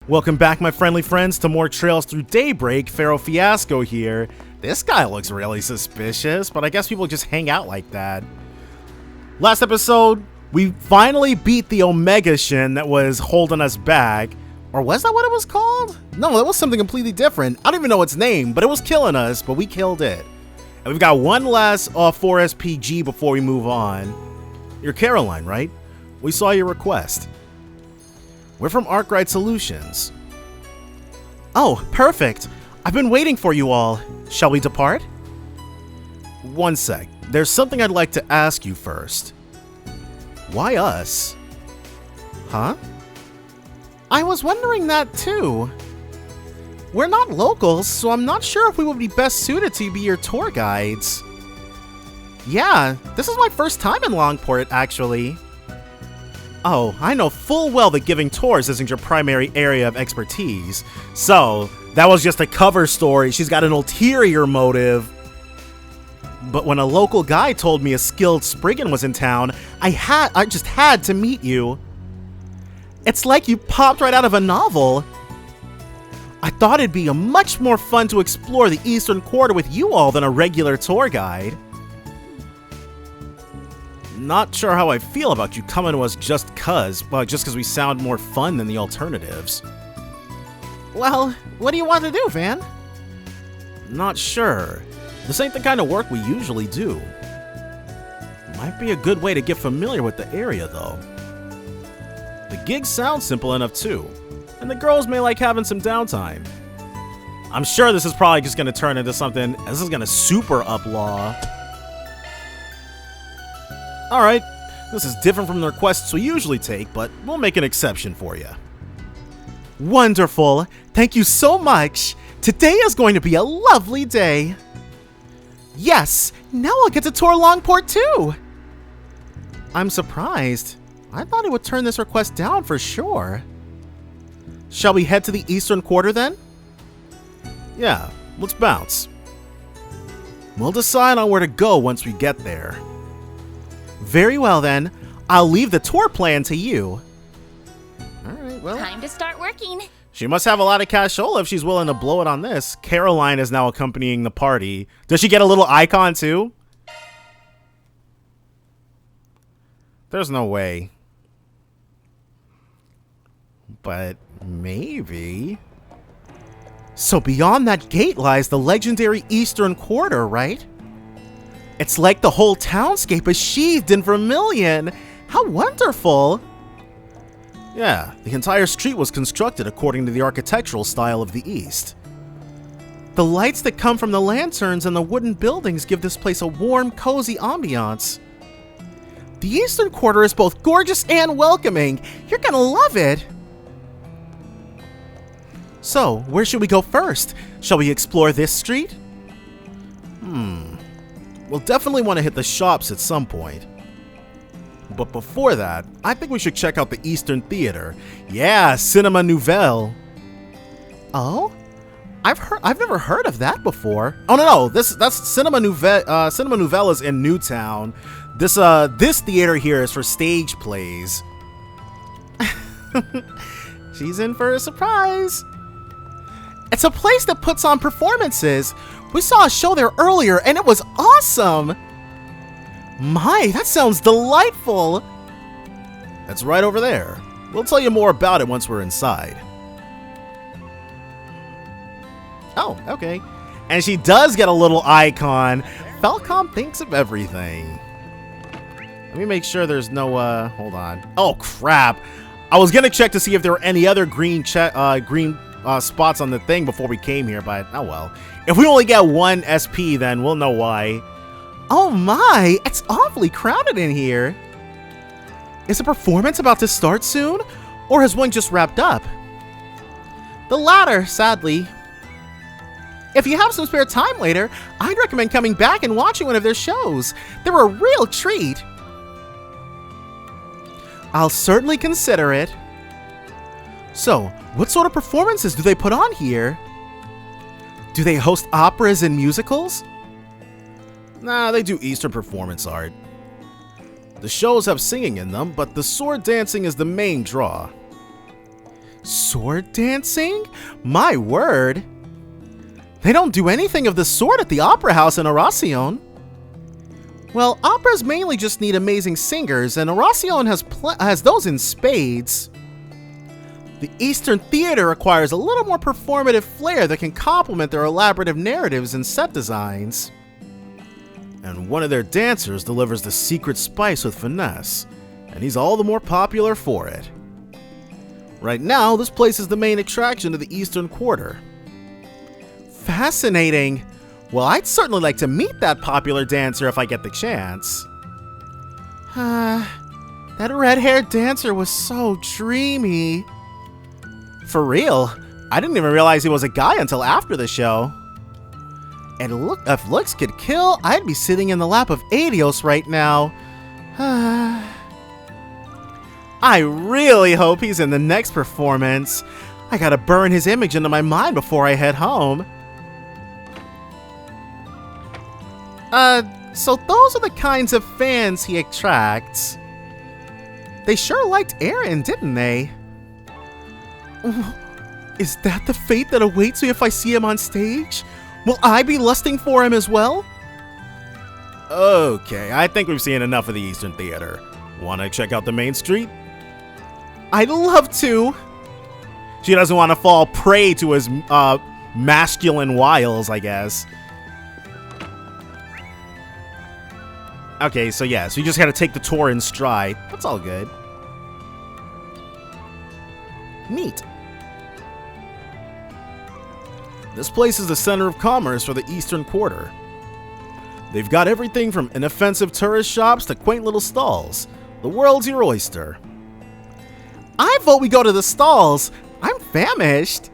Welcome back, my friendly friends, to more Trails Through Daybreak. Pharaoh Fiasco here. This guy looks really suspicious, but I guess people just hang out like that. Last episode, we finally beat the Omega Shin that was holding us back. Or was that what it was called? No, that was something completely different. I don't even know its name, but it was killing us, but we killed it. And we've got one last 4 SPG before we move on. You're Caroline, right? We saw your request. We're from Arkwright Solutions. Oh, perfect. I've been waiting for you all. Shall we depart? One sec. There's something I'd like to ask you first. Why us? Huh? I was wondering that too. We're not locals, so I'm not sure if we would be best suited to be your tour guides. Yeah, this is my first time in Longport, actually. Oh, I know full well that giving tours isn't your primary area of expertise. So, that was just a cover story. She's got an ulterior motive. But when a local guy told me a skilled Spriggan was in town, I just had to meet you. It's like you popped right out of a novel. I thought it'd be much more fun to explore the Eastern Quarter with you all than a regular tour guide. Not sure how I feel about you coming to us just cause we sound more fun than the alternatives. Well, what do you want to do, Van? Not sure. This ain't the kind of work we usually do. Might be a good way to get familiar with the area, though. The gig sounds simple enough, too, and the girls may like having some downtime. I'm sure this is probably just going to turn into something. This is going to super up Law. Alright, this is different from the requests we usually take, but we'll make an exception for you. Wonderful! Thank you so much! Today is going to be a lovely day! Yes! Now I'll get to tour Longport too! I'm surprised. I thought it would turn this request down for sure. Shall we head to the Eastern Quarter then? Yeah, let's bounce. We'll decide on where to go once we get there. Very well then, I'll leave the tour plan to you. Alright, well. Time to start working. She must have a lot of cashola if she's willing to blow it on this. Caroline is now accompanying the party. Does she get a little icon too? There's no way. But maybe. So beyond that gate lies the legendary Eastern Quarter, right? It's like the whole townscape is sheathed in vermilion. How wonderful! Yeah, the entire street was constructed according to the architectural style of the East. The lights that come from the lanterns and the wooden buildings give this place a warm, cozy ambiance. The Eastern Quarter is both gorgeous and welcoming. You're gonna love it! So, where should we go first? Shall we explore this street? We'll definitely want to hit the shops at some point. But before that, I think we should check out the Eastern Theater. Yeah, Cinema Nouvelle. Oh? I've never heard of that before. Oh no, that's Cinema Nouvelle. Cinema Nouvelle is in Newtown. This theater here is for stage plays. She's in for a surprise. It's a place that puts on performances. We saw a show there earlier and it was awesome. My, that sounds delightful. That's right over there. We'll tell you more about it once we're inside. Oh, okay. And she does get a little icon. Falcom thinks of everything. Let me make sure there's no, hold on. Oh, crap. I was gonna check to see if there were any other green spots on the thing before we came here, but oh well. If we only get one SP, then we'll know why. Oh my, it's awfully crowded in here. Is a performance about to start soon? Or has one just wrapped up? The latter, sadly. If you have some spare time later, I'd recommend coming back and watching one of their shows. They're a real treat. I'll certainly consider it. So, what sort of performances do they put on here? Do they host operas and musicals? Nah, they do Eastern performance art. The shows have singing in them, but the sword dancing is the main draw. Sword dancing? My word. They don't do anything of the sort at the Opera House in Oracion. Well, operas mainly just need amazing singers, and Oracion has those in spades. The Eastern Theater requires a little more performative flair that can complement their elaborate narratives and set designs. And one of their dancers delivers the secret spice with finesse, and he's all the more popular for it. Right now, this place is the main attraction of the Eastern Quarter. Fascinating. Well, I'd certainly like to meet that popular dancer if I get the chance. That red-haired dancer was so dreamy. For real, I didn't even realize he was a guy until after the show. And look, if looks could kill, I'd be sitting in the lap of Adios right now. I really hope he's in the next performance. I gotta burn his image into my mind before I head home. So those are the kinds of fans he attracts. They sure liked Aaron, didn't they? Is that the fate that awaits me if I see him on stage? Will I be lusting for him as well? Okay, I think we've seen enough of the Eastern Theater. Wanna check out the main street? I'd love to. She doesn't want to fall prey to his masculine wiles, I guess. Okay, so yeah, so you just gotta take the tour in stride. That's all good. Neat. This place is the center of commerce for the Eastern Quarter. They've got everything from inoffensive tourist shops to quaint little stalls. The world's your oyster. I vote we go to the stalls. I'm famished.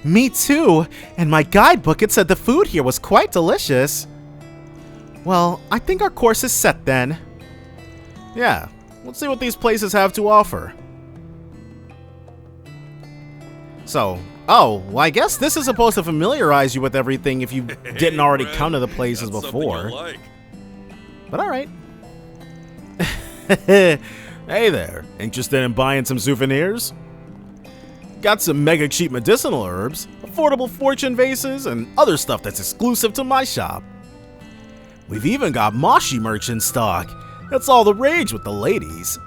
Me too, and my guidebook it said the food here was quite delicious. Well, I think our course is set then. Yeah, let's see what these places have to offer. So, well, I guess this is supposed to familiarize you with everything if you didn't already come to the places before. Like. But alright. Hey there, interested in buying some souvenirs? Got some mega cheap medicinal herbs, affordable fortune vases, and other stuff that's exclusive to my shop. We've even got moshi merch in stock. That's all the rage with the ladies.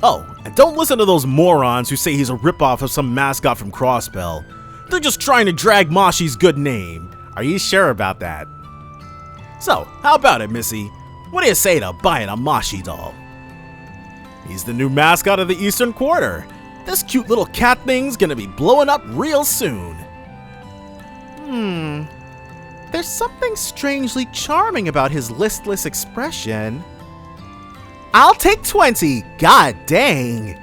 Oh, and don't listen to those morons who say he's a ripoff of some mascot from Crossbell. They're just trying to drag Moshi's good name. Are you sure about that? So, how about it, Missy? What do you say to buying a Moshi doll? He's the new mascot of the Eastern Quarter. This cute little cat thing's gonna be blowing up real soon. There's something strangely charming about his listless expression. I'll take 20! God dang!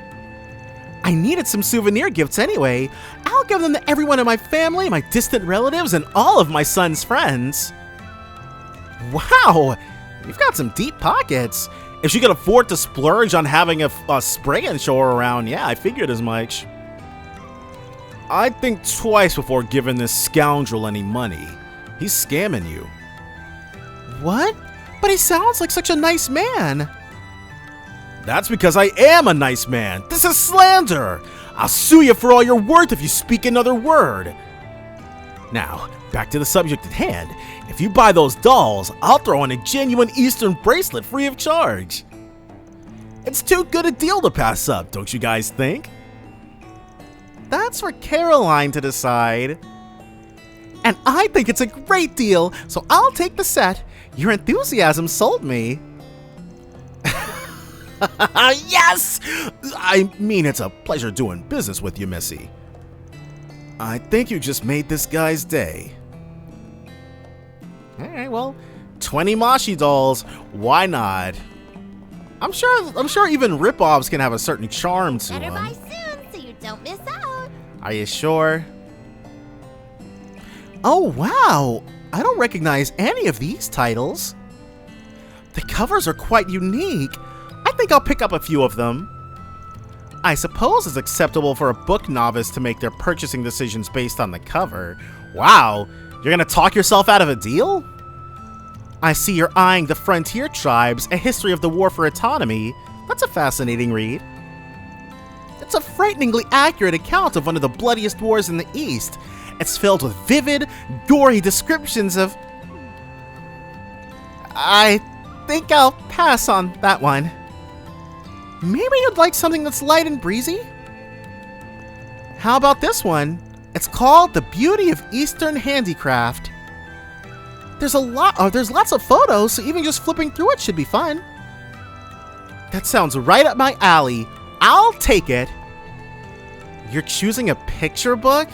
I needed some souvenir gifts anyway. I'll give them to everyone in my family, my distant relatives, and all of my son's friends. Wow! You've got some deep pockets. If she could afford to splurge on having a spray and show around, yeah, I figured as much. I'd think twice before giving this scoundrel any money. He's scamming you. What? But he sounds like such a nice man. That's because I am a nice man. This is slander. I'll sue you for all you're worth if you speak another word. Now, back to the subject at hand. If you buy those dolls, I'll throw in a genuine Eastern bracelet free of charge. It's too good a deal to pass up, don't you guys think? That's for Caroline to decide. And I think it's a great deal, so I'll take the set. Your enthusiasm sold me. Yes! I mean, it's a pleasure doing business with you, Missy. I think you just made this guy's day. Alright, well, 20 Moshi dolls. Why not? I'm sure even rip-offs can have a certain charm to them. Better buy soon so you don't miss out. Are you sure? Oh, wow! I don't recognize any of these titles. The covers are quite unique. I think I'll pick up a few of them. I suppose it's acceptable for a book novice to make their purchasing decisions based on the cover. Wow, you're gonna talk yourself out of a deal? I see you're eyeing The Frontier Tribes, A History of the War for Autonomy. That's a fascinating read. It's a frighteningly accurate account of one of the bloodiest wars in the East. It's filled with vivid, gory descriptions of... I think I'll pass on that one. Maybe you'd like something that's light and breezy? How about this one? It's called The Beauty of Eastern Handicraft. There's lots of photos, so even just flipping through it should be fun. That sounds right up my alley. I'll take it. You're choosing a picture book?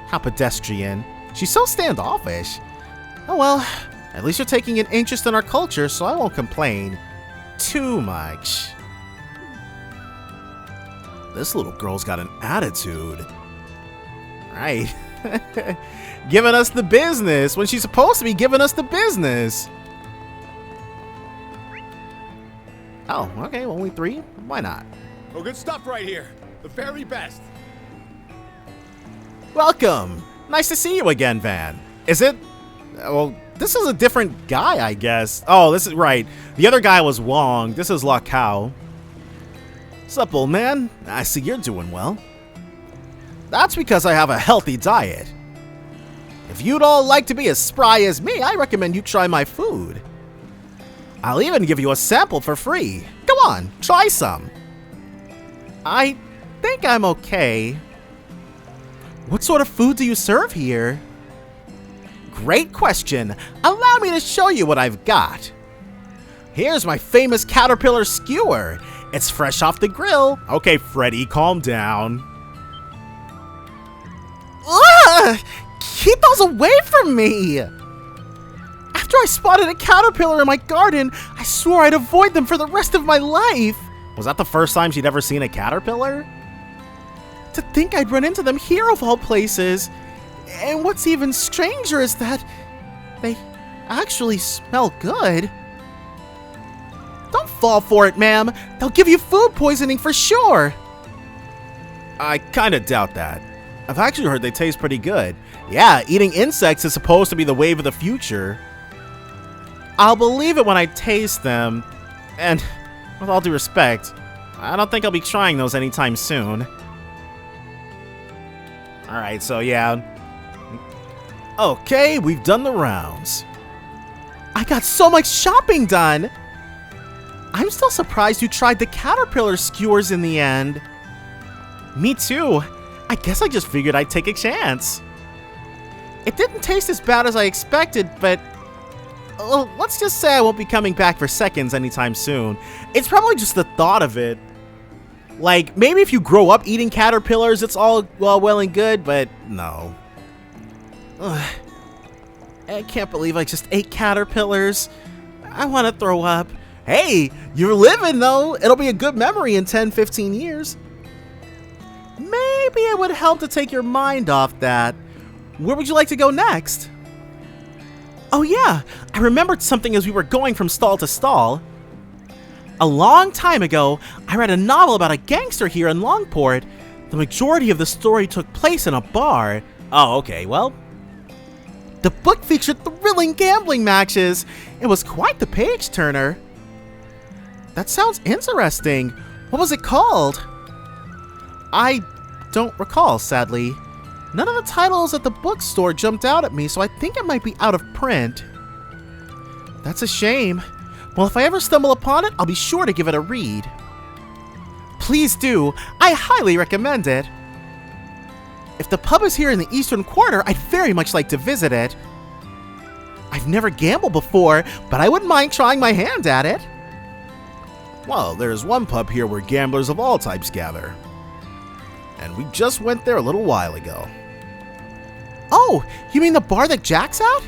How pedestrian. She's so standoffish. Oh well, at least you're taking an interest in our culture, so I won't complain too much. This little girl's got an attitude. Right. Giving us the business when she's supposed to be giving us the business. Oh, okay, only 3? Why not? Oh, good stuff right here. The very best. Welcome. Nice to see you again, Van. Is it? Well, this is a different guy, I guess. Oh, this is right. The other guy was Wong. This is La Cow. Sup, old man? I see you're doing well. That's because I have a healthy diet. If you'd all like to be as spry as me, I recommend you try my food. I'll even give you a sample for free. Go on, try some. I think I'm okay. What sort of food do you serve here? Great question. Allow me to show you what I've got. Here's my famous caterpillar skewer. It's fresh off the grill. Okay, Freddy, calm down. Ugh! Keep those away from me! After I spotted a caterpillar in my garden, I swore I'd avoid them for the rest of my life. Was that the first time she'd ever seen a caterpillar? To think I'd run into them here of all places. And what's even stranger is that they actually smell good. Don't fall for it, ma'am. They'll give you food poisoning for sure. I kinda doubt that. I've actually heard they taste pretty good. Yeah, eating insects is supposed to be the wave of the future. I'll believe it when I taste them. And with all due respect, I don't think I'll be trying those anytime soon. Alright, so yeah. Okay, we've done the rounds. I got so much shopping done! I'm still surprised you tried the caterpillar skewers in the end. Me too. I guess I just figured I'd take a chance. It didn't taste as bad as I expected, but let's just say I won't be coming back for seconds anytime soon. It's probably just the thought of it. Like, maybe if you grow up eating caterpillars, it's all well and good, but no. Ugh. I can't believe I just ate caterpillars. I want to throw up. Hey, you're living though. It'll be a good memory in 10-15 years. Maybe it would help to take your mind off that. Where would you like to go next? Oh yeah, I remembered something as we were going from stall to stall. A long time ago, I read a novel about a gangster here in Longport. The majority of the story took place in a bar. Oh, okay, well. The book featured thrilling gambling matches. It was quite the page-turner. That sounds interesting. What was it called? I don't recall, sadly. None of the titles at the bookstore jumped out at me, so I think it might be out of print. That's a shame. Well, if I ever stumble upon it, I'll be sure to give it a read. Please do. I highly recommend it. If the pub is here in the Eastern Quarter, I'd very much like to visit it. I've never gambled before, but I wouldn't mind trying my hand at it. Well, there's one pub here where gamblers of all types gather. And we just went there a little while ago. Oh, you mean the bar that Jack's at?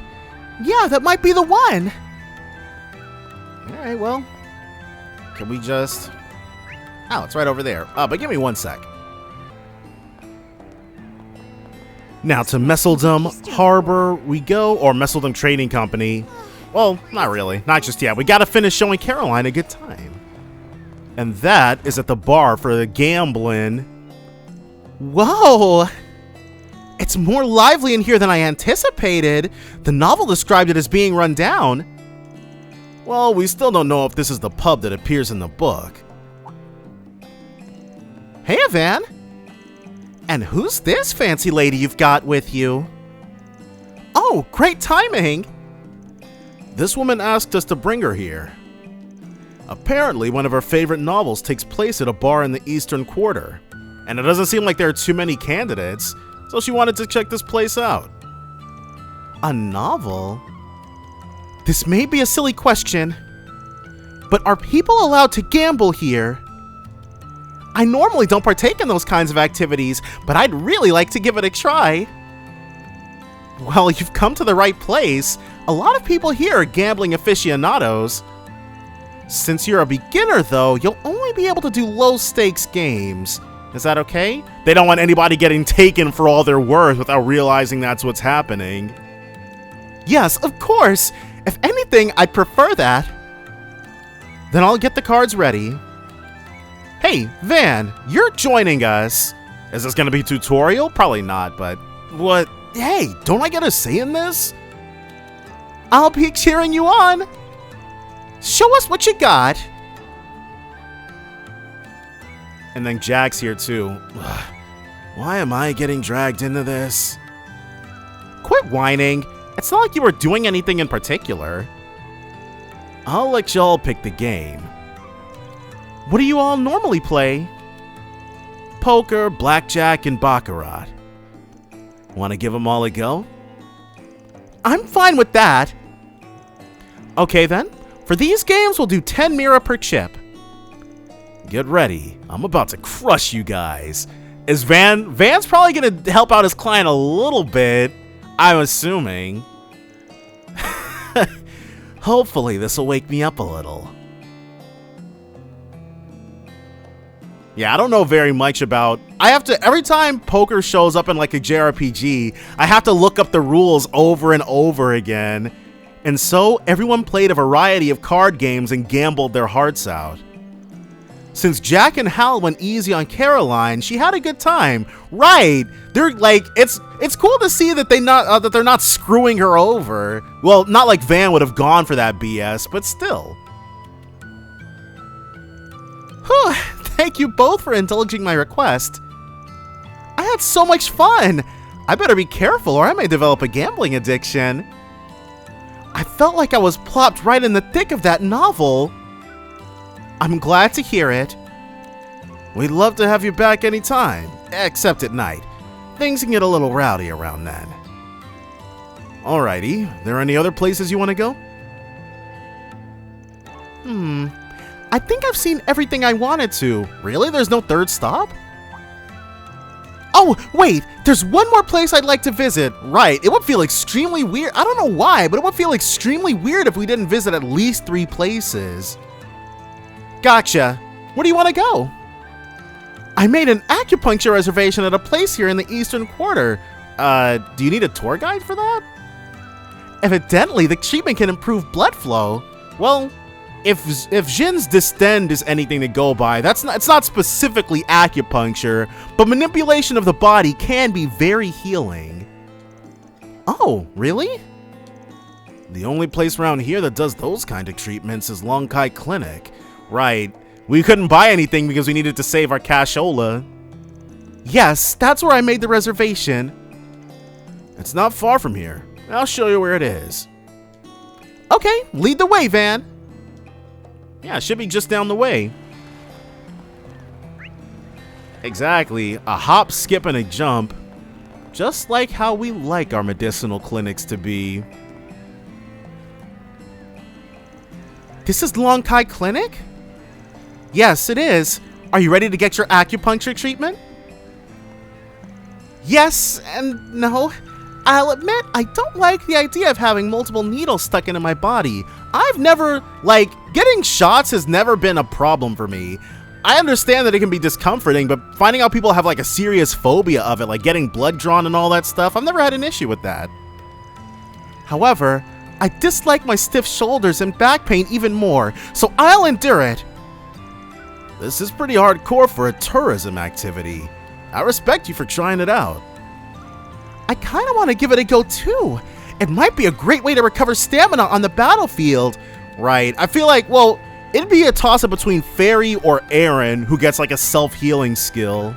Yeah, that might be the one. Alright, well, can we just... Oh, it's right over there. But give me one sec. Now to Messeldam Harbor we go, or Messeldam Trading Company. Well, not really. Not just yet. We gotta finish showing Caroline a good time. And that is at the bar for the gambling. Whoa! It's more lively in here than I anticipated. The novel described it as being run down. Well, we still don't know if this is the pub that appears in the book. Hey, Van. And who's this fancy lady you've got with you? Oh, great timing. This woman asked us to bring her here. Apparently, one of her favorite novels takes place at a bar in the Eastern Quarter, and it doesn't seem like there are too many candidates, so she wanted to check this place out. A novel? This may be a silly question, but are people allowed to gamble here? I normally don't partake in those kinds of activities, but I'd really like to give it a try. Well, you've come to the right place. A lot of people here are gambling aficionados. Since you're a beginner, though, you'll only be able to do low-stakes games. Is that okay? They don't want anybody getting taken for all they're worth without realizing that's what's happening. Yes, of course. If anything, I'd prefer that. Then I'll get the cards ready. Hey, Van, you're joining us. Is this gonna be tutorial? Probably not, but what? Hey, don't I get a say in this? I'll be cheering you on. Show us what you got. And then Jack's here too. Why am I getting dragged into this? Quit whining. It's not like you were doing anything in particular. I'll let y'all pick the game. What do you all normally play? Poker, blackjack, and baccarat. Want to give them all a go? I'm fine with that. Okay then, for these games we'll do 10 mira per chip. Get ready, I'm about to crush you guys. Is Van's probably gonna help out his client a little bit, I'm assuming. Hopefully this will wake me up a little. Yeah, I don't know very much about... every time poker shows up in like a JRPG, I have to look up the rules over and over again. And so, everyone played a variety of card games and gambled their hearts out. Since Jack and Hal went easy on Caroline, she had a good time. Right, they're like, it's cool to see that they're not screwing her over. Well, not like Van would have gone for that BS, but still. Whew. Thank you both for indulging my request. I had so much fun. I better be careful or I may develop a gambling addiction. I felt like I was plopped right in the thick of that novel. I'm glad to hear it. We'd love to have you back anytime, except at night. Things can get a little rowdy around then. Alrighty, there any other places you want to go? I think I've seen everything I wanted to. Really? There's no third stop? Oh, wait! There's one more place I'd like to visit. Right, it would feel extremely weird. I don't know why, but it would feel extremely weird if we didn't visit at least 3 places. Gotcha. Where do you want to go? I made an acupuncture reservation at a place here in the Eastern Quarter. Do you need a tour guide for that? Evidently, the treatment can improve blood flow. Well... If Jin's distend is anything to go by, it's not specifically acupuncture, but manipulation of the body can be very healing. Oh, really? The only place around here that does those kind of treatments is Long Kai Clinic. Right, we couldn't buy anything because we needed to save our cashola. Yes, that's where I made the reservation. It's not far from here. I'll show you where it is. Okay, lead the way, Van. Yeah, it should be just down the way. Exactly, a hop, skip, and a jump. Just like how we like our medicinal clinics to be. This is Long Kai Clinic? Yes, it is. Are you ready to get your acupuncture treatment? Yes and no. I'll admit, I don't like the idea of having multiple needles stuck into my body. I've never, getting shots has never been a problem for me. I understand that it can be discomforting, but finding out people have, a serious phobia of it, like getting blood drawn and all that stuff, I've never had an issue with that. However, I dislike my stiff shoulders and back pain even more, so I'll endure it. This is pretty hardcore for a tourism activity. I respect you for trying it out. I kind of want to give it a go too. It might be a great way to recover stamina on the battlefield. Right, I feel like, well, It'd be a toss-up between Fairy or Aaron, who gets like a self-healing skill.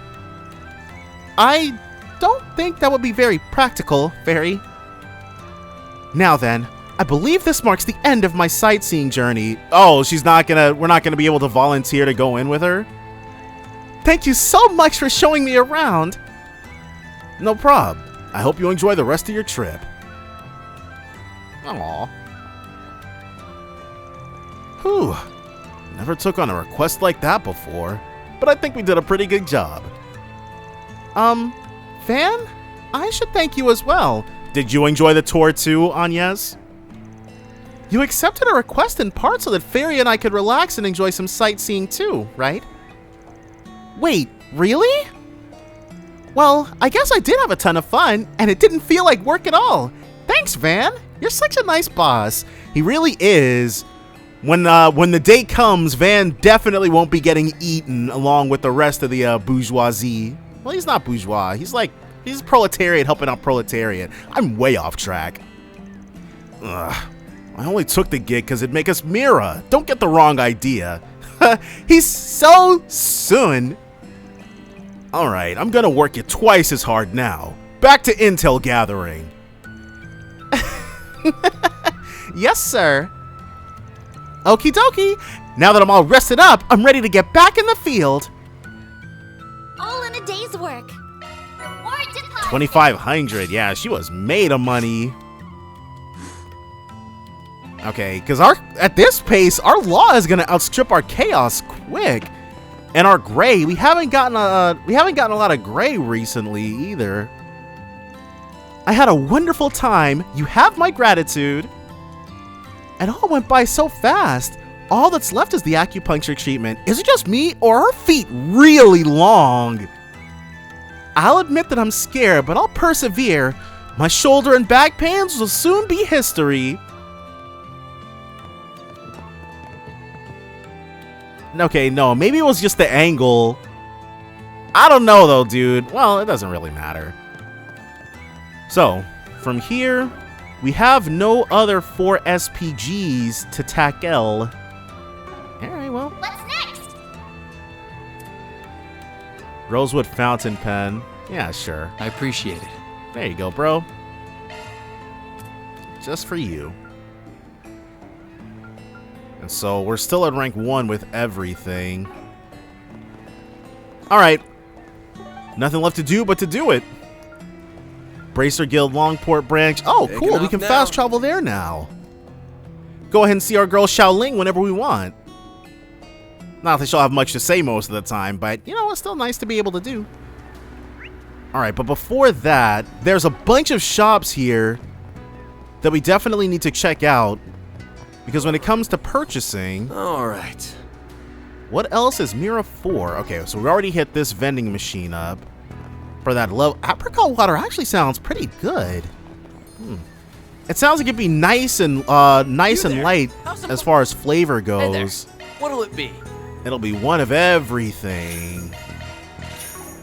I don't think that would be very practical, Fairy. Now then, I believe this marks the end of my sightseeing journey. Oh, we're not gonna be able to volunteer to go in with her? Thank you so much for showing me around. No prob. I hope you enjoy the rest of your trip. Aww. Whew. Never took on a request like that before, but I think we did a pretty good job. Van? I should thank you as well. Did you enjoy the tour too, Agnes? You accepted a request in part so that Fairy and I could relax and enjoy some sightseeing too, right? Wait, really? Well, I guess I did have a ton of fun, and it didn't feel like work at all. Thanks, Van. You're such a nice boss. He really is. When the day comes, Van definitely won't be getting eaten along with the rest of the bourgeoisie. Well, he's not bourgeois. He's proletariat helping out proletariat. I'm way off track. Ugh. I only took the gig because it'd make us Mira. Don't get the wrong idea. He's so soon. Alright, I'm gonna work you twice as hard now. Back to intel gathering. Yes, sir. Okie dokie. Now that I'm all rested up, I'm ready to get back in the field. All in a day's work. Reward deposit. 2,500. Yeah, she was made of money. Okay, because at this pace, our law is gonna outstrip our chaos quick. And our gray, we haven't gotten a lot of gray recently either. I had a wonderful time. You have my gratitude. It all went by so fast. All that's left is the acupuncture treatment. Is it just me, or are her feet really long? I'll admit that I'm scared, but I'll persevere. My shoulder and back pains will soon be history. Okay, no, maybe it was just the angle. I don't know though, dude. Well, it doesn't really matter. So, from here, we have no other 4 SPGs to tackle. Alright, well. What's next? Rosewood fountain pen. Yeah, sure. I appreciate it. There you go, bro. Just for you. And so we're still at rank 1 with everything. Alright. Nothing left to do but to do it. Bracer Guild Longport branch. Oh, Big cool. We enough can now. fast travel there now. Go ahead and see our girl Xiaoling whenever we want. Not that she'll have much to say most of the time, but, you know, it's still nice to be able to do. Alright, but before that, there's a bunch of shops here that we definitely need to check out. Because when it comes to purchasing... Alright. What else is Mira for? Okay, so we already hit this vending machine up. For that low... Apricot water actually sounds pretty good. It sounds like it'd be nice and light as far as flavor goes. What'll it be? It'll be one of everything.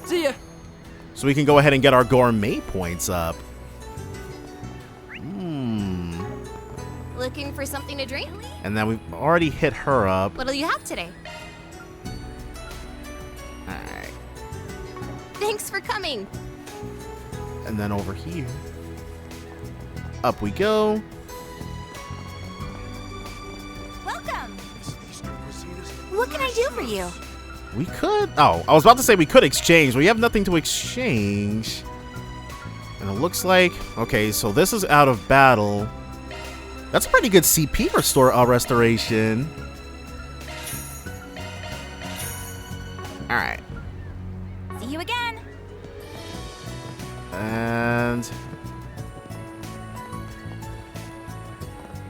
See ya. So we can go ahead and get our gourmet points up. Looking for something to drink? And then we've already hit her up. What'll you have today? Alright. Thanks for coming. And then over here. Up we go. Welcome. What can I do for you? We could... Oh, I was about to say we could exchange. We have nothing to exchange. And it looks like... Okay, so this is out of battle. That's a pretty good CP restoration. Alright. See you again. And...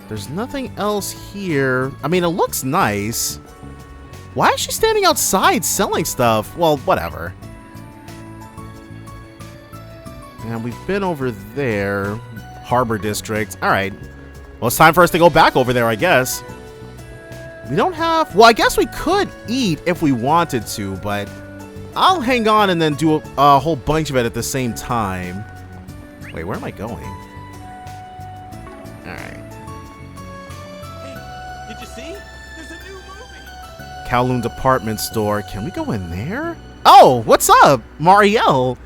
there's nothing else here. I mean, it looks nice. Why is she standing outside selling stuff? Well, whatever. And we've been over there. Harbor District. Alright. Well, it's time for us to go back over there, I guess. We don't have... Well, I guess we could eat if we wanted to, but... I'll hang on and then do a whole bunch of it at the same time. Wait, where am I going? Alright. Hey, did you see? There's a new movie. Kowloon department store. Can we go in there? Oh, what's up, Marielle?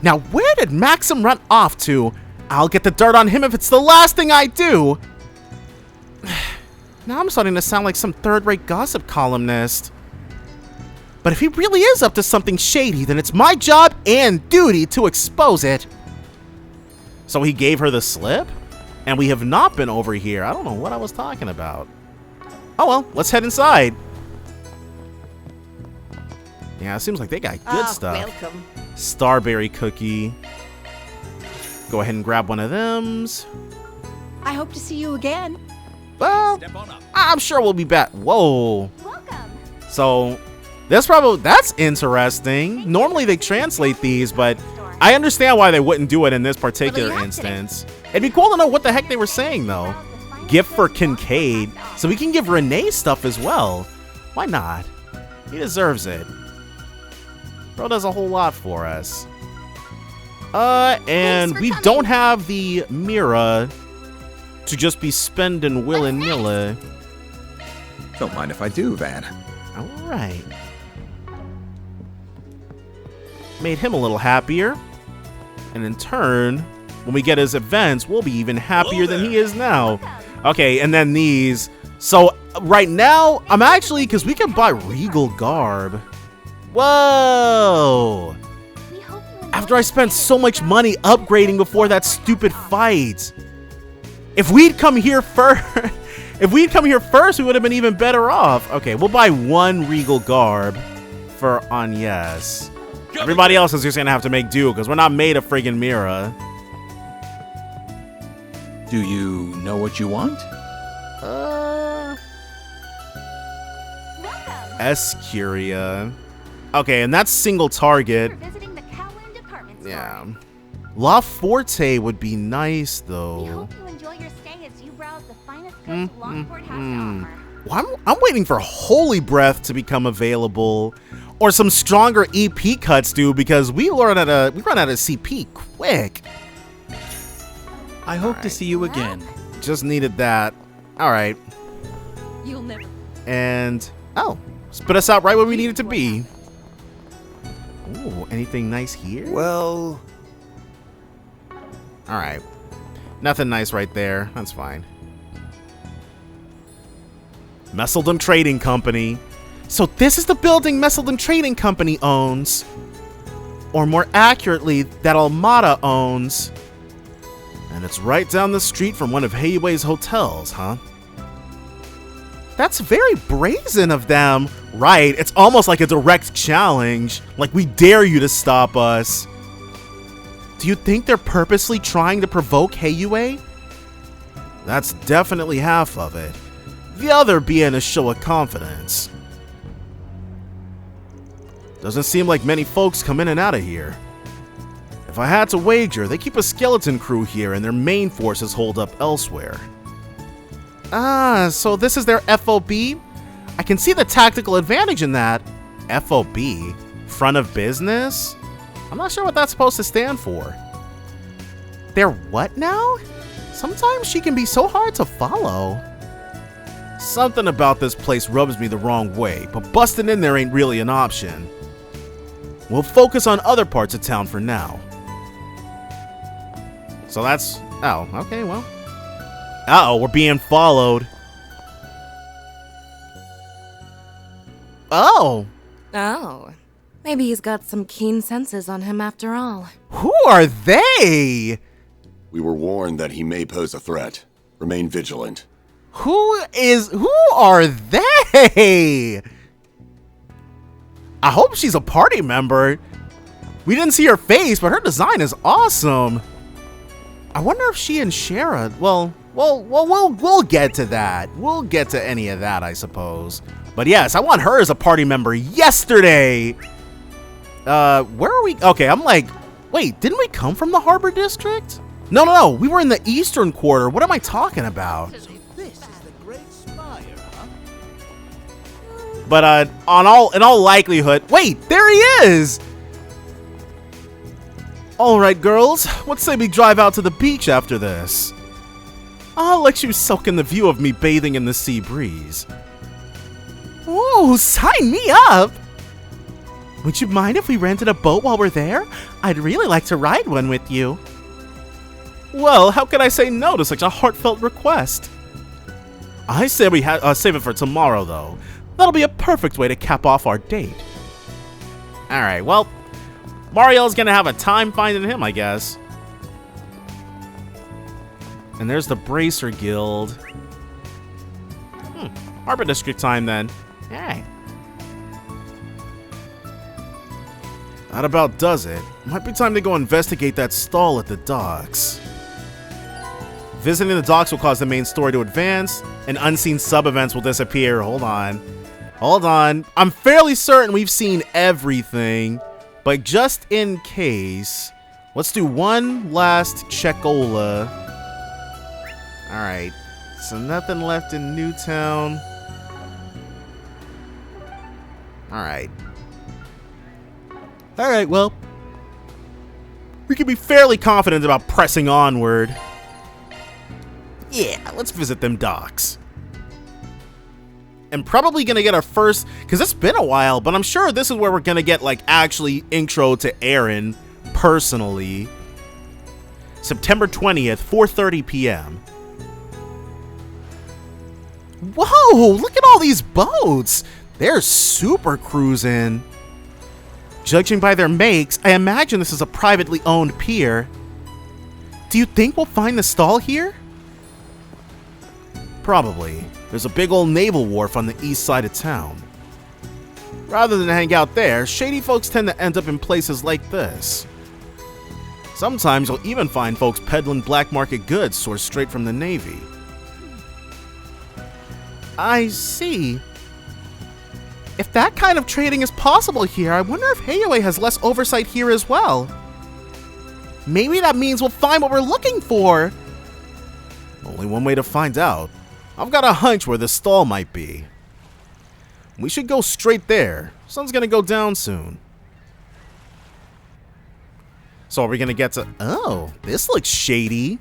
Now, where did Maxim run off to? I'll get the dirt on him if it's the last thing I do. Now I'm starting to sound like some third-rate gossip columnist. But if he really is up to something shady, then it's my job and duty to expose it. So he gave her the slip? And we have not been over here. I don't know what I was talking about. Oh well, let's head inside. Yeah, it seems like they got good stuff. Welcome. Starberry cookie. Go ahead and grab one of thems. I hope to see you again. Well, Step on up. I'm sure we'll be back. Whoa. Welcome. So, that's interesting. Normally they translate these, but I understand why they wouldn't do it in this particular instance. It'd be cool to know what the heck they were saying, though. Gift for Kincaid, so we can give Renee stuff as well. Why not? He deserves it. Bro does a whole lot for us. And we don't have the Mira to just be spending willy-nilly. Don't mind if I do, Van. Alright. Made him a little happier. And in turn, when we get his events, we'll be even happier than he is now. Okay, and then these. So, right now, I'm actually, because we can buy Regal Garb. Whoa! We hope you enjoy After I spent so much money upgrading before that stupid fight. If we'd come here first, we would have been even better off. Okay, we'll buy one Regal Garb for Agnes. Everybody else is just gonna have to make do because we're not made of friggin' Mira. Do you know what you want? Welcome. Escuria. Okay, and that's single target. For visiting the Culling department store. Yeah. La Forte would be nice, We though. hope you enjoy your stay as you browse the finest goods Longport has to offer. Well, I'm waiting for Holy Breath to become available, or some stronger EP cuts, dude, because we run out of CP quick. I hope to see you again. Just needed that. All right, You'll never. and oh, spit us out right where we need it to be. Ooh, anything nice here? Well, All right, nothing nice right there. That's fine. Messeldam Trading Company. So this is the building Messeldam Trading Company owns. Or more accurately, that Almada owns. And it's right down the street from one of Heiwei's hotels, huh? That's very brazen of them. Right, it's almost like a direct challenge. Like we dare you to stop us. Do you think they're purposely trying to provoke Heiwei? That's definitely half of it. The other being a show of confidence. Doesn't seem like many folks come in and out of here. If I had to wager, they keep a skeleton crew here and their main forces hold up elsewhere. Ah, so this is their FOB? I can see the tactical advantage in that. FOB? Front of business? I'm not sure what that's supposed to stand for. They're what now? Sometimes she can be so hard to follow. Something about this place rubs me the wrong way, but busting in there ain't really an option. We'll focus on other parts of town for now. So that's... oh, okay, well. Uh-oh, we're being followed. Oh. Oh. Maybe he's got some keen senses on him after all. Who are they? We were warned that he may pose a threat. Remain vigilant. Who are they? I hope she's a party member. We didn't see her face, but her design is awesome. I wonder if she and Shara, well, we'll get to that. We'll get to any of that, I suppose. But yes, I want her as a party member yesterday. Where are we? Okay, I'm like, wait, didn't we come from the Harbor District? No, we were in the Eastern Quarter. What am I talking about? This is the Great Spire, huh? But in all likelihood, wait, there he is. All right, girls, let's say we drive out to the beach after this. I'll let you soak in the view of me bathing in the sea breeze. Ooh, sign me up! Would you mind if we rented a boat while we're there? I'd really like to ride one with you. Well, how could I say no to such a heartfelt request? I say we save it for tomorrow, though. That'll be a perfect way to cap off our date. Alright, well, Mario's gonna have a time finding him, I guess. And there's the Bracer Guild. Harbor District time, then. Alright. That about does it. Might be time to go investigate that stall at the docks. Visiting the docks will cause the main story to advance, and unseen sub-events will disappear. Hold on. Hold on. I'm fairly certain we've seen everything, but just in case, let's do one last checkola. Alright. So nothing left in Newtown. Alright. Alright, well, we can be fairly confident about pressing onward. Yeah, let's visit them docks. And probably gonna get our first, because it's been a while, but I'm sure this is where we're gonna get, like, actually intro to Aaron personally. September 20th, 4:30 p.m. Whoa, look at all these boats. They're super cruising. Judging by their makes, I imagine this is a privately owned pier. Do you think we'll find the stall here? Probably. There's a big old naval wharf on the east side of town. Rather than hang out there, shady folks tend to end up in places like this. Sometimes you'll even find folks peddling black market goods sourced straight from the Navy. I see. If that kind of trading is possible here, I wonder if Heioi has less oversight here as well. Maybe that means we'll find what we're looking for. Only one way to find out. I've got a hunch where the stall might be. We should go straight there. Sun's gonna go down soon. So are we gonna get to... Oh, this looks shady.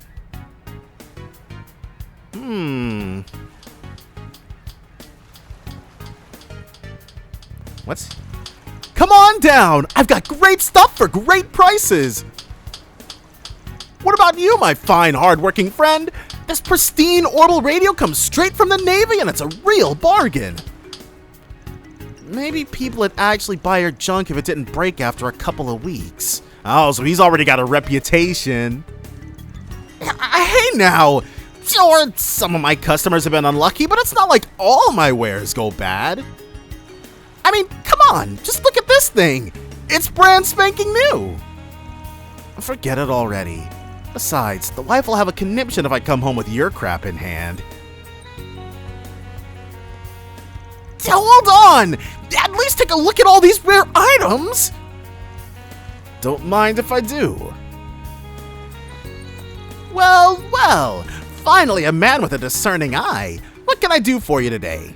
What's... Come on down! I've got great stuff for great prices! What about you, my fine, hard-working friend? This pristine orbital radio comes straight from the Navy and it's a real bargain. Maybe people would actually buy your junk if it didn't break after a couple of weeks. Oh, so he's already got a reputation. Hey now! Sure, some of my customers have been unlucky, but it's not like all my wares go bad. I mean, come on, just look at this thing. It's brand spanking new. Forget it already. Besides, the wife will have a conniption if I come home with your crap in hand. Hold on! At least take a look at all these rare items! Don't mind if I do. Well, well, finally a man with a discerning eye. What can I do for you today?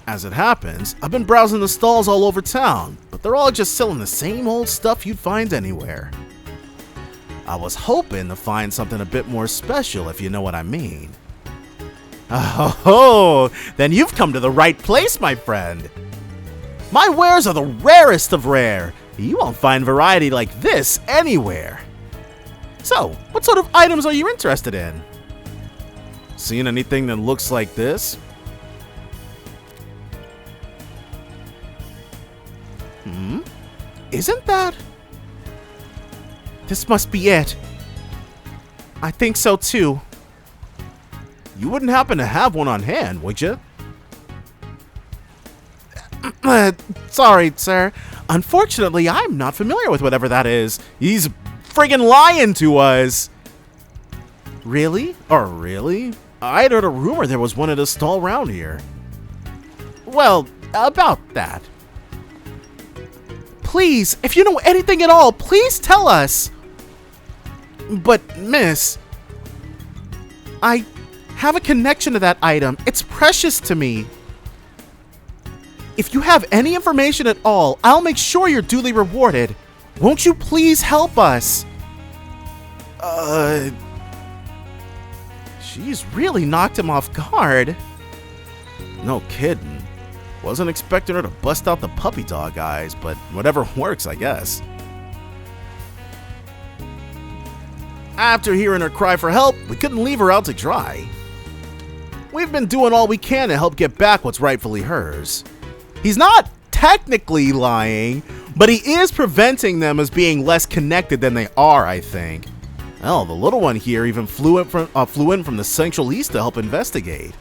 As it happens, I've been browsing the stalls all over town, but they're all just selling the same old stuff you'd find anywhere. I was hoping to find something a bit more special, if you know what I mean. Oh, then you've come to the right place, my friend. My wares are the rarest of rare. You won't find variety like this anywhere. So, what sort of items are you interested in? Seen anything that looks like this? Isn't that? This must be it. I think so too. You wouldn't happen to have one on hand, would you? Sorry, sir. Unfortunately, I'm not familiar with whatever that is. He's friggin' lying to us. Really? Oh, really? I'd heard a rumor there was one at a stall round here. Well, about that. Please, if you know anything at all, please tell us. But, miss, I have a connection to that item. It's precious to me. If you have any information at all, I'll make sure you're duly rewarded. Won't you please help us? She's really knocked him off guard. No kidding. Wasn't expecting her to bust out the puppy dog eyes, but whatever works, I guess. After hearing her cry for help, we couldn't leave her out to dry. We've been doing all we can to help get back what's rightfully hers. He's not technically lying, but he is preventing them as being less connected than they are, I think. Hell, the little one here even flew in from the Central East to help investigate.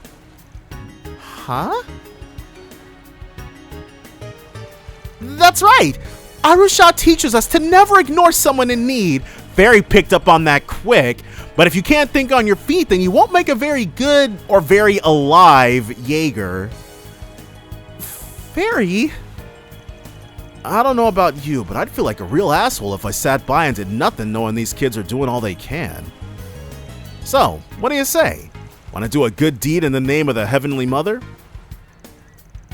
Huh? That's right! Arusha teaches us to never ignore someone in need. Fairy picked up on that quick, but if you can't think on your feet, then you won't make a very good or very alive Jaeger. Fairy? I don't know about you, but I'd feel like a real asshole if I sat by and did nothing knowing these kids are doing all they can. So, what do you say? Want to do a good deed in the name of the Heavenly Mother?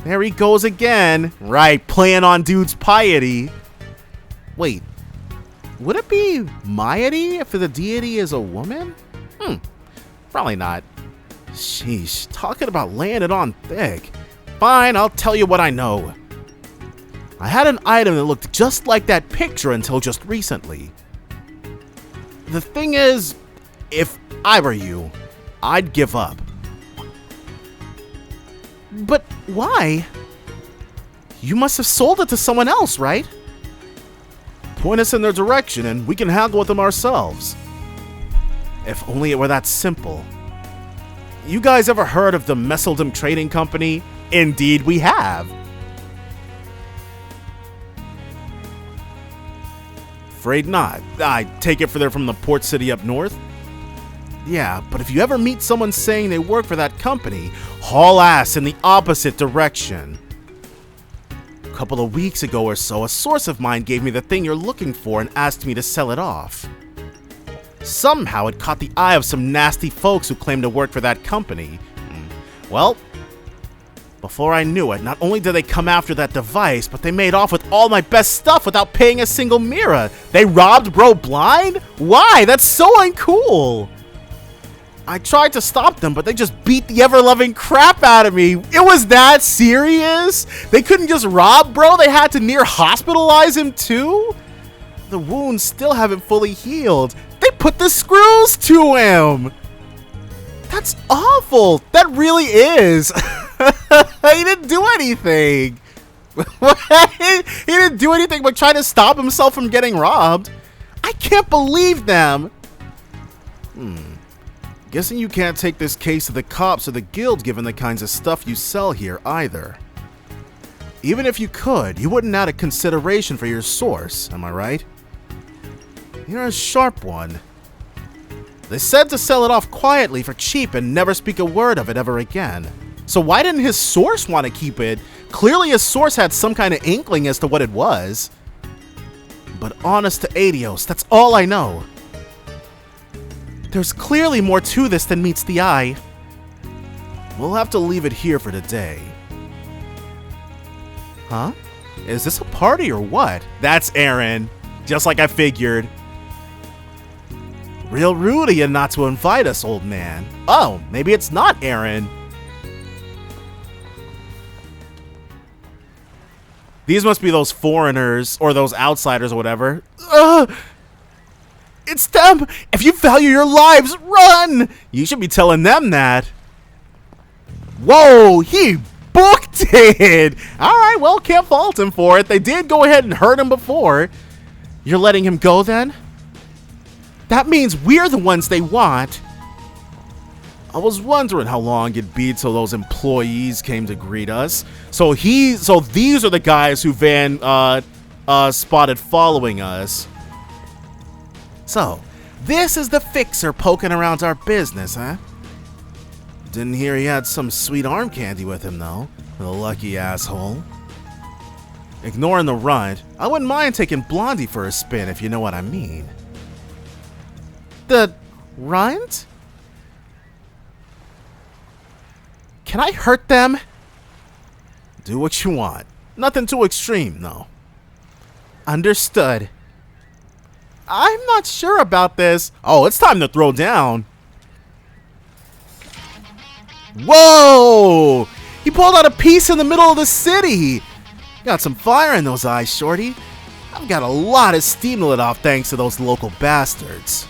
There he goes again. Right, playing on dude's piety. Wait, would it be Miety if the deity is a woman? Probably not. Sheesh, talking about laying it on thick. Fine, I'll tell you what I know. I had an item that looked just like that picture until just recently. The thing is, if I were you, I'd give up. But why? You must have sold it to someone else, right? Point us in their direction and we can haggle with them ourselves. If only it were that simple. You guys ever heard of the Messeldam Trading Company? Indeed we have. Afraid not. I take it they're from the port city up north? Yeah, but if you ever meet someone saying they work for that company, haul ass in the opposite direction. A couple of weeks ago or so, a source of mine gave me the thing you're looking for and asked me to sell it off. Somehow it caught the eye of some nasty folks who claimed to work for that company. Well, before I knew it, not only did they come after that device, but they made off with all my best stuff without paying a single mira. They robbed bro blind? Why? That's so uncool. I tried to stop them, but they just beat the ever-loving crap out of me. It was that serious? They couldn't just rob bro, they had to near hospitalize him too? The wounds still haven't fully healed. They put the screws to him. That's awful. That really is. He didn't do anything. He didn't do anything but try to stop himself from getting robbed. I can't believe them. Guessing you can't take this case to the cops or the guild given the kinds of stuff you sell here either. Even if you could, you wouldn't add a consideration for your source, am I right? You're a sharp one. They said to sell it off quietly for cheap and never speak a word of it ever again. So why didn't his source want to keep it? Clearly his source had some kind of inkling as to what it was. But honest to Adios, that's all I know. There's clearly more to this than meets the eye. We'll have to leave it here for today. Huh? Is this a party or what? That's Aaron. Just like I figured. Real rude of you not to invite us, old man. Oh, maybe it's not Aaron. These must be those foreigners or those outsiders or whatever. It's them! If you value your lives, run! You should be telling them that. Whoa, he booked it! Alright, well, can't fault him for it. They did go ahead and hurt him before. You're letting him go then? That means we're the ones they want. I was wondering how long it'd be till those employees came to greet us. So these are the guys who Van spotted following us. So, this is the fixer poking around our business, huh? Didn't hear he had some sweet arm candy with him, though. The lucky asshole. Ignoring the runt, I wouldn't mind taking Blondie for a spin, if you know what I mean. The runt? Can I hurt them? Do what you want. Nothing too extreme, though. Understood. I'm not sure about this. Oh, it's time to throw down. Whoa! He pulled out a piece in the middle of the city! Got some fire in those eyes, shorty. I've got a lot of steam to let off thanks to those local bastards.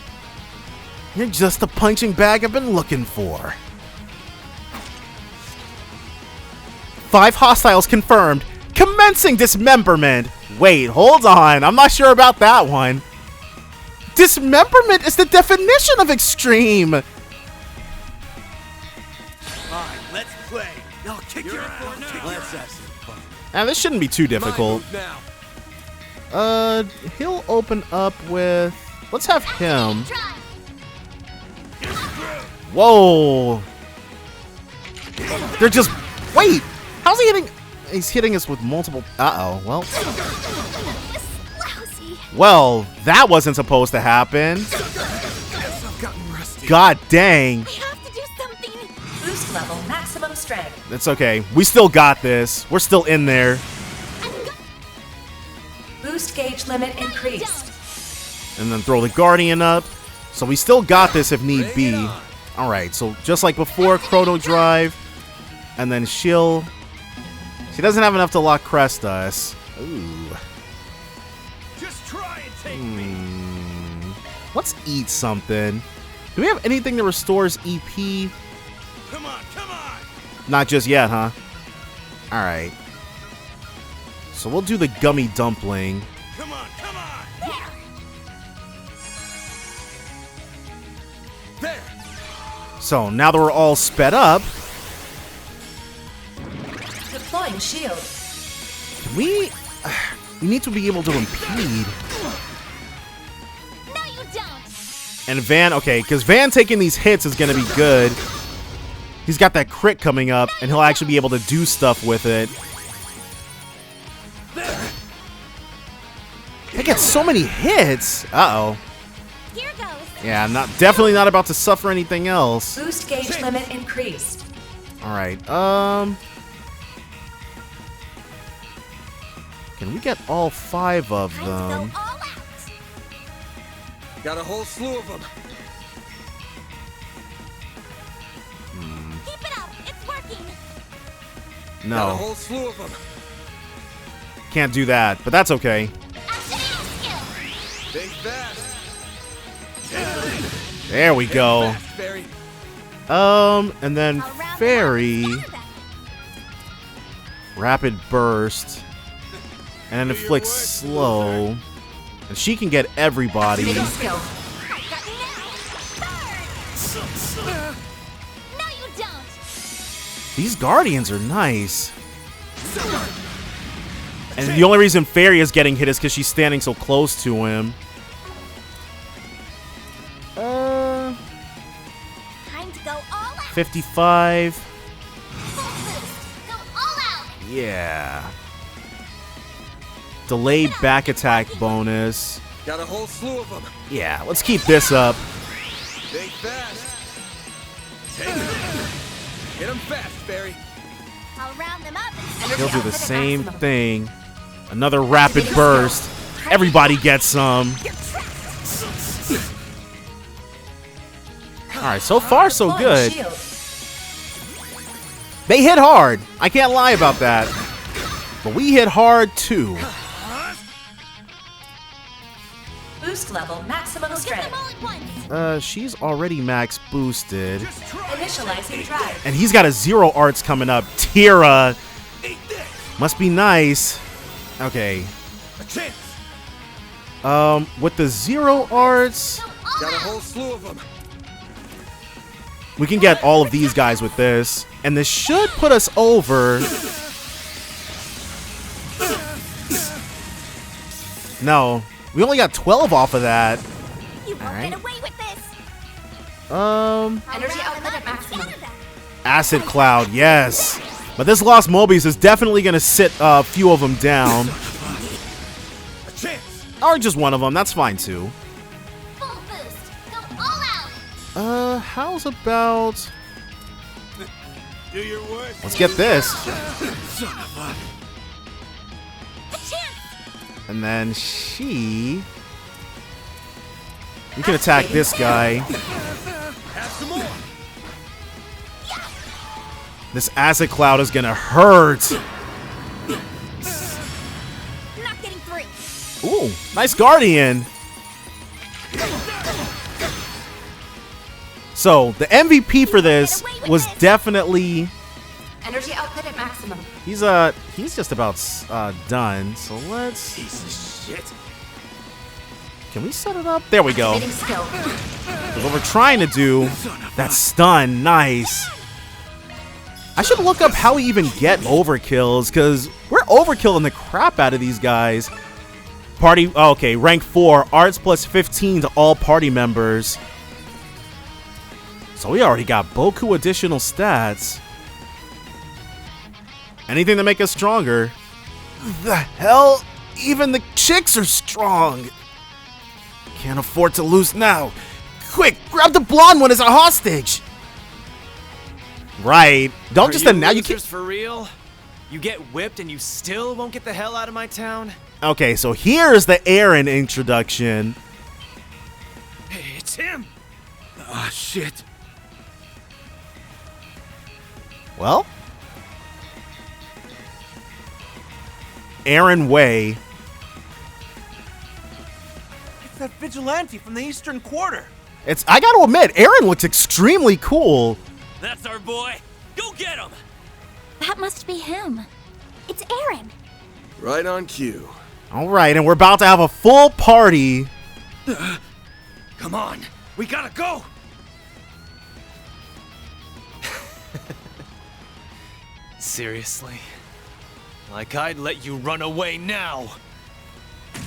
You're just the punching bag I've been looking for. 5 hostiles confirmed. Commencing dismemberment. Wait, hold on. I'm not sure about that one. Dismemberment is the definition of extreme. Alright, let's play. I'll kick your ass. Let's have some fun. Now, this shouldn't be too difficult. He'll open up with... Let's have him. Whoa. They're just... Wait. How's he hitting... He's hitting us with multiple... Uh-oh. Well... Well, that wasn't supposed to happen. God dang. We have to do something. Boost level maximum strength. It's okay. We still got this. We're still in there. Boost gauge limit increased. And then throw the Guardian up. So we still got this if need be. Alright, so just like before, Chrono Drive. And then she'll... She doesn't have enough to lock Crest us. Ooh. Just try and take me. Let's eat something. Do we have anything that restores EP? Come on, come on. Not just yet, huh? Alright. So we'll do the gummy dumpling. Come on, come on. There. So now that we're all sped up, Deploying shield. we need to be able to impede. No, you don't. And Van, okay, because Van taking these hits is going to be good. He's got that crit coming up, and he'll actually be able to do stuff with it. They get so many hits. Uh-oh. Here goes. Yeah, definitely not about to suffer anything else. Boost gauge limit increased. All right. Can we get all 5 of Time to them? go all out. Got a whole slew of them. Keep it up. It's working. Got a No, whole slew of them. can't do that, but that's okay. Activating skill. Stay fast. There we go. Fast, Barry. And then I'll round Fairy, them up and scatter them. Rapid Burst, and then inflicts slow. And she can get everybody. Activating skill. I've got you now. Burn. No, you don't. These Guardians are nice. And the only reason Fairy is getting hit is because she's standing so close to him. Time to go all out. 55. Full boost. Go all out. Yeah. Delayed back attack bonus. Got a whole slew of them. Yeah, let's keep this up. Stay fast. Take it. Hit them fast, Barry. I'll round them up and He'll do the same thing. Another rapid burst. Everybody gets some. Alright, so far so good. Shield. They hit hard. I can't lie about that. But we hit hard too. Boost level maximum get them strength. all at once. She's already max boosted. Initializing drive. And he's got a 0 arts coming up. Tira. Eat this. Must be nice. Okay. A chance. With the 0 arts, Go all Got a out. whole slew of them. we can get all of these guys with this. And this should put us over. No. We only got 12 off of that. You won't Alright. get away with this. Energy I'll round output them at up and maximum. scatter them. Acid Cloud, yes. But this Lost Mobius is definitely going to sit a few of them down. A chance. Or just one of them. That's fine, too. Full boost. Go all out. How's about... Do your worst. Let's get this. A chance. And then she... We can attack this guy. Have some more. This acid cloud is gonna hurt. Not getting through. Ooh, nice guardian. So the MVP for this was definitely. Energy output at maximum. He's just about done. So let's. Piece of shit. Can we set it up? There we go. Activating skill. What we're trying to do. That stun, nice. I should look up how we even get overkills, because we're overkilling the crap out of these guys. Party, okay, rank 4, arts plus 15 to all party members. So we already got Boku additional stats. Anything to make us stronger. The hell? Even the chicks are strong. Can't afford to lose now. Quick, grab the blonde one as a hostage. Right. Don't just announce. You can't. For real? You get whipped and you still won't get the hell out of my town? Okay, so here's the Aaron introduction. Hey, it's him. Ah, shit. Well, Aaron Way. It's that vigilante from the Eastern Quarter. I gotta admit, Aaron looks extremely cool. That's our boy. Go get him. That must be him. It's Aaron. Right on cue. All right, and we're about to have a full party. Come on. We gotta go. Seriously? Like I'd let you run away now.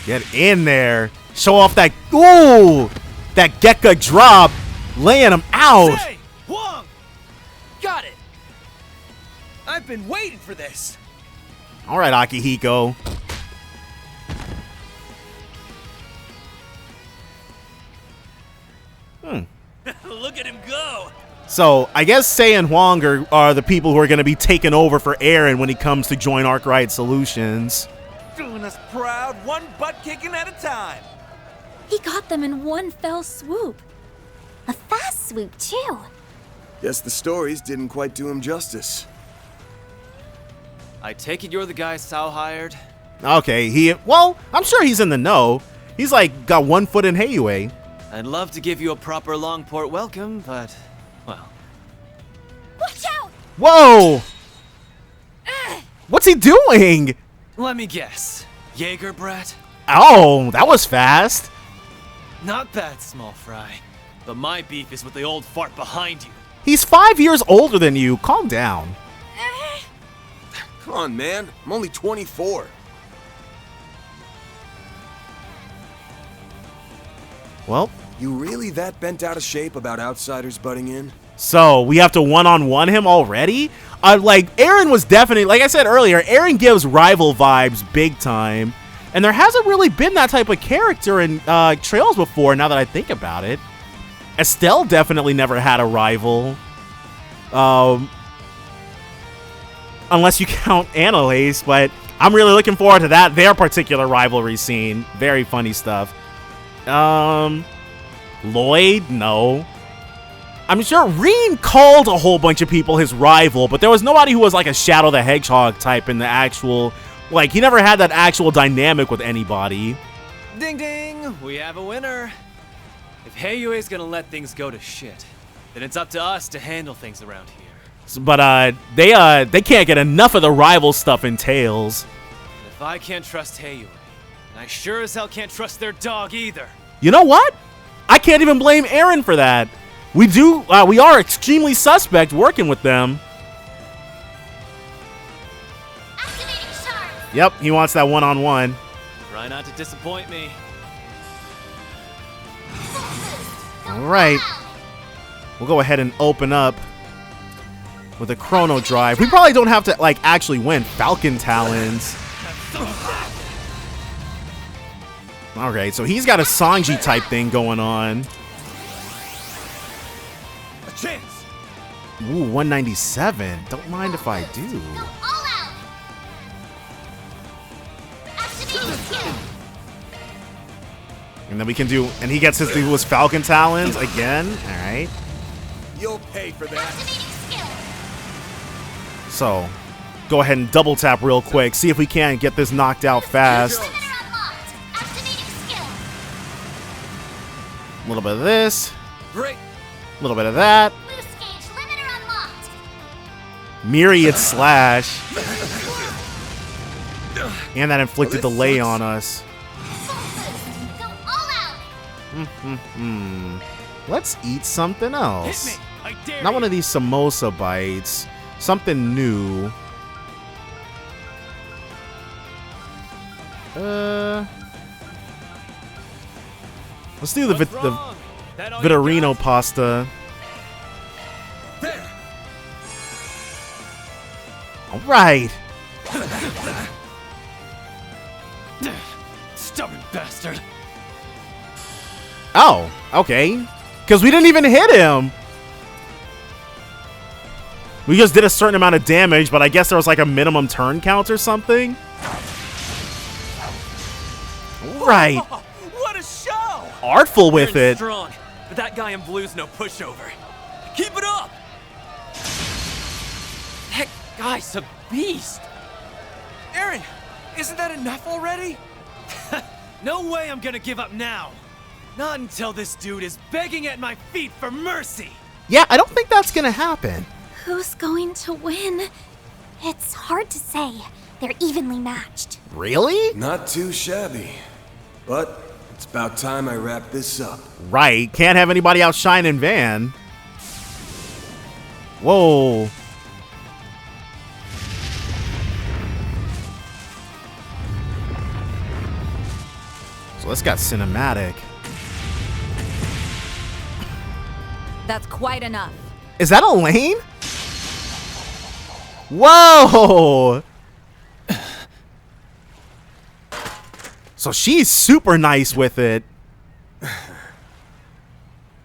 Get in there. Show off that, ooh, that Gekka drop, laying him out. Say, Wong! Got it. I've been waiting for this. All right, Akihiko. Look at him go. So, I guess Sei and Huang are the people who are going to be taking over for Aaron when he comes to join Arkwright Solutions. Doing us proud, one butt kicking at a time. He got them in one fell swoop. A fast swoop, too. Guess the stories didn't quite do him justice. I take it you're the guy Sao hired? Okay, well, I'm sure he's in the know. He's like got 1 foot in Heiyue. I'd love to give you a proper Longport welcome, but, well. Watch out! Whoa! What's he doing? Let me guess. Jaeger brat? Oh, that was fast. Not bad, small fry. But my beef is with the old fart behind you. He's 5 years older than you. Calm down. Come on, man. I'm only 24. Well, You really that bent out of shape about outsiders butting in? so we have to one-on-one him already? Like, Aaron was definitely, like I said earlier, Aaron gives rival vibes big time. And there hasn't really been that type of character in Trails before, now that I think about it. Estelle definitely never had a rival. Unless you count Annalise, but I'm really looking forward to their particular rivalry scene. Very funny stuff. Lloyd? No. I'm sure Reen called a whole bunch of people his rival, but there was nobody who was like a Shadow the Hedgehog type in the actual... Like, he never had that actual dynamic with anybody. Ding ding! We have a winner. If Heiyue's gonna let things go to shit, then it's up to us to handle things around here. But they can't get enough of the rival stuff in Tales. And if I can't trust Heiyue, then I sure as hell can't trust their dog either. You know what? I can't even blame Aaron for that. We are extremely suspect working with them. Activating charm. Yep, he wants that one-on-one. Try not to disappoint me. All right. We'll go ahead and open up with a Chrono Drive. We probably don't have to, like, actually win. Falcon Talons. Alright, so he's got a Sanji type thing going on. A chance. Ooh, 197. Don't mind if I do. Go all out. Activating skill. And then we can do, and he gets his Falcon Talons again. Alright. You'll pay for that. Activating skill. So, go ahead and double tap real quick. See if we can't get this knocked out fast. A little bit of this. Great. A little bit of that. Myriad slash. And that inflicted delay on us. Let's eat something else. Not one of these samosa bites. Something new. Let's do the Vitorino pasta. All right. Stubborn bastard. Oh, okay. Because we didn't even hit him. We just did a certain amount of damage, but I guess there was like a minimum turn count or something. Right. What a show! Artful with it. Strong, but that guy in blue's no pushover. Keep it up. That guy's a beast. Aaron, isn't that enough already? No way I'm gonna give up now. Not until this dude is begging at my feet for mercy. Yeah, I don't think that's gonna happen. Who's going to win? It's hard to say. They're evenly matched. Really? Not too shabby. But it's about time I wrap this up. Right. Can't have anybody outshining Van. Whoa. So let's got cinematic. That's quite enough. Is that Elaine? Whoa! So she's super nice with it.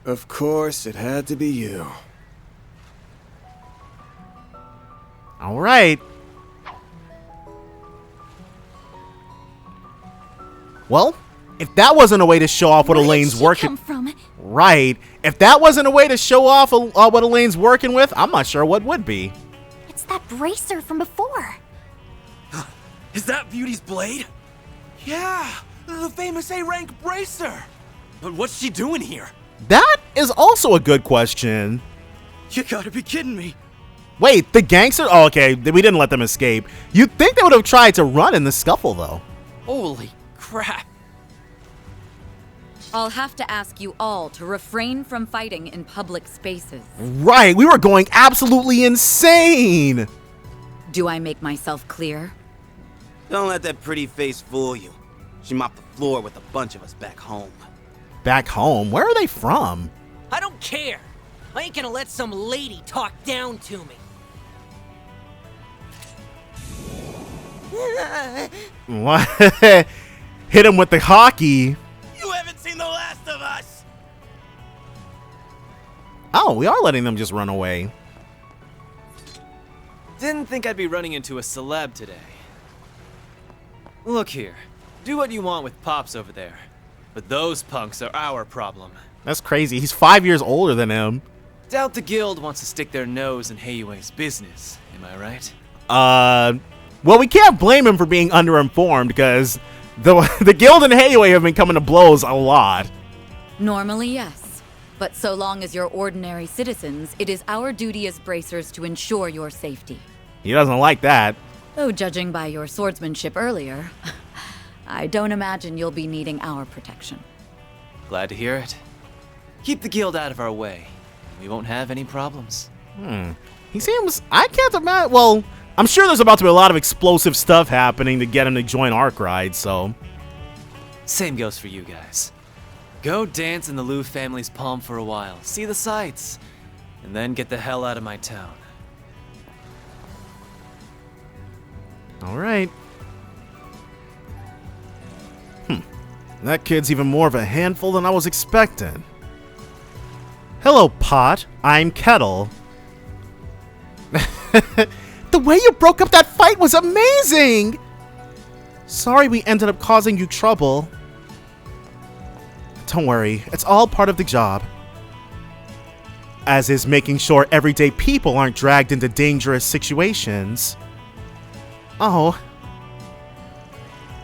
Of course, it had to be you. All right. Well, if that wasn't a way to show off what Elaine's working, right? If that wasn't a way to show off what Elaine's working with, I'm not sure what would be. It's that bracer from before. Is that Beauty's blade? Yeah, the famous A-rank bracer. But what's she doing here? That is also a good question. You gotta be kidding me. Wait, the gangsters? Oh, okay, we didn't let them escape. You'd think they would have tried to run in the scuffle, though. Holy crap. I'll have to ask you all to refrain from fighting in public spaces. Right, we were going absolutely insane. Do I make myself clear? Don't let that pretty face fool you. She mopped the floor with a bunch of us back home. Back home? Where are they from? I don't care. I ain't gonna let some lady talk down to me. What? Hit him with the hockey. You haven't seen the last of us! Oh, we are letting them just run away. Didn't think I'd be running into a celeb today. Look here. Do what you want with Pops over there. But those punks are our problem. That's crazy. He's 5 years older than him. Doubt the guild wants to stick their nose in Heiyue's business. Am I right? Well, we can't blame him for being underinformed because the guild and Heiyue have been coming to blows a lot. Normally, yes. But so long as you're ordinary citizens, it is our duty as bracers to ensure your safety. He doesn't like that. Though judging by your swordsmanship earlier, I don't imagine you'll be needing our protection. Glad to hear it. Keep the guild out of our way. We won't have any problems. He seems... I can't imagine... Well, I'm sure there's about to be a lot of explosive stuff happening to get him to join Arkride, so... Same goes for you guys. Go dance in the Liu family's palm for a while, see the sights, and then get the hell out of my town. Alright. That kid's even more of a handful than I was expecting. Hello, Pot. I'm Kettle. The way you broke up that fight was amazing! Sorry we ended up causing you trouble. Don't worry, it's all part of the job. as is making sure everyday people aren't dragged into dangerous situations. Oh.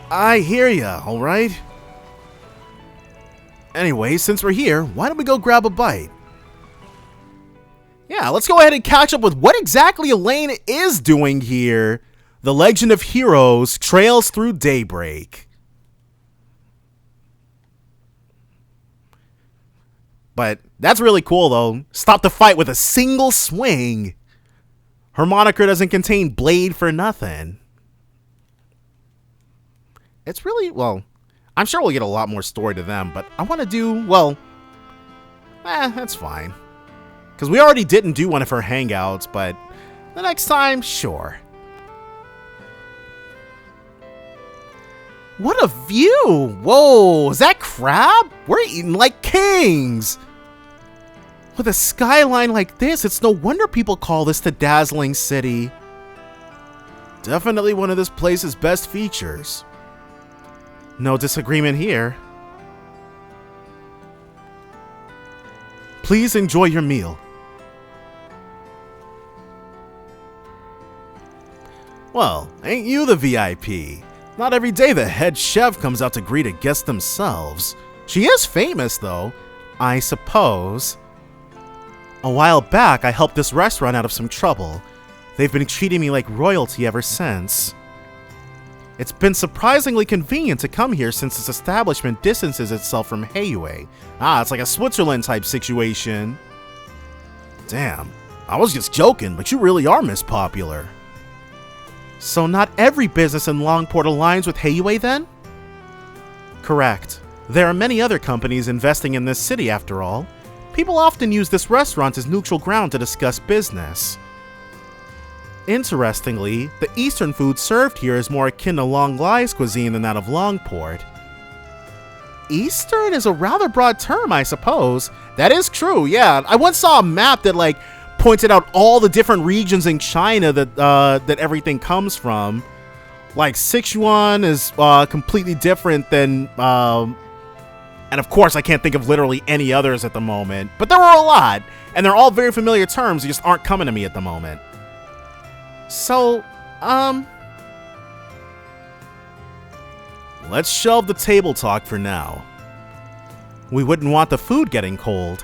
I hear ya, alright? Anyway, since we're here, why don't we go grab a bite? Yeah, let's go ahead and catch up with what exactly Elaine is doing here. The Legend of Heroes trails through Daybreak. But that's really cool, though. Stop the fight with a single swing. Her moniker doesn't contain Blade for nothing. It's really, well, I'm sure we'll get a lot more story to them, but I want to do, well, that's fine. Because we already didn't do one of her hangouts, but the next time, sure. What a view! Whoa, is that crab? We're eating like kings! With a skyline like this, it's no wonder people call this the dazzling city. Definitely one of this place's best features. No disagreement here. Please enjoy your meal. Well, ain't you the VIP? Not every day the head chef comes out to greet a guest themselves. She is famous, though, I suppose. A while back, I helped this restaurant out of some trouble. They've been treating me like royalty ever since. It's been surprisingly convenient to come here since this establishment distances itself from Heiyue. It's like a Switzerland-type situation. Damn, I was just joking, but you really are Miss Popular. So not every business in Longport aligns with Heiyue then? Correct. There are many other companies investing in this city after all. People often use this restaurant as neutral ground to discuss business. Interestingly, the Eastern food served here is more akin to Longlai's cuisine than that of Longport. Eastern is a rather broad term, I suppose. That is true, yeah. I once saw a map that, like, pointed out all the different regions in China that everything comes from. Like, Sichuan is completely different than, and of course I can't think of literally any others at the moment, but there were a lot, and they're all very familiar terms that just aren't coming to me at the moment. So, let's shelve the table talk for now. We wouldn't want the food getting cold.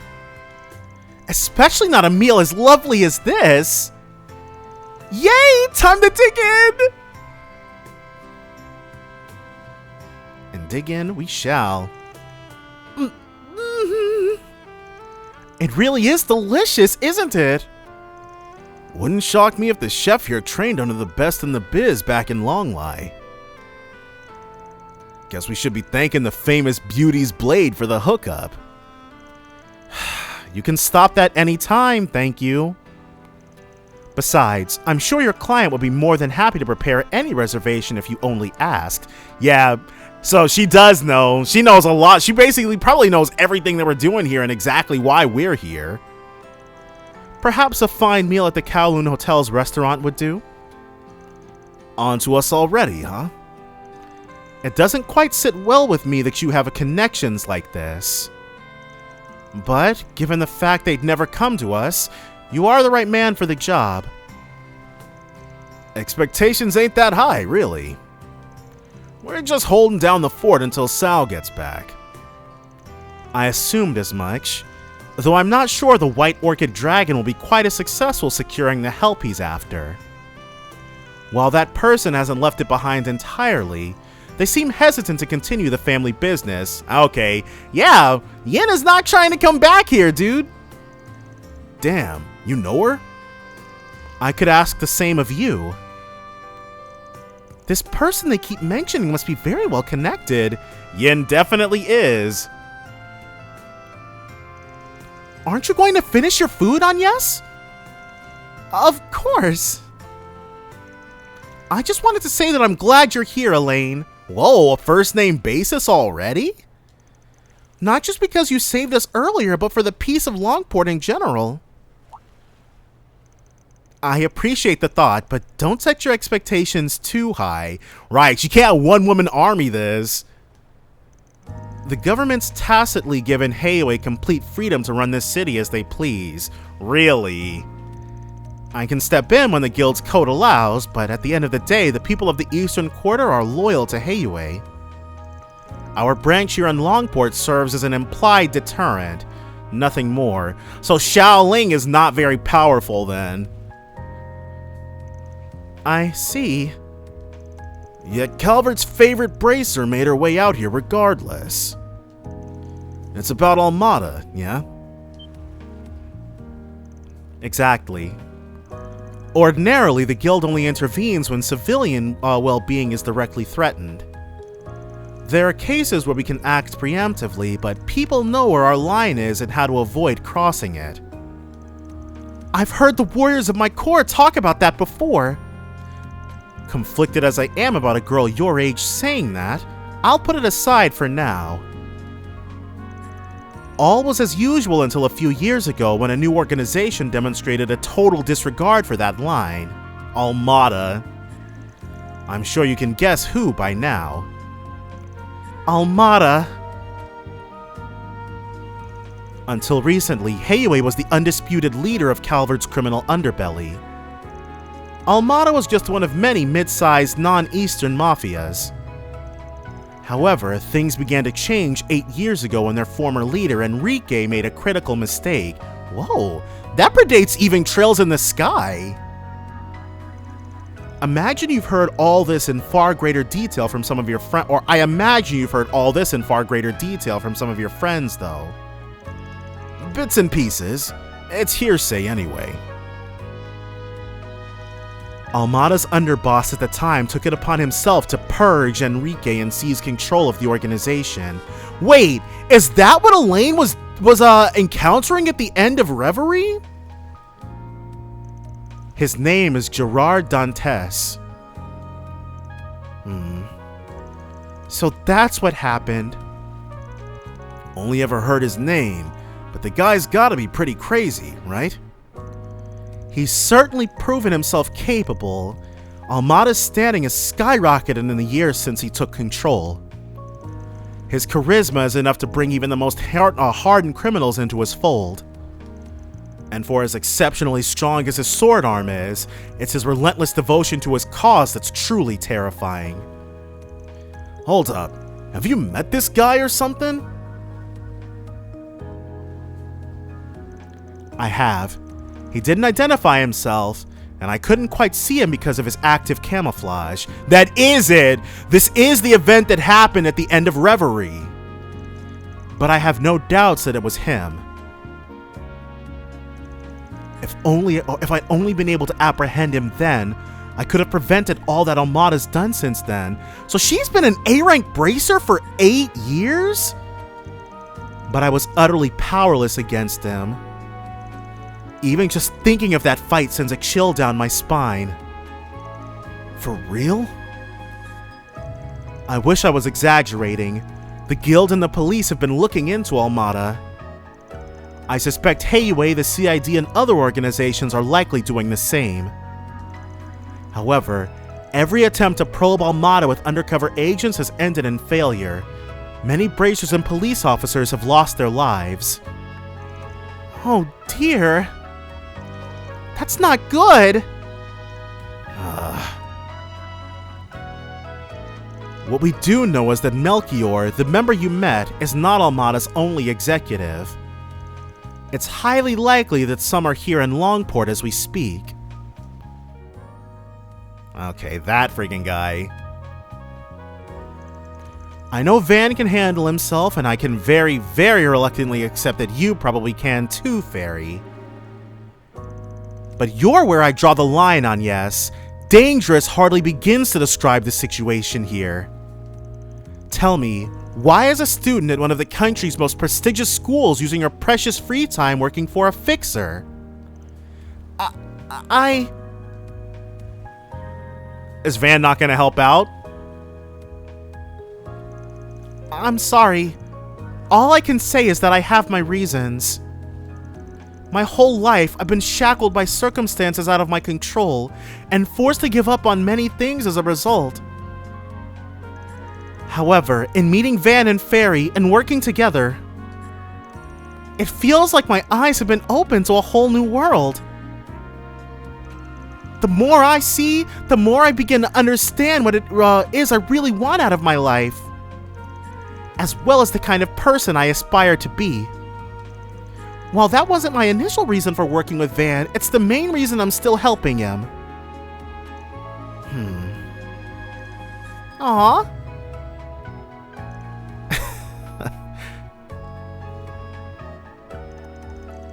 Especially not a meal as lovely as this. Yay! Time to dig in! And dig in we shall. It really is delicious, isn't it? Wouldn't shock me if the chef here trained under the best in the biz back in Longlai. Guess we should be thanking the famous Beauty's Blade for the hookup. You can stop that any time, thank you. Besides, I'm sure your client would be more than happy to prepare any reservation if you only asked. Yeah, so she does know. She knows a lot. She basically probably knows everything that we're doing here and exactly why we're here. Perhaps a fine meal at the Kowloon Hotel's restaurant would do? On to us already, huh? It doesn't quite sit well with me that you have connections like this. But, given the fact they'd never come to us, you are the right man for the job. Expectations ain't that high, really. We're just holding down the fort until Sal gets back. I assumed as much. Though I'm not sure the White Orchid Dragon will be quite as successful securing the help he's after. While that person hasn't left it behind entirely, they seem hesitant to continue the family business. Okay, yeah, Yin is not trying to come back here, dude. Damn, you know her? I could ask the same of you. This person they keep mentioning must be very well connected. Yin definitely is. Aren't you going to finish your food, Agnes? Of course. I just wanted to say that I'm glad you're here, Elaine. Whoa, a first name basis already? Not just because you saved us earlier, but for the peace of Longport in general. I appreciate the thought, but don't set your expectations too high. Right, you can't one-woman army this. The government's tacitly given Heiwei complete freedom to run this city as they please. Really? I can step in when the guild's code allows, but at the end of the day, the people of the Eastern Quarter are loyal to Heiwei. Our branch here in Longport serves as an implied deterrent, nothing more. So Shaoling is not very powerful then. I see. Yet Calvert's favorite bracer made her way out here regardless. It's about Almada, yeah? Exactly. Ordinarily, the guild only intervenes when civilian well-being is directly threatened. There are cases where we can act preemptively, but people know where our line is and how to avoid crossing it. I've heard the warriors of my corps talk about that before. Conflicted as I am about a girl your age saying that, I'll put it aside for now. All was as usual until a few years ago when a new organization demonstrated a total disregard for that line. Almada. I'm sure you can guess who by now. Almada. Until recently, Heiwei was the undisputed leader of Calvert's criminal underbelly. Almada was just one of many mid-sized non-Eastern mafias. However, things began to change 8 years ago when their former leader, Enrique, made a critical mistake. Whoa, that predates even Trails in the Sky! Imagine you've heard all this in far greater detail from some of your friends, or I imagine you've heard all this in far greater detail from some of your friends, though. Bits and pieces. It's hearsay anyway. Almada's underboss at the time took it upon himself to purge Enrique and seize control of the organization. Wait, is that what Elaine was encountering at the end of Reverie? His name is Gerard Dantes. So that's what happened. Only ever heard his name, but the guy's gotta be pretty crazy, right? He's certainly proven himself capable. Almada's standing has skyrocketed in the years since he took control. His charisma is enough to bring even the most hardened criminals into his fold. And for as exceptionally strong as his sword arm is, it's his relentless devotion to his cause that's truly terrifying. Hold up, have you met this guy or something? I have. He didn't identify himself, and I couldn't quite see him because of his active camouflage. That is it! This is the event that happened at the end of Reverie. But I have no doubts that it was him. If I'd only been able to apprehend him then, I could have prevented all that Almada's done since then. So she's been an A-rank bracer for 8 years? But I was utterly powerless against him. Even just thinking of that fight sends a chill down my spine. For real? I wish I was exaggerating. The guild and the police have been looking into Almada. I suspect Heiwei, the CID, and other organizations are likely doing the same. However, every attempt to probe Almada with undercover agents has ended in failure. Many bracers and police officers have lost their lives. Oh dear. That's not good! What we do know is that Melchior, the member you met, is not Almada's only executive. It's highly likely that some are here in Longport as we speak. Okay, that freaking guy. I know Van can handle himself, and I can very, very reluctantly accept that you probably can too, Fairy. But you're where I draw the line on yes. Dangerous hardly begins to describe the situation here. Tell me, why is a student at one of the country's most prestigious schools using her precious free time working for a fixer? Is Van not gonna help out? I'm sorry. All I can say is that I have my reasons. My whole life, I've been shackled by circumstances out of my control, and forced to give up on many things as a result. However, in meeting Van and Fairy and working together, it feels like my eyes have been opened to a whole new world. The more I see, the more I begin to understand what it is I really want out of my life, as well as the kind of person I aspire to be. While that wasn't my initial reason for working with Van, it's the main reason I'm still helping him. Aww.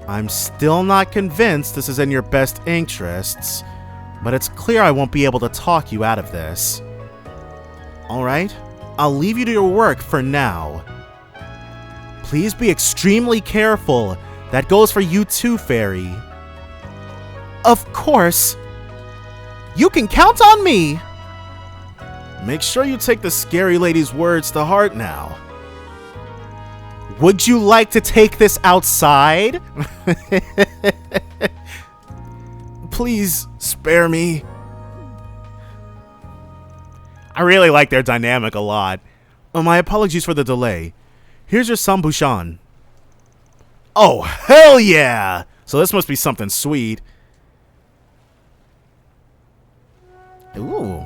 I'm still not convinced this is in your best interests, but it's clear I won't be able to talk you out of this. Alright, I'll leave you to your work for now. Please be extremely careful. That goes for you too, Fairy. Of course. You can count on me! Make sure you take the scary lady's words to heart now. Would you like to take this outside? Please spare me. I really like their dynamic a lot. My apologies for the delay. Here's your Sambushan. Oh, hell yeah! So this must be something sweet. Ooh,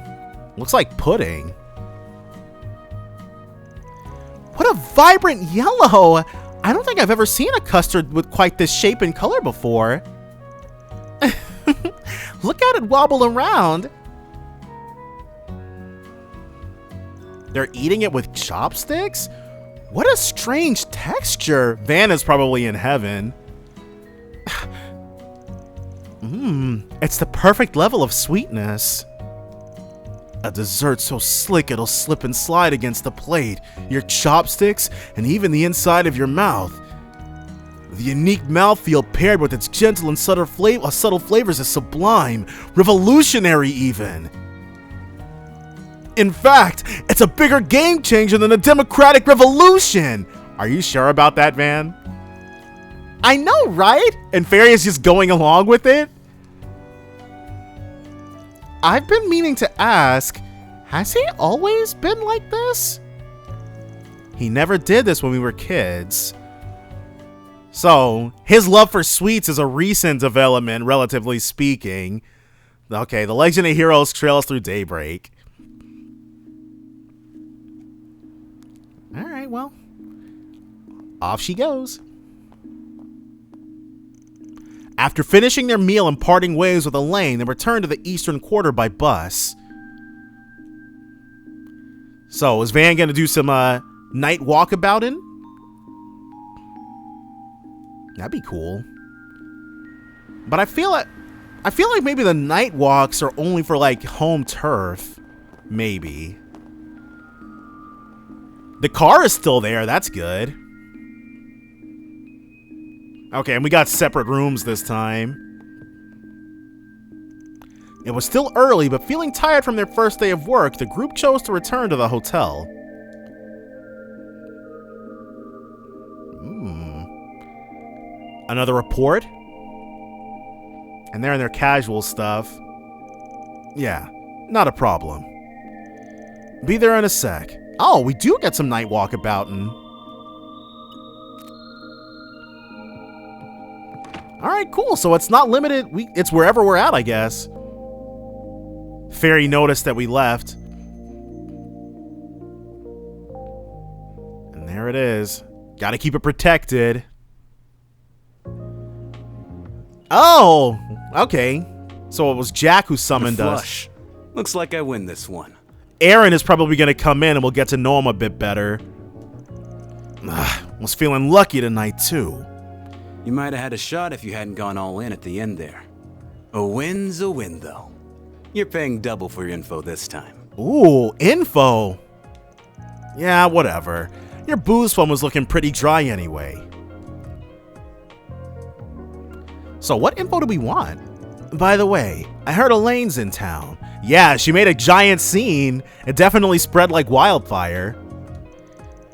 looks like pudding. What a vibrant yellow! I don't think I've ever seen a custard with quite this shape and color before. Look at it wobble around. They're eating it with chopsticks? What a strange texture. Van is probably in heaven. It's the perfect level of sweetness. A dessert so slick it'll slip and slide against the plate, your chopsticks, and even the inside of your mouth. The unique mouthfeel paired with its gentle and subtle flavors is sublime, revolutionary even. In fact, it's a bigger game changer than a democratic revolution. Are you sure about that, Van? I know, right? And Fairy is just going along with it? I've been meaning to ask, has he always been like this? He never did this when we were kids. So, his love for sweets is a recent development, relatively speaking. Okay, the Legend of Heroes trails through Daybreak. Alright, well, off she goes. After finishing their meal and parting ways with Elaine, they returned to the Eastern Quarter by bus. So, is Van gonna do some night walkabouting? That'd be cool. But I feel like maybe the night walks are only for like home turf. Maybe. The car is still there, that's good. Okay, and we got separate rooms this time. It was still early, but feeling tired from their first day of work, the group chose to return to the hotel. Another report? And they're in their casual stuff. Yeah, not a problem. Be there in a sec. Oh, we do get some night walkabouting. Alright, cool. So it's not limited. It's wherever we're at, I guess. Fairy noticed that we left. And there it is. Gotta keep it protected. Oh, okay. So it was Jack who summoned us. Looks like I win this one. Aaron is probably going to come in and we'll get to know him a bit better. Was feeling lucky tonight, too. You might have had a shot if you hadn't gone all in at the end there. A win's a win, though. You're paying double for your info this time. Ooh, info. Yeah, whatever. Your booze fund was looking pretty dry anyway. So what info do we want? By the way, I heard Elaine's in town. Yeah, she made a giant scene. It definitely spread like wildfire.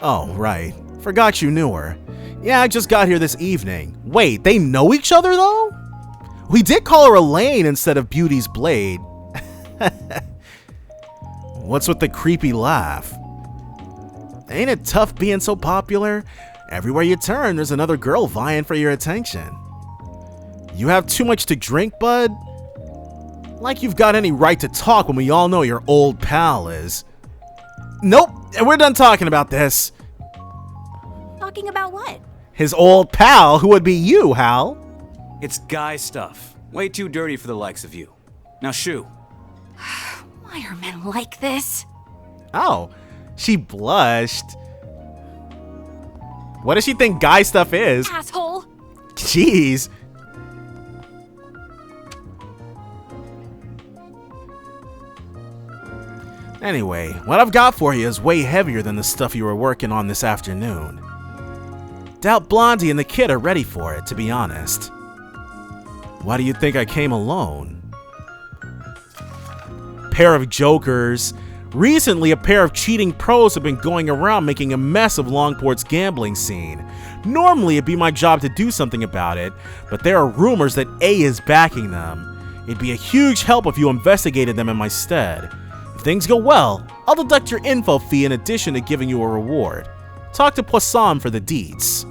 Oh, right. Forgot you knew her. Yeah, I just got here this evening. Wait, they know each other though? We did call her Elaine instead of Beauty's Blade. What's with the creepy laugh? Ain't it tough being so popular? Everywhere you turn, there's another girl vying for your attention. You have too much to drink, bud? Like you've got any right to talk when we all know your old pal is. Nope, we're done talking about this. Talking about what? His old pal, who would be you, Hal. It's guy stuff. Way too dirty for the likes of you. Now shoo. Why are men like this? Oh, she blushed. What does she think guy stuff is? Asshole. Jeez. Anyway, what I've got for you is way heavier than the stuff you were working on this afternoon. Doubt Blondie and the kid are ready for it, to be honest. Why do you think I came alone? Pair of jokers. Recently, a pair of cheating pros have been going around making a mess of Longport's gambling scene. Normally, it'd be my job to do something about it, but there are rumors that A is backing them. It'd be a huge help if you investigated them in my stead. If things go well, I'll deduct your info fee in addition to giving you a reward. Talk to Poisson for the deets.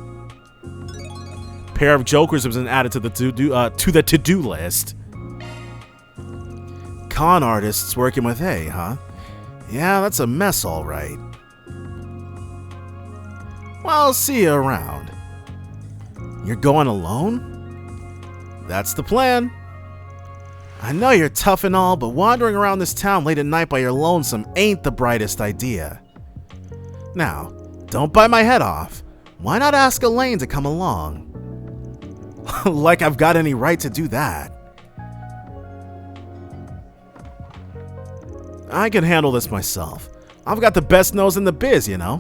Pair of jokers has been added to the to-do list. Con artists working with A, huh? Yeah, that's a mess, all right. Well, I'll see you around. You're going alone? That's the plan. I know you're tough and all, but wandering around this town late at night by your lonesome ain't the brightest idea. Now, don't bite my head off. Why not ask Elaine to come along? Like I've got any right to do that. I can handle this myself. I've got the best nose in the biz, you know.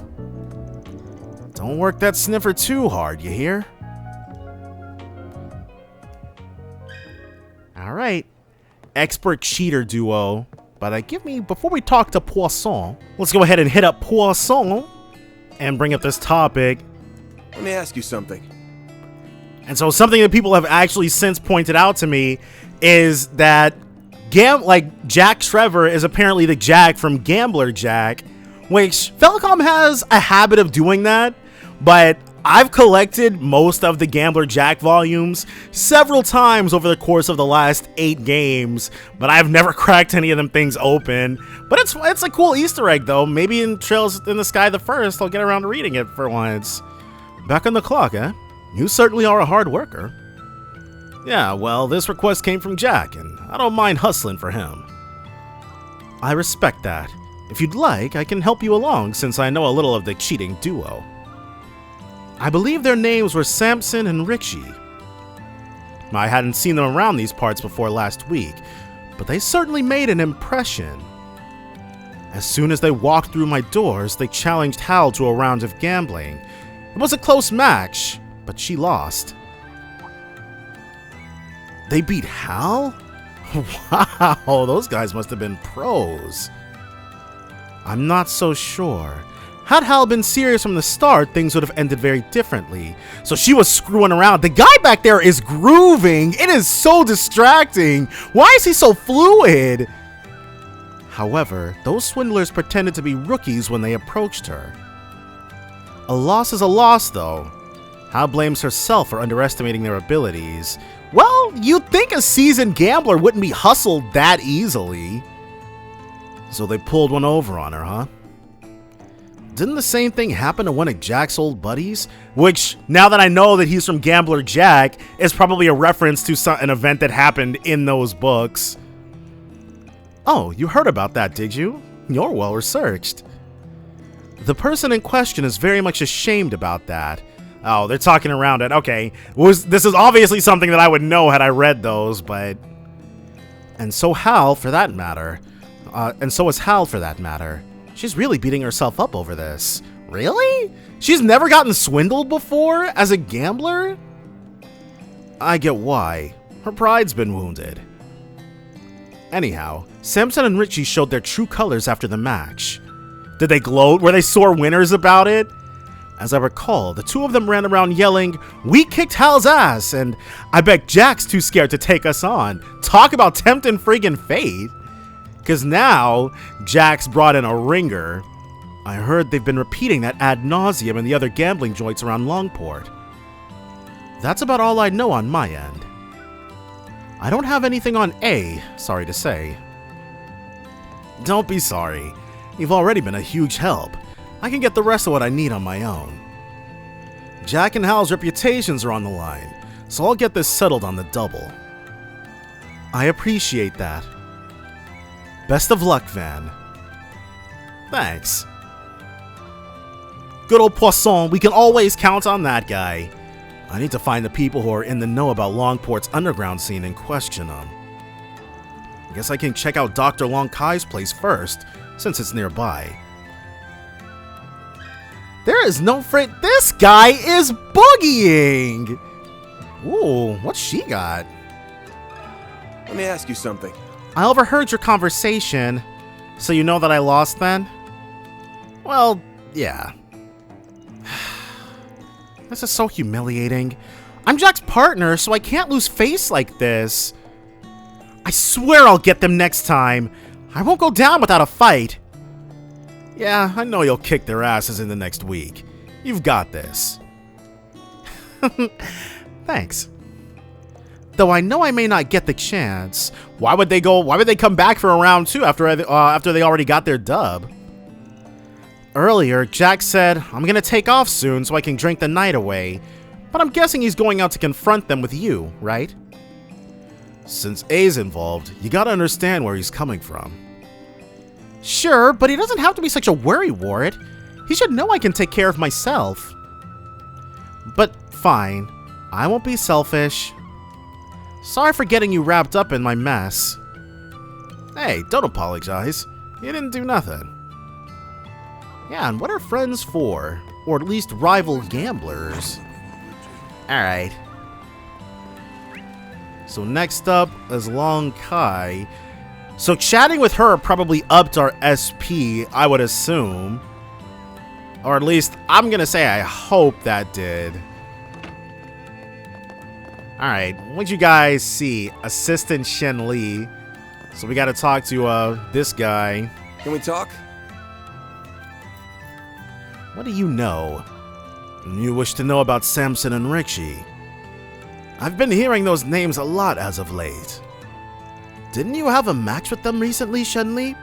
Don't work that sniffer too hard, you hear? Alright. Expert cheater duo. But before we talk to Poisson, let's go ahead and hit up Poisson and bring up this topic. Let me ask you something. And so something that people have actually since pointed out to me is that Jack Trevor is apparently the Jack from Gambler Jack, which Felicom has a habit of doing that, but I've collected most of the Gambler Jack volumes several times over the course of the last 8 games, but I've never cracked any of them things open. But it's a cool Easter egg though. Maybe in Trails in the Sky the First, I'll get around to reading it for once. Back on the clock, eh? You certainly are a hard worker. Yeah, well, this request came from Jack, and I don't mind hustling for him. I respect that. If you'd like, I can help you along since I know a little of the cheating duo. I believe their names were Samson and Richie. I hadn't seen them around these parts before last week, but they certainly made an impression. As soon as they walked through my doors, they challenged Hal to a round of gambling. It was a close match, but she lost. They beat Hal? Wow, those guys must have been pros. I'm not so sure. Had Hal been serious from the start, things would have ended very differently. So she was screwing around. The guy back there is grooving. It is so distracting. Why is he so fluid? However, those swindlers pretended to be rookies when they approached her. A loss is a loss, though. Hal blames herself for underestimating their abilities. Well, you'd think a seasoned gambler wouldn't be hustled that easily. So they pulled one over on her, huh? Didn't the same thing happen to one of Jack's old buddies? Which, now that I know that he's from Gambler Jack, is probably a reference to an event that happened in those books. Oh, you heard about that, did you? You're well researched. The person in question is very much ashamed about that. Oh, they're talking around it. Okay. This is obviously something that I would know had I read those, but... And so Hal, for that matter. And so is Hal, for that matter. She's really beating herself up over this. Really? She's never gotten swindled before as a gambler? I get why. Her pride's been wounded. Anyhow, Samson and Richie showed their true colors after the match. Did they gloat? Were they sore winners about it? As I recall, the two of them ran around yelling, "We kicked Hal's ass," and I bet Jack's too scared to take us on. Talk about tempting friggin' fate. Because now, Jack's brought in a ringer. I heard they've been repeating that ad nauseum in the other gambling joints around Longport. That's about all I know on my end. I don't have anything on A, sorry to say. Don't be sorry. You've already been a huge help. I can get the rest of what I need on my own. Jack and Hal's reputations are on the line, so I'll get this settled on the double. I appreciate that. Best of luck, Van. Thanks. Good old Poisson, we can always count on that guy. I need to find the people who are in the know about Longport's underground scene and question them. I guess I can check out Dr. Long Kai's place first, since it's nearby. There is no this guy is boogieing! Ooh, what's she got? Let me ask you something. I overheard your conversation, so you know that I lost then? Well, yeah. This is so humiliating. I'm Jack's partner, so I can't lose face like this. I swear I'll get them next time. I won't go down without a fight. Yeah, I know you'll kick their asses in the next week. You've got this. Thanks. Though I know I may not get the chance. Why would they come back for a round 2 after they already got their dub? Earlier, Jack said, I'm gonna take off soon so I can drink the night away. But I'm guessing he's going out to confront them with you, right? Since A's involved, you gotta understand where he's coming from. Sure, but he doesn't have to be such a worrywart. He should know I can take care of myself. But fine, I won't be selfish. Sorry for getting you wrapped up in my mess. Hey, don't apologize. You didn't do nothing. Yeah, and what are friends for? Or at least rival gamblers. Alright. So next up is Long Kai. So chatting with her probably upped our SP, I would assume. Or at least, I'm gonna say I hope that did. Alright, what'd you guys see? Assistant Shen Li. So we gotta talk to this guy. Can we talk? What do you know? You wish to know about Samson and Richie. I've been hearing those names a lot as of late. Didn't you have a match with them recently, Shen Li?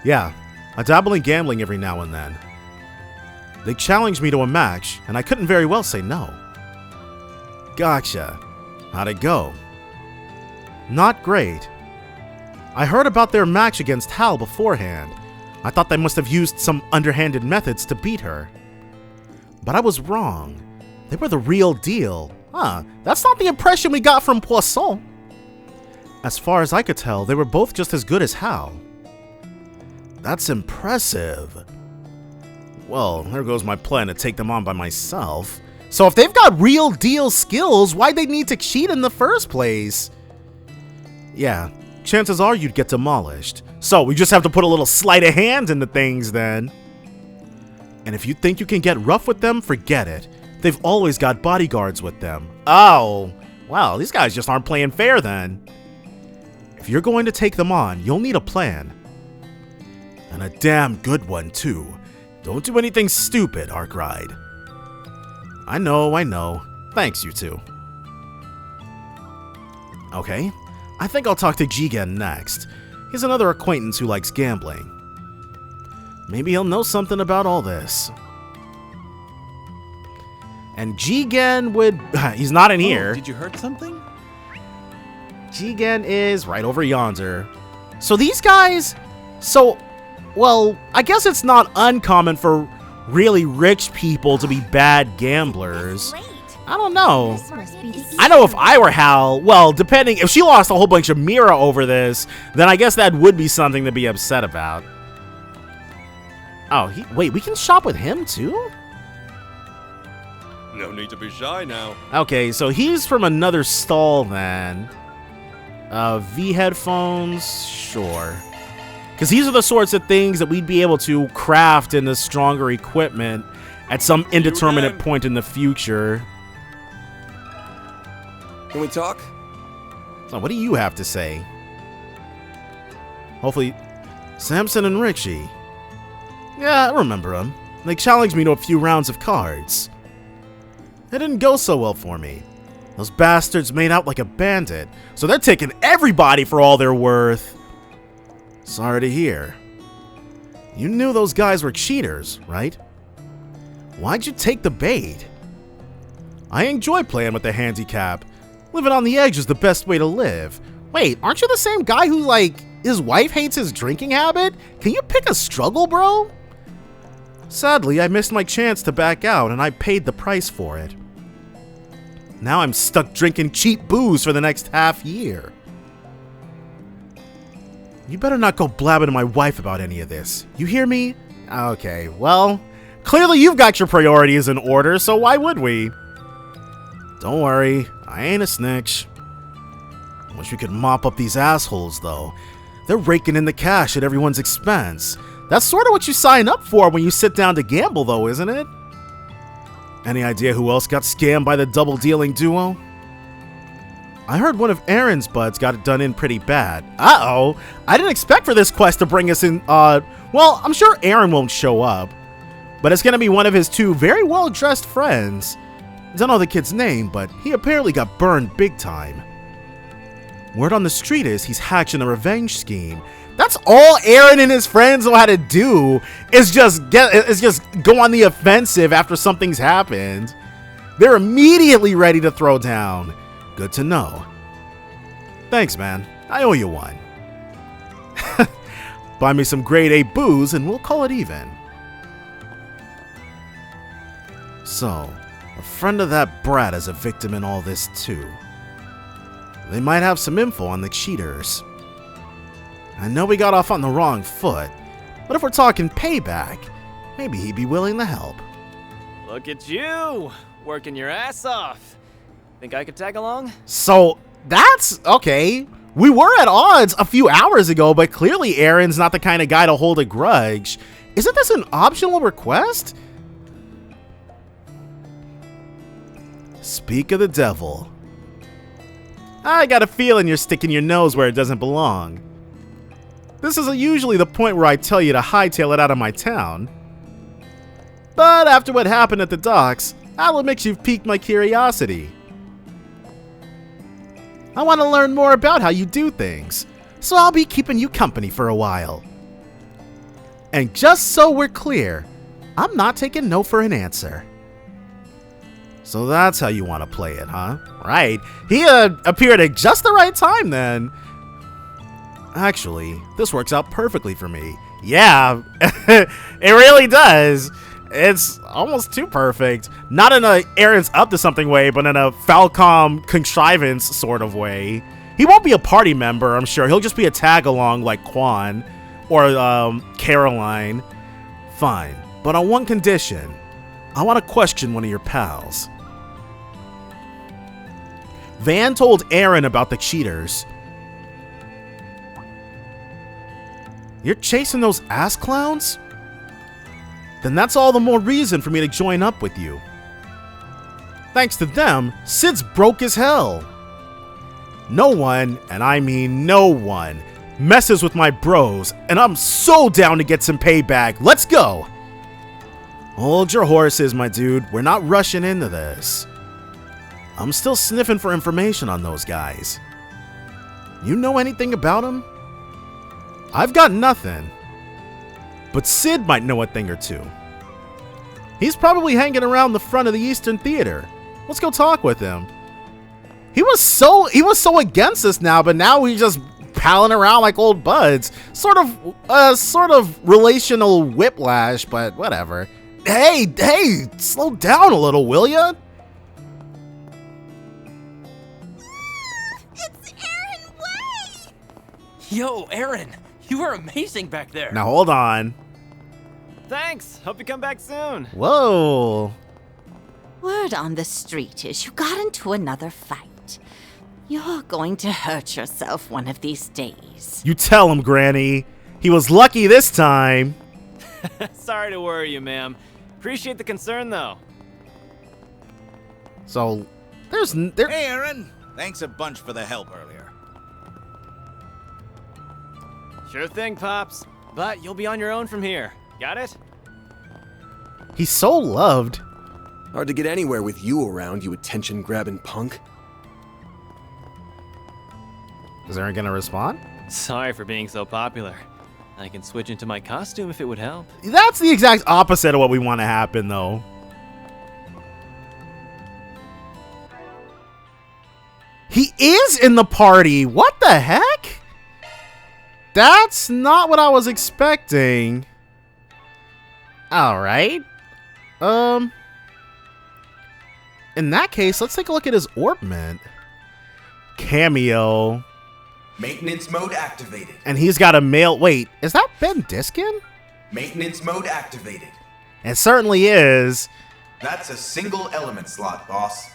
Yeah, I dabble in gambling every now and then. They challenged me to a match, and I couldn't very well say no. Gotcha. How'd it go? Not great. I heard about their match against Hal beforehand. I thought they must have used some underhanded methods to beat her. But I was wrong. They were the real deal. That's not the impression we got from Poisson. As far as I could tell, they were both just as good as Hal. That's impressive. Well, there goes my plan to take them on by myself. So if they've got real deal skills, why'd they need to cheat in the first place? Yeah, chances are you'd get demolished. So we just have to put a little sleight of hand into things then. And if you think you can get rough with them, forget it. They've always got bodyguards with them. Oh, well, these guys just aren't playing fair then. If you're going to take them on, you'll need a plan. And a damn good one, too. Don't do anything stupid, Arkride. I know. Thanks, you two. Okay, I think I'll talk to Jigen next. He's another acquaintance who likes gambling. Maybe he'll know something about all this. And Jigen would... he's not in here. Did you hurt something? Jigen is right over yonder. So these guys... well, I guess it's not uncommon for really rich people to be bad gamblers. I don't know. I know if I were Hal, well, depending... if she lost a whole bunch of Mira over this, then I guess that would be something to be upset about. Oh, wait, we can shop with him too? No need to be shy now. Okay, so he's from another stall then. V headphones, sure. Because these are the sorts of things that we'd be able to craft into stronger equipment at some indeterminate point in the future. Can we talk? So what do you have to say? Hopefully, Samson and Richie. Yeah, I remember them. They challenged me to a few rounds of cards. It didn't go so well for me. Those bastards made out like a bandit, so they're taking everybody for all they're worth. Sorry to hear. You knew those guys were cheaters, right? Why'd you take the bait? I enjoy playing with the handicap. Living on the edge is the best way to live. Wait, aren't you the same guy who, like, his wife hates his drinking habit? Can you pick a struggle, bro? Sadly, I missed my chance to back out, and I paid the price for it. Now I'm stuck drinking cheap booze for the next half year. You better not go blabbing to my wife about any of this. You hear me? Okay, well, clearly you've got your priorities in order, so why would we? Don't worry, I ain't a snitch. Wish we could mop up these assholes, though. They're raking in the cash at everyone's expense. That's sort of what you sign up for when you sit down to gamble, though, isn't it? Any idea who else got scammed by the double-dealing duo? I heard one of Aaron's buds got it done in pretty bad. Uh-oh! I didn't expect for this quest to bring us in, well, I'm sure Aaron won't show up. But it's gonna be one of his two very well-dressed friends. Don't know the kid's name, but he apparently got burned big time. Word on the street is he's hatching a revenge scheme. That's all Aaron and his friends know how to do, is just go on the offensive after something's happened. They're immediately ready to throw down. Good to know. Thanks, man. I owe you one. Buy me some grade A booze and we'll call it even. So, a friend of that brat is a victim in all this too. They might have some info on the cheaters. I know we got off on the wrong foot, but if we're talking payback, maybe he'd be willing to help. Look at you, working your ass off. Think I could tag along? So, that's okay. We were at odds a few hours ago, but clearly Aaron's not the kind of guy to hold a grudge. Isn't this an optional request? Speak of the devil. I got a feeling you're sticking your nose where it doesn't belong. This isn't usually the point where I tell you to hightail it out of my town. But after what happened at the docks, I'll admit you've piqued my curiosity. I want to learn more about how you do things, so I'll be keeping you company for a while. And just so we're clear, I'm not taking no for an answer. So that's how you want to play it, huh? Right. He appeared at just the right time then. Actually, this works out perfectly for me. Yeah, it really does. It's almost too perfect. Not in a Aaron's up to something way, but in a Falcom contrivance sort of way. He won't be a party member, I'm sure. He'll just be a tag-along like Quan or Caroline. Fine, but on one condition. I want to question one of your pals. Van told Aaron about the cheaters. You're chasing those ass clowns? Then that's all the more reason for me to join up with you. Thanks to them, Sid's broke as hell. No one, and I mean no one, messes with my bros, and I'm so down to get some payback. Let's go! Hold your horses, my dude. We're not rushing into this. I'm still sniffing for information on those guys. You know anything about them? I've got nothing. But Sid might know a thing or two. He's probably hanging around the front of the Eastern Theater. Let's go talk with him. He was so against us now, but now he's just palling around like old buds. Sort of relational whiplash, but whatever. Hey, slow down a little, will ya? It's Aaron Way! Yo, Aaron, you were amazing back there. Now hold on. Thanks. Hope you come back soon. Whoa. Word on the street is you got into another fight. You're going to hurt yourself one of these days. You tell him, Granny. He was lucky this time. Sorry to worry you, ma'am. Appreciate the concern, though. So, Hey, Aaron. Thanks a bunch for the help earlier. Sure thing, Pops. But you'll be on your own from here. Got it? He's so loved. Hard to get anywhere with you around, you attention-grabbing punk. Is Aaron gonna respond? Sorry for being so popular. I can switch into my costume if it would help. That's the exact opposite of what we want to happen, though. He is in the party. What the heck? That's not what I was expecting. All right. In that case, let's take a look at his orbment. Cameo. Maintenance mode activated. And he's got a male. Wait, is that Ben Diskin? Maintenance mode activated. It certainly is. That's a single element slot, boss.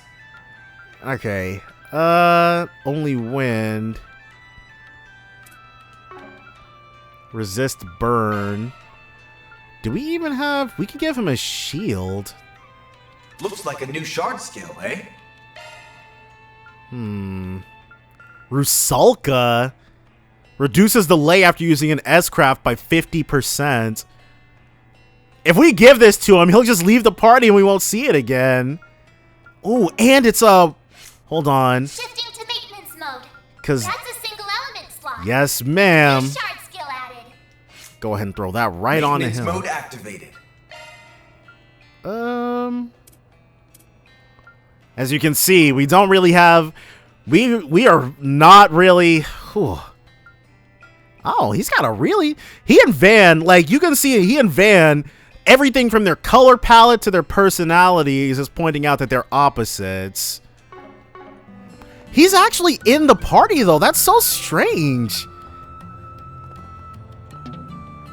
Okay. Only wind. Resist burn. Do we even have... We could give him a shield. Looks like a new shard skill, eh? Rusalka reduces delay after using an S-craft by 50%. If we give this to him, he'll just leave the party and we won't see it again. Oh, and it's a... Hold on. Shifting to maintenance mode. 'Cause... That's a single element slot. Yes, ma'am. Shard skill added. Go ahead and throw that right on to him. Maintenance mode activated. As you can see, we don't really have... We are not really... Whew. Oh, he's got a really... He and Van, like, you can see he and Van, everything from their color palette to their personalities is pointing out that they're opposites. He's actually in the party, though. That's so strange.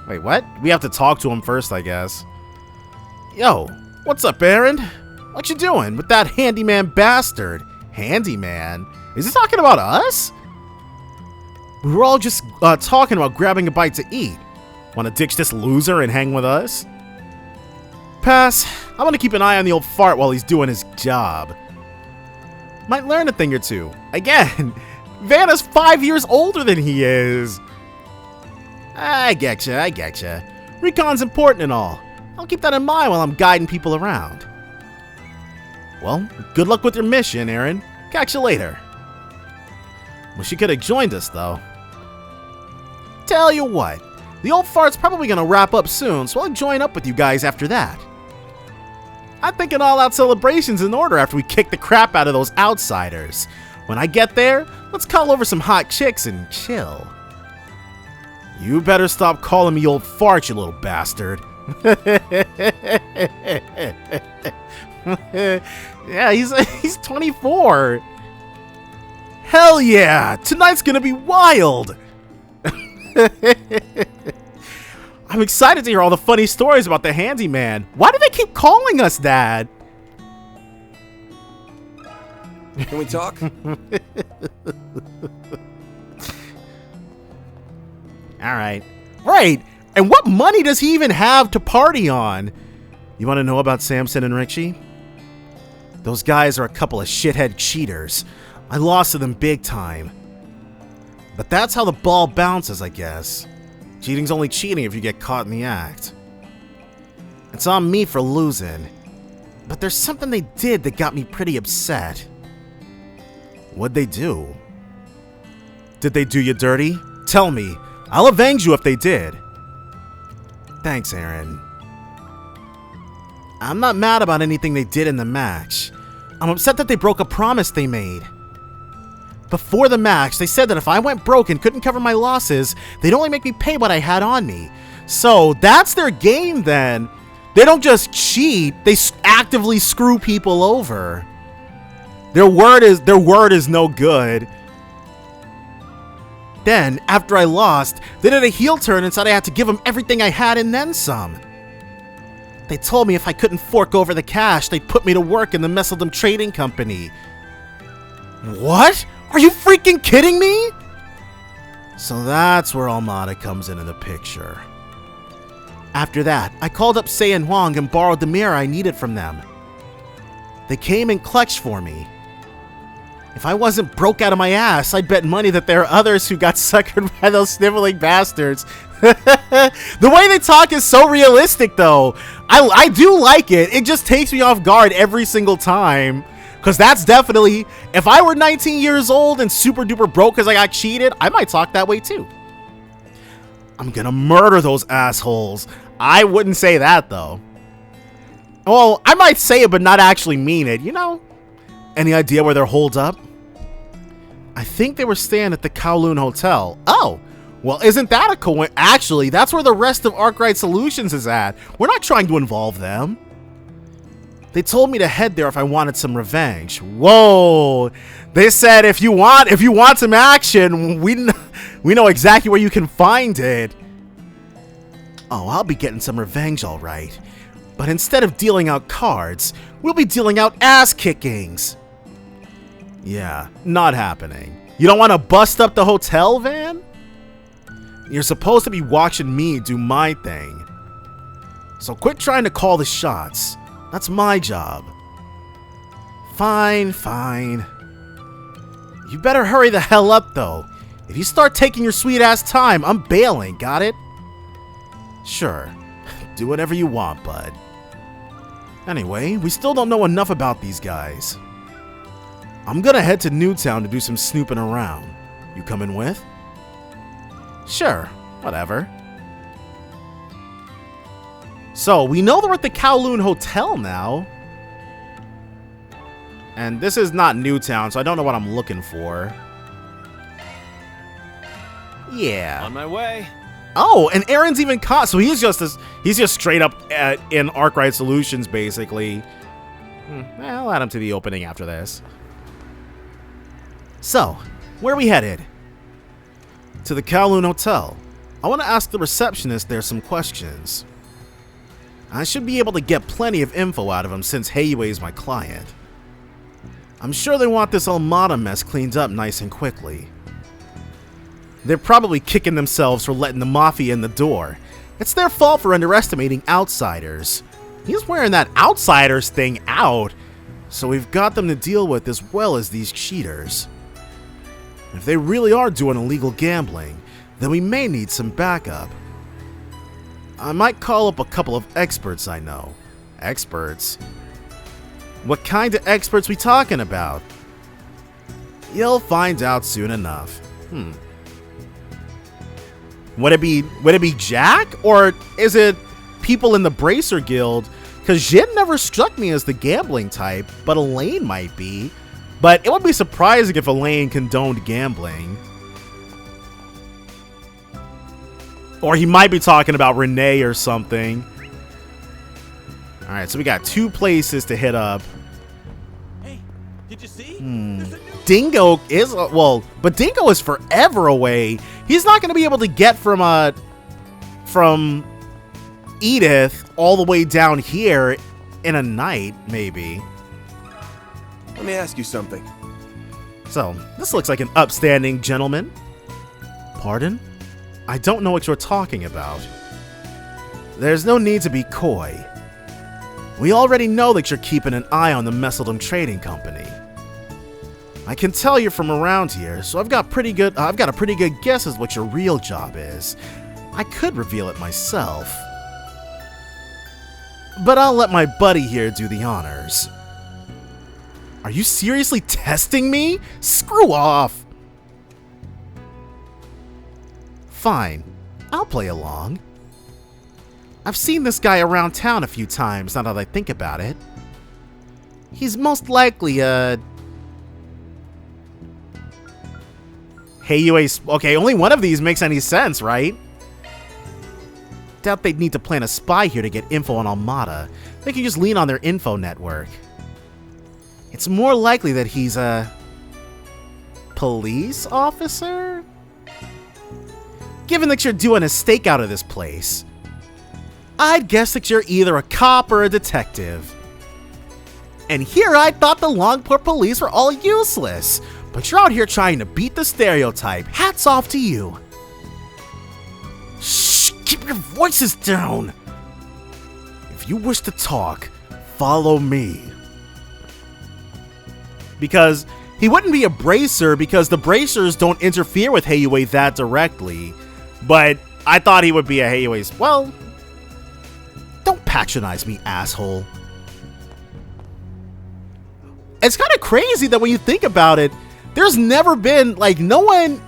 Wait, what? We have to talk to him first, I guess. Yo, what's up, Aaron? What you doing with that handyman bastard? Handyman? Is he talking about us? We were all just talking about grabbing a bite to eat. Want to ditch this loser and hang with us? Pass. I'm going to keep an eye on the old fart while he's doing his job. Might learn a thing or two. Again, Vanna's 5 years older than he is. I getcha. Recon's important and all. I'll keep that in mind while I'm guiding people around. Well, good luck with your mission, Aaron. Catch you later. Wish you could have joined us, though. Tell you what, the old fart's probably gonna wrap up soon, so I'll join up with you guys after that. I'm thinking all-out celebrations in order after we kick the crap out of those outsiders. When I get there, let's call over some hot chicks and chill. You better stop calling me old fart, you little bastard. Yeah, he's 24. Hell yeah! Tonight's gonna be wild! I'm excited to hear all the funny stories about the handyman. Why do they keep calling us that? Can we talk? Alright. Right! And what money does he even have to party on? You want to know about Samson and Richie? Those guys are a couple of shithead cheaters. I lost to them big time. But that's how the ball bounces, I guess. Cheating's only cheating if you get caught in the act. It's on me for losing. But there's something they did that got me pretty upset. What'd they do? Did they do you dirty? Tell me. I'll avenge you if they did. Thanks, Aaron. I'm not mad about anything they did in the match. I'm upset that they broke a promise they made. Before the match, they said that if I went broke and couldn't cover my losses, they'd only make me pay what I had on me. So that's their game then. They don't just cheat, they actively screw people over. Their word is no good. Then, after I lost, they did a heel turn and said I had to give them everything I had and then some. They told me if I couldn't fork over the cash, they'd put me to work in the Messeldam Trading Company. What? Are you freaking kidding me? So that's where Almada comes into the picture. After that, I called up Sei and Huang and borrowed the mirror I needed from them. They came and clutched for me. If I wasn't broke out of my ass, I'd bet money that there are others who got suckered by those sniveling bastards. The way they talk is so realistic, though. I do like it. It just takes me off guard every single time. Because that's definitely, if I were 19 years old and super duper broke because I got cheated, I might talk that way too. I'm gonna murder those assholes. I wouldn't say that, though. Well, I might say it, but not actually mean it, you know? Any idea where they're holed up? I think they were staying at the Kowloon Hotel. Oh, well, isn't that a coincidence? Actually, that's where the rest of Arkwright Solutions is at. We're not trying to involve them. They told me to head there if I wanted some revenge. Whoa! They said if you want some action, we know exactly where you can find it. Oh, I'll be getting some revenge, all right. But instead of dealing out cards, we'll be dealing out ass kickings. Yeah, not happening. You don't want to bust up the hotel, Van? You're supposed to be watching me do my thing. So quit trying to call the shots. That's my job. Fine, fine. You better hurry the hell up, though. If you start taking your sweet-ass time, I'm bailing, got it? Sure. Do whatever you want, bud. Anyway, we still don't know enough about these guys. I'm gonna head to Newtown to do some snooping around. You coming with? Sure, whatever. So, we know they're at the Kowloon Hotel now. And this is not Newtown, so I don't know what I'm looking for. Yeah. On my way. Oh, and Aaron's even caught, so he's just straight up in Arkwright Solutions, basically. I'll add him to the opening after this. So, where are we headed? To the Kowloon Hotel. I want to ask the receptionist there some questions. I should be able to get plenty of info out of him since Heiyue is my client. I'm sure they want this Almada mess cleaned up nice and quickly. They're probably kicking themselves for letting the Mafia in the door. It's their fault for underestimating outsiders. He's wearing that outsiders thing out, so we've got them to deal with as well as these cheaters. If they really are doing illegal gambling, then we may need some backup. I might call up a couple of experts I know. Experts? What kind of experts we talking about? You'll find out soon enough. Would it be Jack? Or is it people in the Bracer Guild? Because Jin never struck me as the gambling type, but Elaine might be. But it would be surprising if Elaine condoned gambling. Or he might be talking about Renee or something. Alright, so we got 2 places to hit up. Hey, did you see? Dingo is, well, but Dingo is forever away. He's not going to be able to get from Edith all the way down here in a night, maybe. Let me ask you something. So, this looks like an upstanding gentleman. Pardon? I don't know what you're talking about. There's no need to be coy. We already know that you're keeping an eye on the Messeldam Trading Company. I can tell you're from around here, so I've got a pretty good guess as what your real job is. I could reveal it myself, but I'll let my buddy here do the honors. Are you seriously testing me? Screw off! Fine, I'll play along. I've seen this guy around town a few times, now that I think about it. He's most likely Heiyue's... Okay, only one of these makes any sense, right? Doubt they'd need to plant a spy here to get info on Almada. They could just lean on their info network. It's more likely that he's a... police officer? Given that you're doing a stakeout of this place, I'd guess that you're either a cop or a detective. And here I thought the Longport police were all useless, but you're out here trying to beat the stereotype. Hats off to you. Shh, keep your voices down. If you wish to talk, follow me. Because he wouldn't be a bracer because the bracers don't interfere with Heiyue that directly. But I thought he would be a Heiyue's. Well, don't patronize me, asshole. It's kind of crazy that when you think about it, there's never been, like, no one...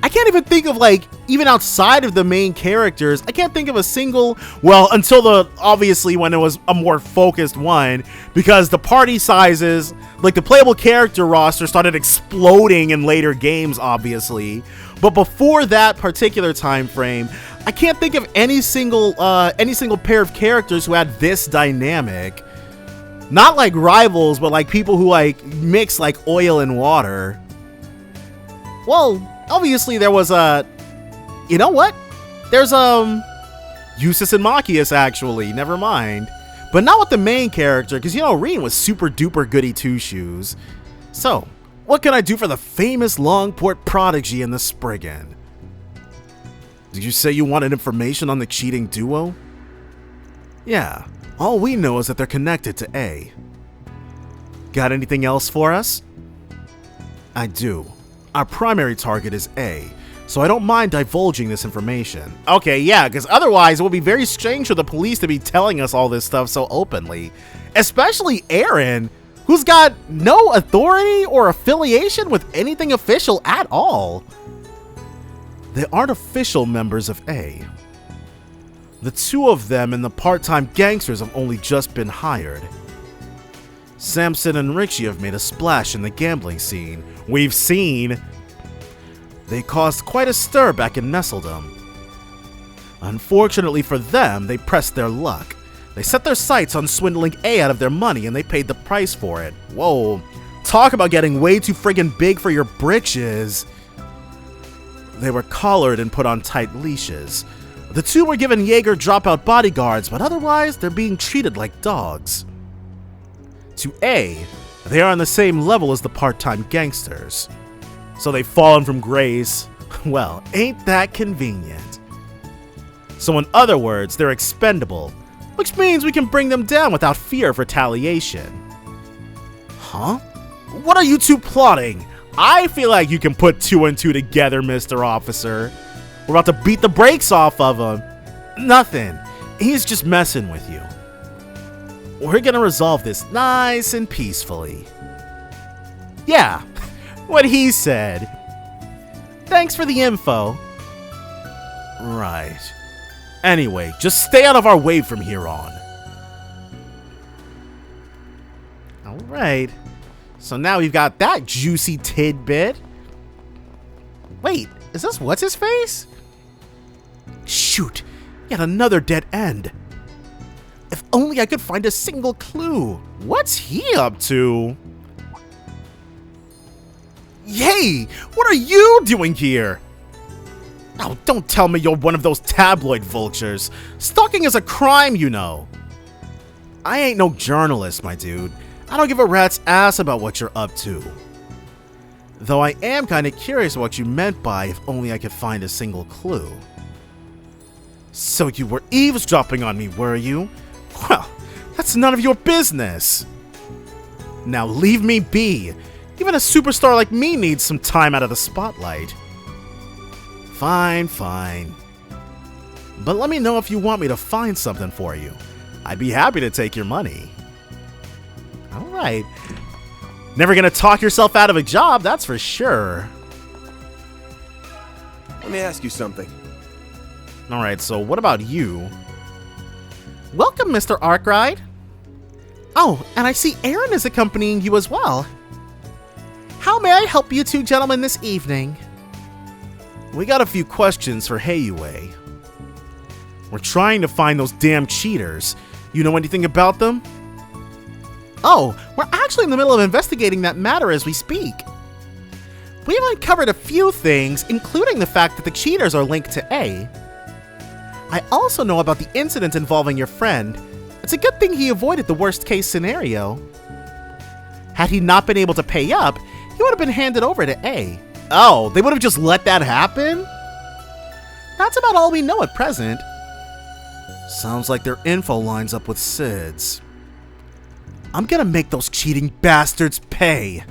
I can't even think of, like, even outside of the main characters, I can't think of a single... Well, until obviously when it was a more focused one, because the party sizes, like, the playable character roster started exploding in later games, obviously. But before that particular time frame, I can't think of any single pair of characters who had this dynamic. Not like rivals, but like people who like mix like oil and water. Well, obviously there was you know what? There's Eustace and Machias actually, never mind. But not with the main character, because you know Reen was super duper goody two shoes. So, what can I do for the famous Longport prodigy and the Spriggan? Did you say you wanted information on the cheating duo? Yeah. All we know is that they're connected to A. Got anything else for us? I do. Our primary target is A, so I don't mind divulging this information. Okay, yeah, because otherwise it would be very strange for the police to be telling us all this stuff so openly. Especially Aaron, who's got no authority or affiliation with anything official at all. They aren't official members of A. The two of them and the part-time gangsters have only just been hired. Samson and Richie have made a splash in the gambling scene. We've seen. They caused quite a stir back in Messeldam. Unfortunately for them, they pressed their luck. They set their sights on swindling A out of their money and they paid the price for it. Whoa, talk about getting way too friggin' big for your britches. They were collared and put on tight leashes. The two were given Jaeger dropout bodyguards, but otherwise they're being treated like dogs. To A, they are on the same level as the part-time gangsters. So they've fallen from grace. Well, ain't that convenient? So in other words, they're expendable, which means we can bring them down without fear of retaliation. Huh? What are you two plotting? I feel like you can put 2 and 2 together, Mr. Officer. We're about to beat the brakes off of him. Nothing. He's just messing with you. We're gonna resolve this nice and peacefully. Yeah, what he said. Thanks for the info. Right. Anyway, just stay out of our way from here on. Alright. So now we've got that juicy tidbit. Wait, is this what's-his-face? Shoot, yet another dead end. If only I could find a single clue. What's he up to? Yay! What are you doing here? Oh, don't tell me you're one of those tabloid vultures. Stalking is a crime, you know. I ain't no journalist, my dude. I don't give a rat's ass about what you're up to. Though I am kinda curious what you meant by if only I could find a single clue. So you were eavesdropping on me, were you? Well, that's none of your business. Now leave me be. Even a superstar like me needs some time out of the spotlight. Fine, fine. But let me know if you want me to find something for you. I'd be happy to take your money. Alright. Never gonna talk yourself out of a job, that's for sure. Let me ask you something. Alright, so what about you? Welcome, Mr. Arkwright. Oh, and I see Aaron is accompanying you as well. How may I help you two gentlemen this evening? We got a few questions for Heiyue. We're trying to find those damn cheaters. You know anything about them? Oh, we're actually in the middle of investigating that matter as we speak. We've uncovered a few things, including the fact that the cheaters are linked to A. I also know about the incident involving your friend. It's a good thing he avoided the worst case scenario. Had he not been able to pay up, he would have been handed over to A. Oh, they would have just let that happen? That's about all we know at present. Sounds like their info lines up with Sid's. I'm gonna make those cheating bastards pay.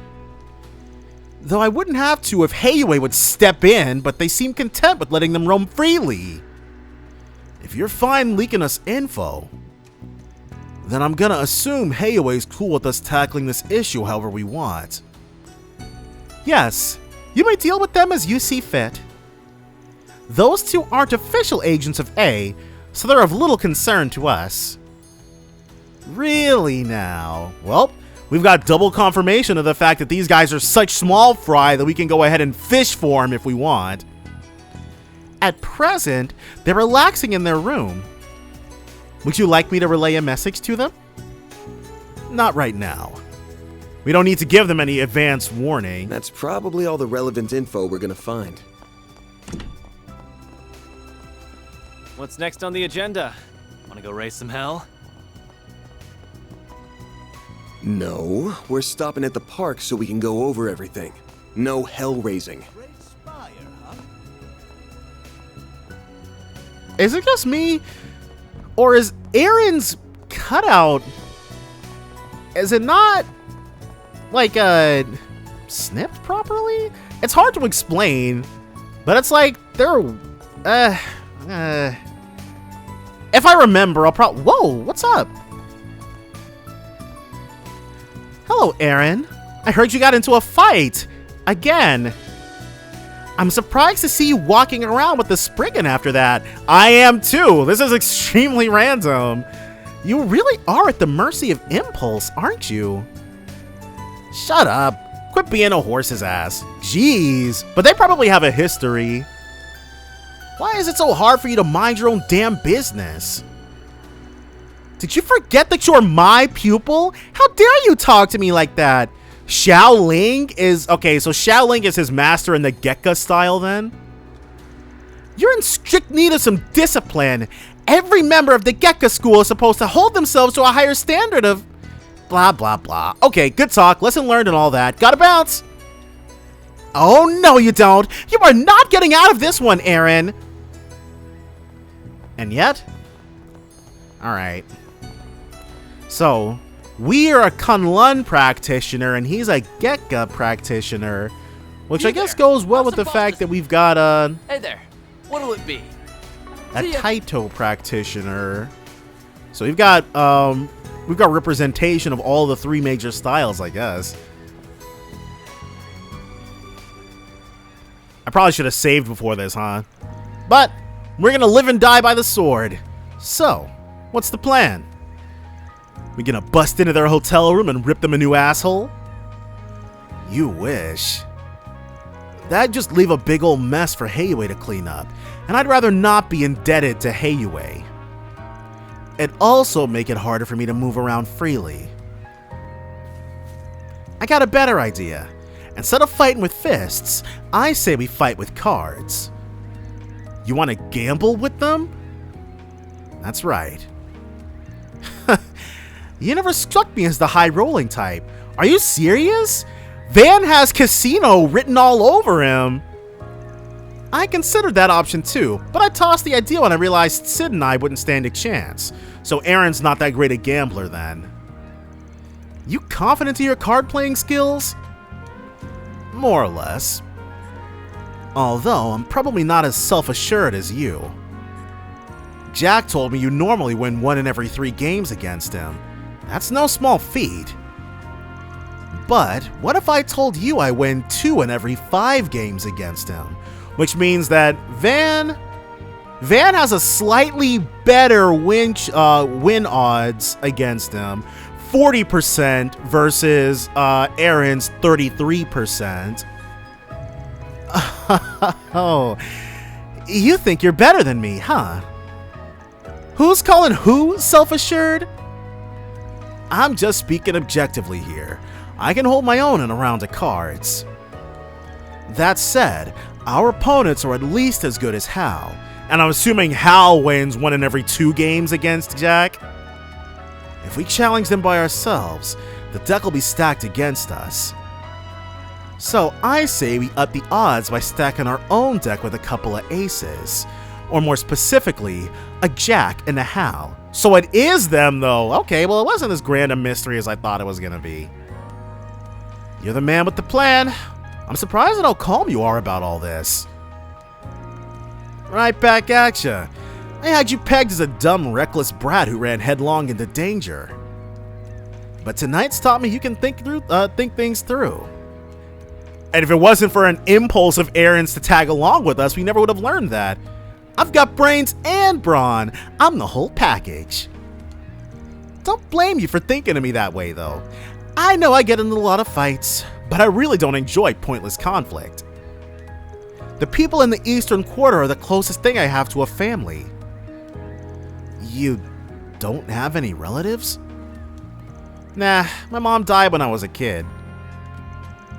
Though I wouldn't have to if Heiyue would step in, but they seem content with letting them roam freely. If you're fine leaking us info, then I'm gonna assume Heiyue's cool with us tackling this issue however we want. Yes, you may deal with them as you see fit. Those two aren't official agents of A, so they're of little concern to us. Really now? Well, we've got double confirmation of the fact that these guys are such small fry that we can go ahead and fish for them if we want. At present, they're relaxing in their room. Would you like me to relay a message to them? Not right now. We don't need to give them any advance warning. That's probably all the relevant info we're gonna find. What's next on the agenda? Wanna go raise some hell? No, we're stopping at the park so we can go over everything. No hell raising. Is it just me? Or is Aaron's cutout... Is it not... like, snipped properly? It's hard to explain. But it's like, they're... if I remember, I'll probably... Whoa, what's up? Hello, Aaron. I heard you got into a fight. Again. I'm surprised to see you walking around with the Spriggan after that. I am too. This is extremely random. You really are at the mercy of impulse, aren't you? Shut up. Quit being a horse's ass. Jeez. But they probably have a history. Why is it so hard for you to mind your own damn business? Did you forget that you're my pupil? How dare you talk to me like that? Shaoling is... Okay, so Shaoling is his master in the Gekka style then? You're in strict need of some discipline. Every member of the Gekka school is supposed to hold themselves to a higher standard of... blah, blah, blah. Okay, good talk. Lesson learned and all that. Gotta bounce. Oh, no, you don't. You are not getting out of this one, Aaron. And yet... Alright. So... we are a Kunlun practitioner, and he's a Gekka practitioner, which I guess goes well with the fact that we've got a... Hey there. What'll it be? a Taito practitioner. So we've got representation of all the three major styles, I guess. I probably should have saved before this, huh? But we're gonna live and die by the sword. So, what's the plan? We gonna bust into their hotel room and rip them a new asshole? You wish. That'd just leave a big old mess for Heiyue to clean up, and I'd rather not be indebted to Heiyue. It'd also make it harder for me to move around freely. I got a better idea. Instead of fighting with fists, I say we fight with cards. You want to gamble with them? That's right. You never struck me as the high-rolling type. Are you serious? Van has casino written all over him. I considered that option too, but I tossed the idea when I realized Sid and I wouldn't stand a chance. So Aaron's not that great a gambler then. You confident in your card-playing skills? More or less. Although, I'm probably not as self-assured as you. Jack told me you normally win 1 in every 3 games against him. That's no small feat. But, what if I told you I win 2 in every 5 games against him? Which means that Van has a slightly better win odds against him. 40% versus Aaron's 33%. Oh, you think you're better than me, huh? Who's calling who self-assured? I'm just speaking objectively here. I can hold my own in a round of cards. That said, our opponents are at least as good as Hal, and I'm assuming Hal wins 1 in every 2 games against Jack. If we challenge them by ourselves, the deck will be stacked against us. So I say we up the odds by stacking our own deck with a couple of aces, or more specifically, a Jack and a Hal. So it is them though. Okay, well it wasn't as grand a mystery as I thought it was gonna be. You're the man with the plan. I'm surprised at how calm you are about all this. Right back at ya. I had you pegged as a dumb, reckless brat who ran headlong into danger. But tonight's taught me you can think things through. And if it wasn't for an impulse of Aaron's to tag along with us, we never would have learned that. I've got brains and brawn. I'm the whole package. Don't blame you for thinking of me that way, though. I know I get into a lot of fights, but I really don't enjoy pointless conflict. The people in the Eastern Quarter are the closest thing I have to a family. You don't have any relatives? Nah, my mom died when I was a kid.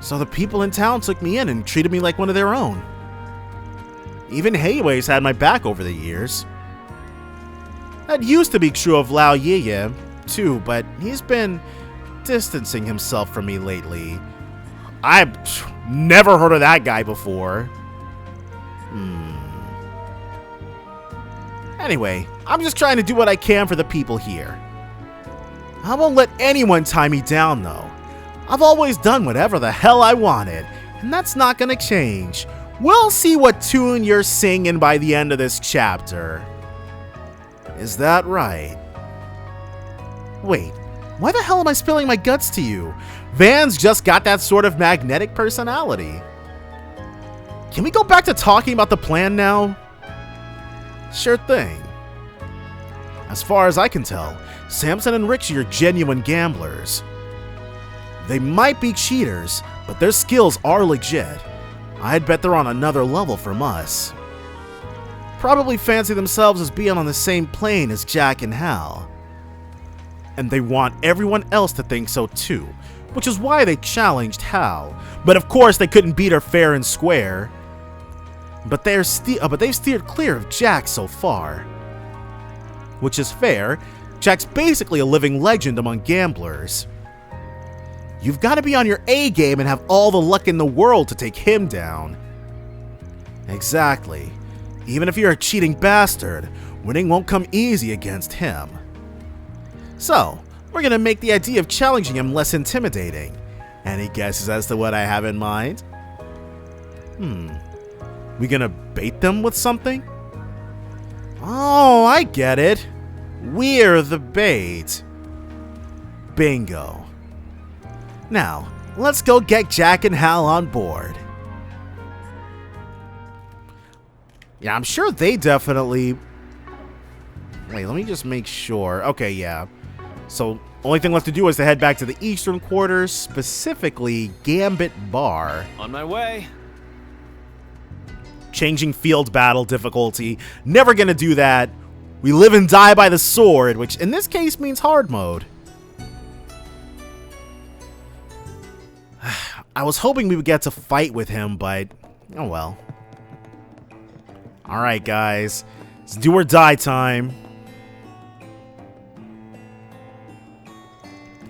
So the people in town took me in and treated me like one of their own. Even Hayways had my back over the years. That used to be true of Lao Yiye, too, but he's been distancing himself from me lately. I've never heard of that guy before. Anyway, I'm just trying to do what I can for the people here. I won't let anyone tie me down, though. I've always done whatever the hell I wanted, and that's not gonna change. We'll see what tune you're singing by the end of this chapter. Is that right? Wait, why the hell am I spilling my guts to you? Van's just got that sort of magnetic personality. Can we go back to talking about the plan now? Sure thing. As far as I can tell, Samson and Richie are genuine gamblers. They might be cheaters, but their skills are legit. I'd bet they're on another level from us. Probably fancy themselves as being on the same plane as Jack and Hal. And they want everyone else to think so too, which is why they challenged Hal. But of course they couldn't beat her fair and square. But they've steered clear of Jack so far. Which is fair. Jack's basically a living legend among gamblers. You've got to be on your A game and have all the luck in the world to take him down. Exactly. Even if you're a cheating bastard, winning won't come easy against him. So, we're gonna make the idea of challenging him less intimidating. Any guesses as to what I have in mind? We gonna bait them with something? Oh, I get it. We're the bait. Bingo. Now, let's go get Jack and Hal on board. Yeah, I'm sure they definitely... Wait, let me just make sure. Okay, yeah. So, only thing left to do is to head back to the Eastern Quarters, specifically Gambit Bar. On my way. Changing field battle difficulty. Never gonna do that. We live and die by the sword, which in this case means hard mode. I was hoping we would get to fight with him, but oh well. Alright guys, it's do or die time.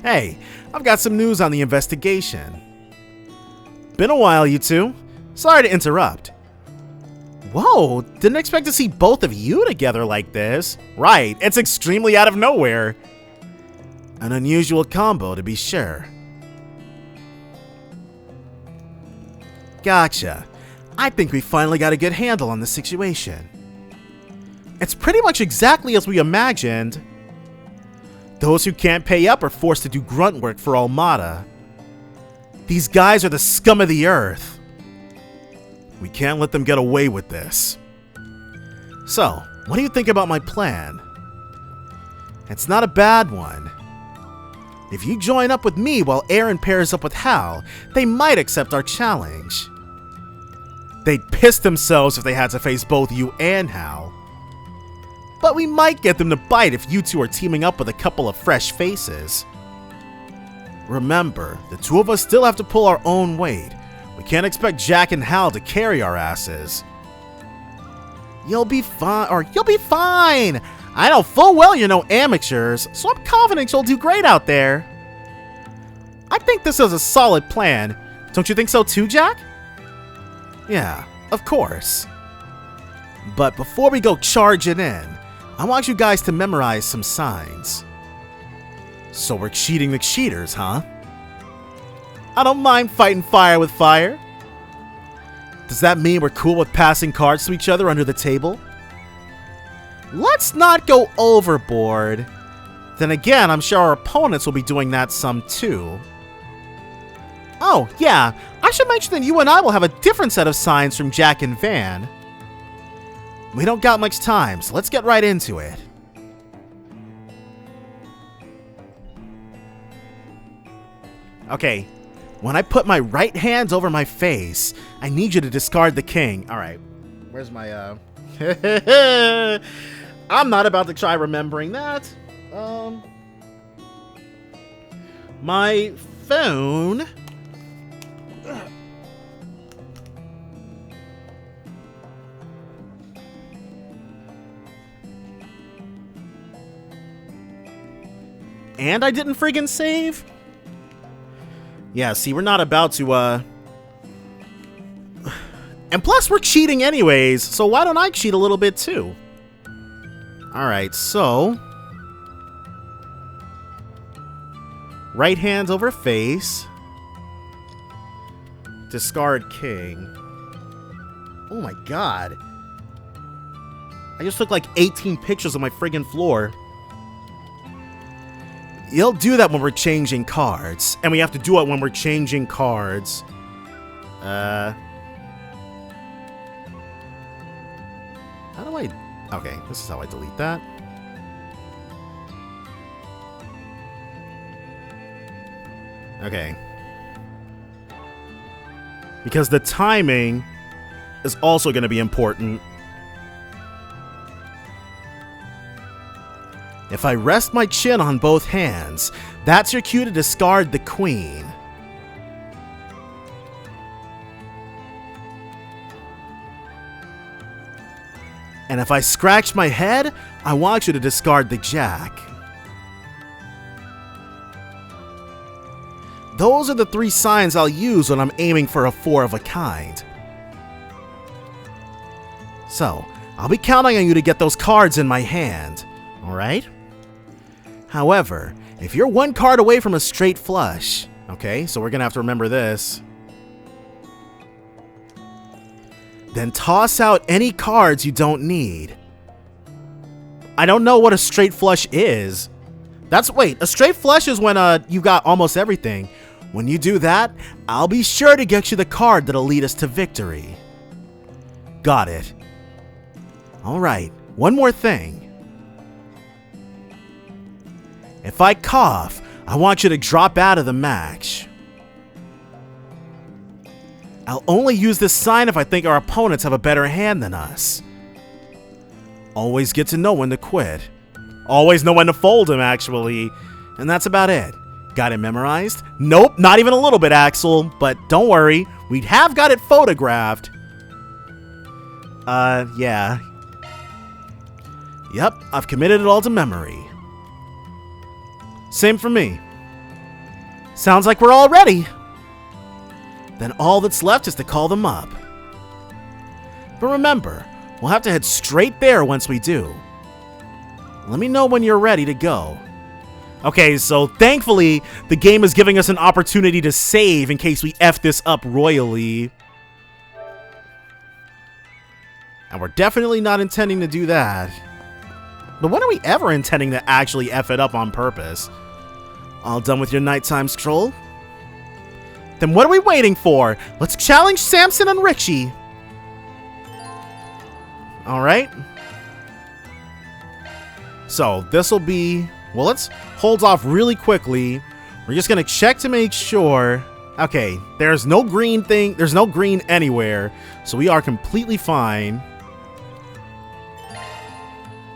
Hey, I've got some news on the investigation. Been a while, you two. Sorry to interrupt. Whoa, didn't expect to see both of you together like this. Right, it's extremely out of nowhere. An unusual combo, to be sure. Gotcha. I think we finally got a good handle on the situation. It's pretty much exactly as we imagined. Those who can't pay up are forced to do grunt work for Almada. These guys are the scum of the earth. We can't let them get away with this. So, what do you think about my plan? It's not a bad one. If you join up with me while Aaron pairs up with Hal, they might accept our challenge. They'd piss themselves if they had to face both you and Hal. But we might get them to bite if you two are teaming up with a couple of fresh faces. Remember, the two of us still have to pull our own weight. We can't expect Jack and Hal to carry our asses. You'll be fine, I know full well you're no amateurs, so I'm confident you'll do great out there. I think this is a solid plan. Don't you think so too, Jack? Yeah, of course. But before we go charging in, I want you guys to memorize some signs. So we're cheating the cheaters, huh? I don't mind fighting fire with fire. Does that mean we're cool with passing cards to each other under the table? Let's not go overboard. Then again, I'm sure our opponents will be doing that some too. Oh, yeah, I should mention that you and I will have a different set of signs from Jack and Van. We don't got much time, so let's get right into it. Okay, when I put my right hand over my face, I need you to discard the king. Alright, where's my, I'm not about to try remembering that. My phone. And I didn't friggin' save? Yeah, see, we're not about to, And plus, we're cheating anyways, so why don't I cheat a little bit too? Alright, so... right hand over face. Discard king. Oh my god. I just took like 18 pictures of my friggin' floor. You'll do that when we're changing cards. And we have to do it when we're changing cards. How do I... okay, this is how I delete that. Okay. Because the timing is also going to be important. If I rest my chin on both hands, that's your cue to discard the queen. And if I scratch my head, I want you to discard the jack. Those are the 3 signs I'll use when I'm aiming for a 4 of a kind. So, I'll be counting on you to get those cards in my hand, alright? However, if you're 1 card away from a straight flush, okay, so we're gonna have to remember this, then toss out any cards you don't need. I don't know what a straight flush is. Wait, a straight flush is when you got almost everything. When you do that, I'll be sure to get you the card that'll lead us to victory. Got it. Alright, one more thing. If I cough, I want you to drop out of the match. I'll only use this sign if I think our opponents have a better hand than us. Always get to know when to quit. Always know when to fold him, actually. And that's about it. Got it memorized? Nope, not even a little bit, Axel. But don't worry, we have got it photographed. Yeah. Yep, I've committed it all to memory. Same for me. Sounds like we're all ready. Then all that's left is to call them up. But remember, we'll have to head straight there once we do. Let me know when you're ready to go. Okay, so thankfully, the game is giving us an opportunity to save in case we F this up royally. And we're definitely not intending to do that. But when are we ever intending to actually F it up on purpose? All done with your nighttime stroll? Then what are we waiting for? Let's challenge Samson and Richie. Alright. So, this'll be... well, let's hold off really quickly. We're just gonna check to make sure... okay, there's no green thing. There's no green anywhere. So we are completely fine.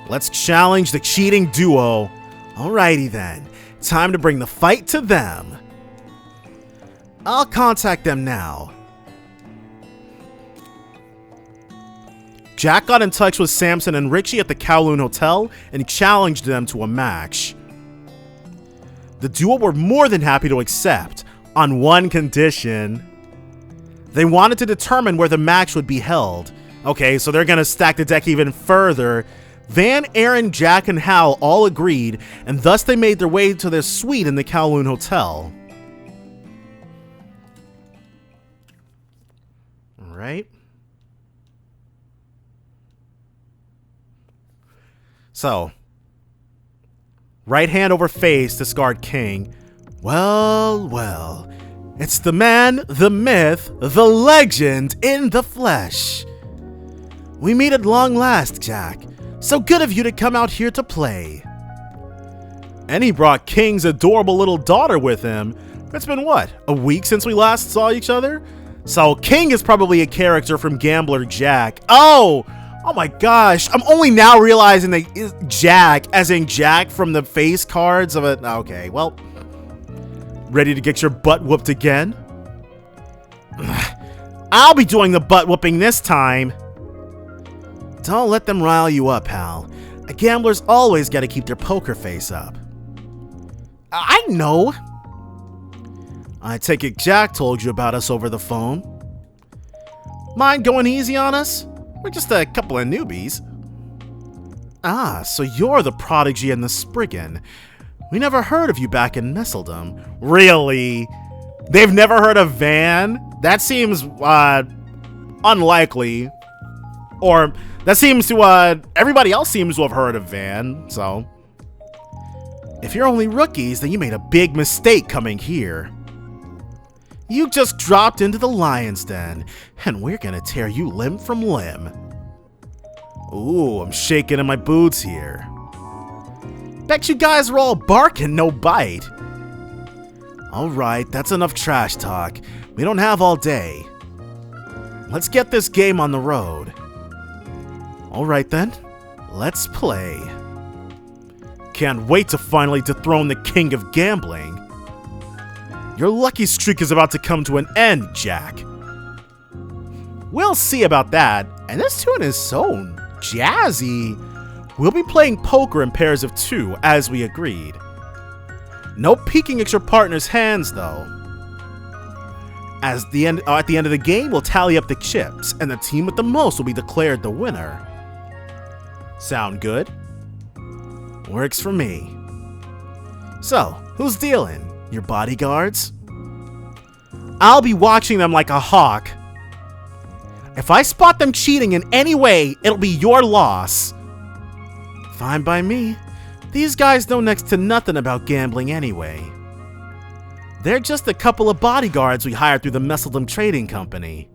Let's challenge the cheating duo. Alrighty then. Time to bring the fight to them. I'll contact them now. Jack got in touch with Samson and Richie at the Kowloon Hotel and challenged them to a match. The duo were more than happy to accept, on one condition. They wanted to determine where the match would be held. Okay, so they're gonna stack the deck even further. Van, Aaron, Jack, and Hal all agreed, and thus they made their way to their suite in the Kowloon Hotel. Alright. So, right hand over face, discard king. Well, well. It's the man, the myth, the legend in the flesh. We meet at long last, Jack. So good of you to come out here to play. And he brought King's adorable little daughter with him. It's been what, a week since we last saw each other? So King is probably a character from Gambler Jack. Oh my gosh. I'm only now realizing that Jack, as in Jack from the face cards of it. Okay, well. Ready to get your butt whooped again? I'll be doing the butt whooping this time. Don't let them rile you up, pal. A gambler's always got to keep their poker face up. I know. I take it Jack told you about us over the phone. Mind going easy on us? We're just a couple of newbies. Ah, so you're the prodigy and the spriggan. We never heard of you back in Messeldam. Really? They've never heard of Van? That seems unlikely. Or that seems to everybody else seems to have heard of Van, so. If you're only rookies, then you made a big mistake coming here. You just dropped into the lion's den, and we're gonna tear you limb from limb. Ooh, I'm shaking in my boots here. Bet you guys are all bark and no bite. Alright, that's enough trash talk. We don't have all day. Let's get this game on the road. Alright then, let's play. Can't wait to finally dethrone the king of gambling. Your lucky streak is about to come to an end, Jack. We'll see about that, and this tune is so jazzy. We'll be playing poker in pairs of 2, as we agreed. No peeking at your partner's hands, though. At the end of the game, we'll tally up the chips, and the team with the most will be declared the winner. Sound good? Works for me. So, who's dealing? Your bodyguards? I'll be watching them like a hawk. If I spot them cheating in any way, it'll be your loss. Fine by me. These guys know next to nothing about gambling anyway. They're just a couple of bodyguards we hired through the Messeldam Trading Company.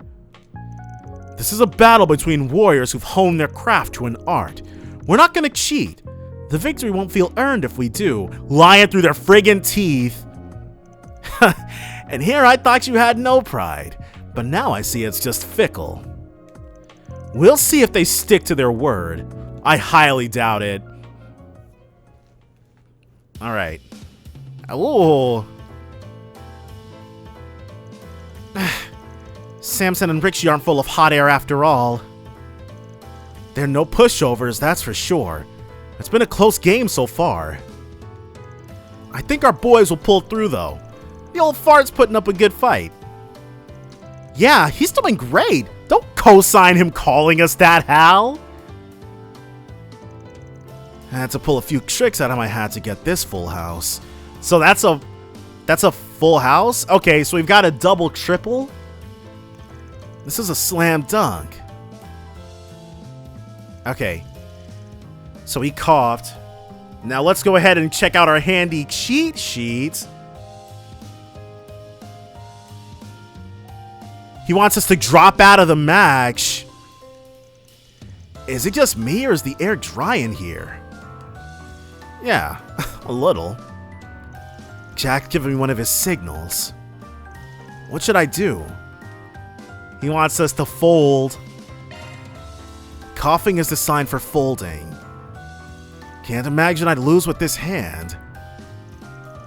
This is a battle between warriors who've honed their craft to an art. We're not gonna cheat. The victory won't feel earned if we do, lying through their friggin' teeth. And here I thought you had no pride, but now I see it's just fickle. We'll see if they stick to their word. I highly doubt it. Alright. Ooh. Samson and Richie aren't full of hot air after all. They're no pushovers, that's for sure. It's been a close game so far. I think our boys will pull through though. The old fart's putting up a good fight. Yeah, he's doing great. Don't co-sign him calling us that, Hal. I had to pull a few tricks out of my hat to get this full house. So that's a full house? Okay, so we've got a double triple. This is a slam dunk. Okay. So he coughed. Now let's go ahead and check out our handy cheat sheet. He wants us to drop out of the match. Is it just me or is the air dry in here? Yeah, a little. Jack's giving me one of his signals. What should I do? He wants us to fold. Coughing is the sign for folding. Can't imagine I'd lose with this hand.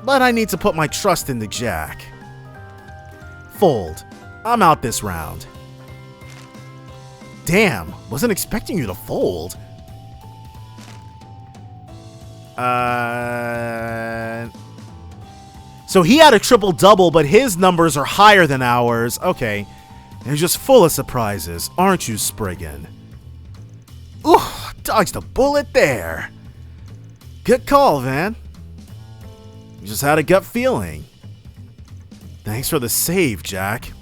But I need to put my trust into Jack. Fold. I'm out this round. Damn, wasn't expecting you to fold. So he had a triple-double, but his numbers are higher than ours. Okay. You're just full of surprises, aren't you, Spriggan? Ooh, dodged a bullet there. Good call, Van. You just had a gut feeling. Thanks for the save, Jack.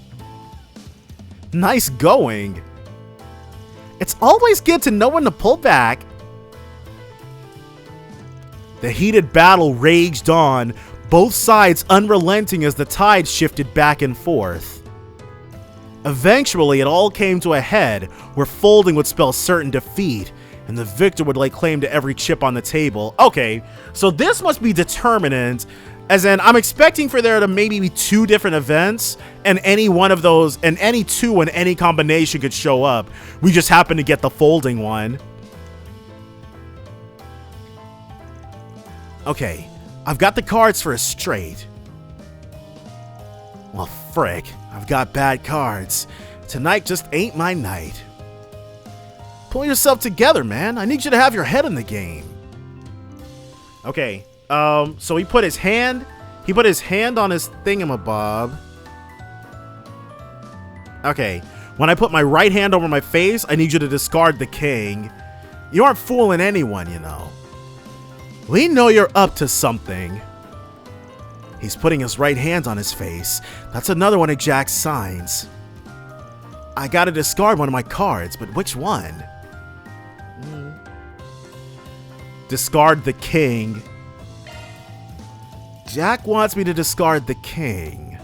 Nice going. It's always good to know when to pull back. The heated battle raged on, both sides unrelenting as the tide shifted back and forth. Eventually, it all came to a head where folding would spell certain defeat, and the victor would lay claim to every chip on the table. Okay, so this must be determinant, as in I'm expecting for there to maybe be 2 different events, and any one of those, and any 2 in any combination could show up. We just happen to get the folding one. Okay, I've got the cards for a straight. Well, frick, I've got bad cards. Tonight just ain't my night. Pull yourself together, man. I need you to have your head in the game. Okay, so he put his hand on his thingamabob. Okay, when I put my right hand over my face, I need you to discard the king. You aren't fooling anyone, you know. We know you're up to something. He's putting his right hand on his face. That's another one of Jack's signs. I gotta discard one of my cards, but which one? Discard the king. Jack wants me to discard the king.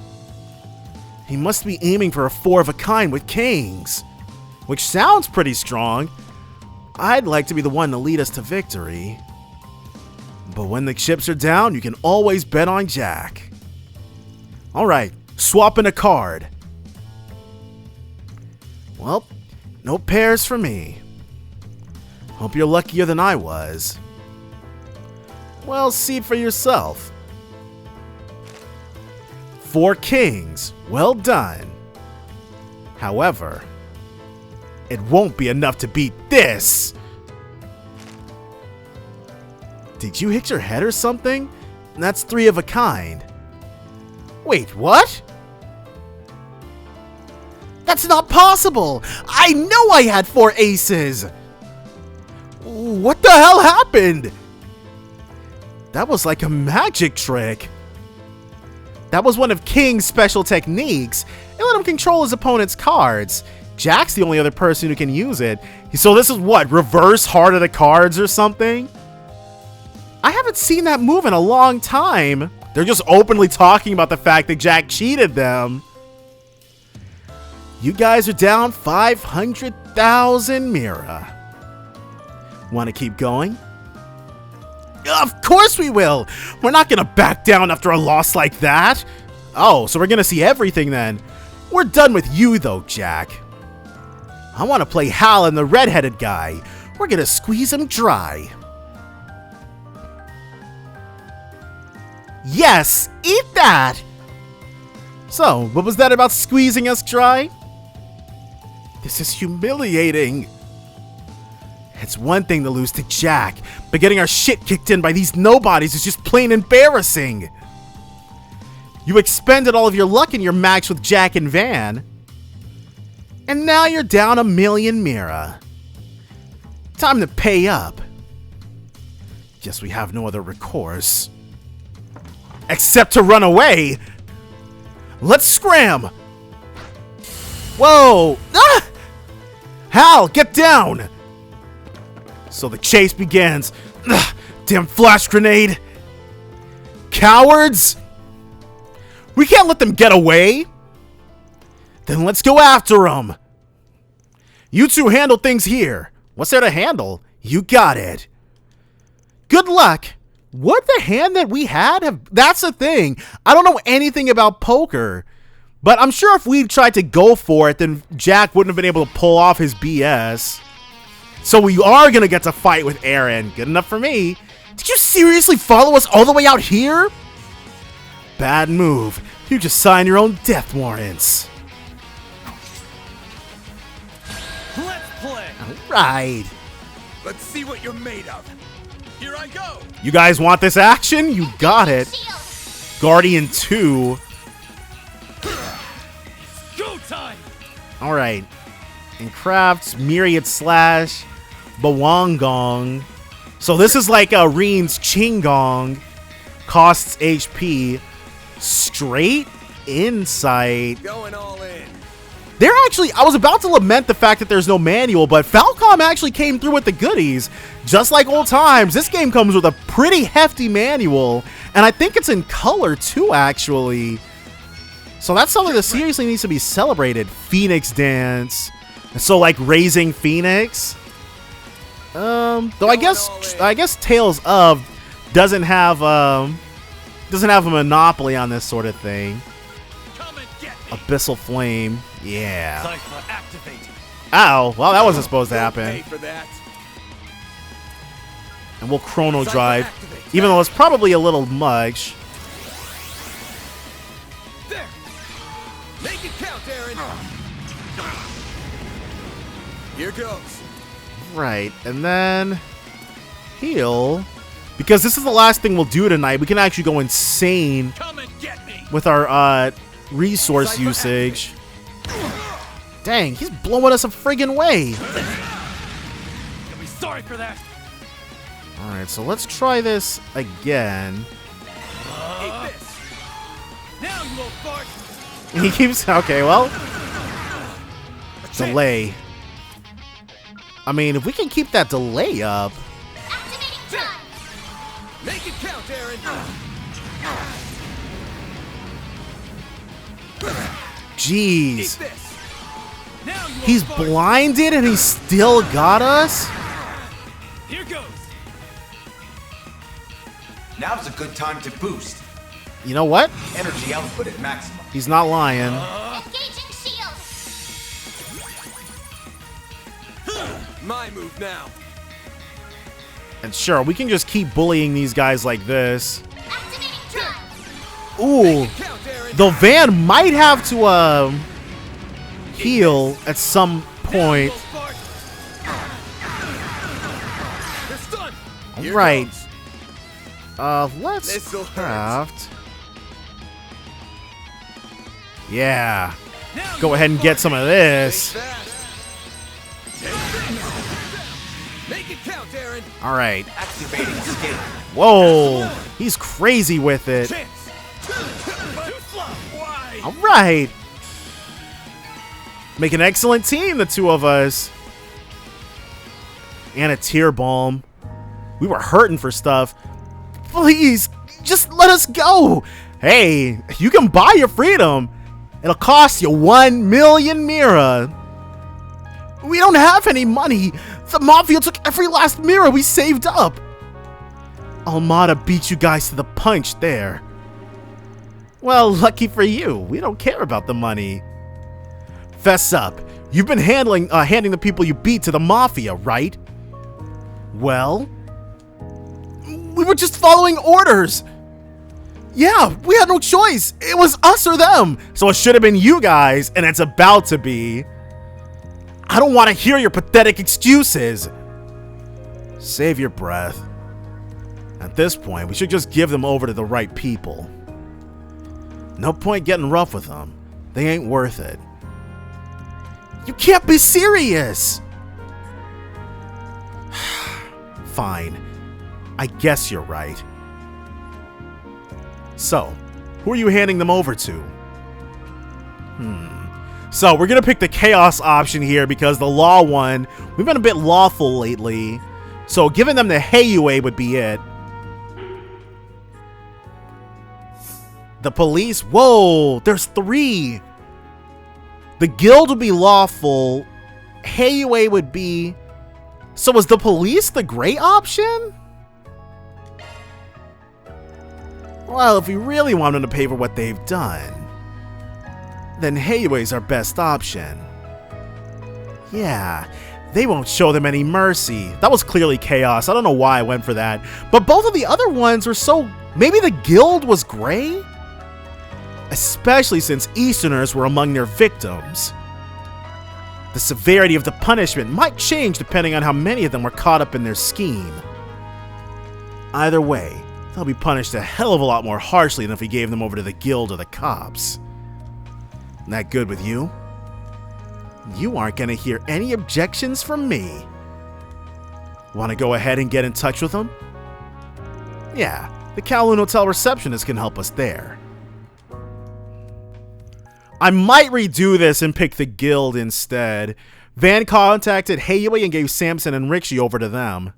He must be aiming for a 4 of a kind with kings, which sounds pretty strong. I'd like to be the one to lead us to victory. But when the chips are down, you can always bet on Jack. Alright, swap in a card. Well, no pairs for me. Hope you're luckier than I was. Well, see for yourself. 4 kings. Well done. However, it won't be enough to beat this. Did you hit your head or something? That's 3 of a kind. Wait, what? That's not possible! I know I had 4 aces! What the hell happened? That was like a magic trick. That was one of King's special techniques. It let him control his opponent's cards. Jack's the only other person who can use it. So this is what, reverse Heart of the Cards or something? I haven't seen that move in a long time. They're just openly talking about the fact that Jack cheated them. You guys are down 500,000 Mira. Want to keep going? Of course we will! We're not gonna back down after a loss like that! Oh, so we're gonna see everything then. We're done with you though, Jack. I want to play Hal and the red-headed guy. We're gonna squeeze him dry. Yes! Eat that! So, what was that about squeezing us dry? This is humiliating. It's one thing to lose to Jack, but getting our shit kicked in by these nobodies is just plain embarrassing. You expended all of your luck in your match with Jack and Van, and now you're down 1,000,000 Mira. Time to pay up. Guess we have no other recourse. Except to run away. Let's scram. Whoa! Ah! Hal, get down! So the chase begins. Ugh, damn flash grenade! Cowards! We can't let them get away! Then let's go after them! You two handle things here. What's there to handle? You got it. Good luck! Would the hand that we had have... That's the thing. I don't know anything about poker. But I'm sure if we tried to go for it, then Jack wouldn't have been able to pull off his BS. So we are going to get to fight with Aaron. Good enough for me. Did you seriously follow us all the way out here? Bad move. You just signed your own death warrants. Let's play. All right. Let's see what you're made of. Here I go. You guys want this action? You got it. Guardian 2. Go time. All right. And crafts Myriad Slash, Bawangong. So this is like Reen's Chingong. Costs HP. Straight Insight. Going all in. They're actually, I was about to lament the fact that there's no manual, but Falcon Capcom actually came through with the goodies. Just like old times, this game comes with a pretty hefty manual, and I think it's in color too, actually. So that's something that seriously needs to be celebrated. Phoenix Dance. So like Raising Phoenix. Though I guess Tales of doesn't have a monopoly on this sort of thing. Abyssal Flame. Yeah. Ow. Well, that wasn't supposed to happen. And we'll Chrono Drive, even though it's probably a little much. There. Make it count, Aaron. Here goes. Right, and then heal, because this is the last thing we'll do tonight. We can actually go insane with our resource usage. Dang, he's blowing us a friggin' way. You'll be sorry for that. All right, so let's try this again. Now you won't fart. He keeps okay. Well, delay. I mean, if we can keep that delay up. Make it count, Aaron. Jeez. He's blinded and he still got us? Here goes. Now's a good time to boost. You know what? Energy output at maximum. He's not lying. Engaging shield. My move now. And sure, we can just keep bullying these guys like this. Ooh. The van might have to heal at some point. Right. Let's craft. Yeah. Go ahead and get some of this. Make it count, Aaron. All right. Activating skill. Whoa. He's crazy with it. All right. Make an excellent team, the two of us. And a tear balm. We were hurting for stuff. Please, just let us go. Hey, you can buy your freedom. It'll cost you 1 million Mira. We don't have any money. The Mafia took every last Mira we saved up. Almada beat you guys to the punch there. Well, lucky for you. We don't care about the money. Fess up. You've been handing the people you beat to the Mafia, right? Well, we were just following orders. Yeah, we had no choice. It was us or them. So it should have been you guys, and it's about to be. I don't want to hear your pathetic excuses. Save your breath. At this point, we should just give them over to the right people. No point getting rough with them. They ain't worth it. You can't be serious. Fine. I guess you're right. So, who are you handing them over to? So, we're going to pick the Chaos option here because the Law one, we've been a bit lawful lately. So, giving them the Heiyue would be it. The police, whoa, there's 3. The guild would be lawful. Heiyue would be... So was the police the great option? Well, if we really want them to pay for what they've done, then Heiyue's our best option. Yeah, they won't show them any mercy. That was clearly Chaos. I don't know why I went for that. But both of the other ones were so... Maybe the guild was gray? Especially since Easterners were among their victims. The severity of the punishment might change depending on how many of them were caught up in their scheme. Either way, they'll be punished a hell of a lot more harshly than if we gave them over to the guild or the cops. That good with you? You aren't gonna hear any objections from me. Want to go ahead and get in touch with them? Yeah, the Kowloon Hotel receptionist can help us there. I might redo this and pick the guild instead. Van contacted Hayway and gave Samson and Rixie over to them.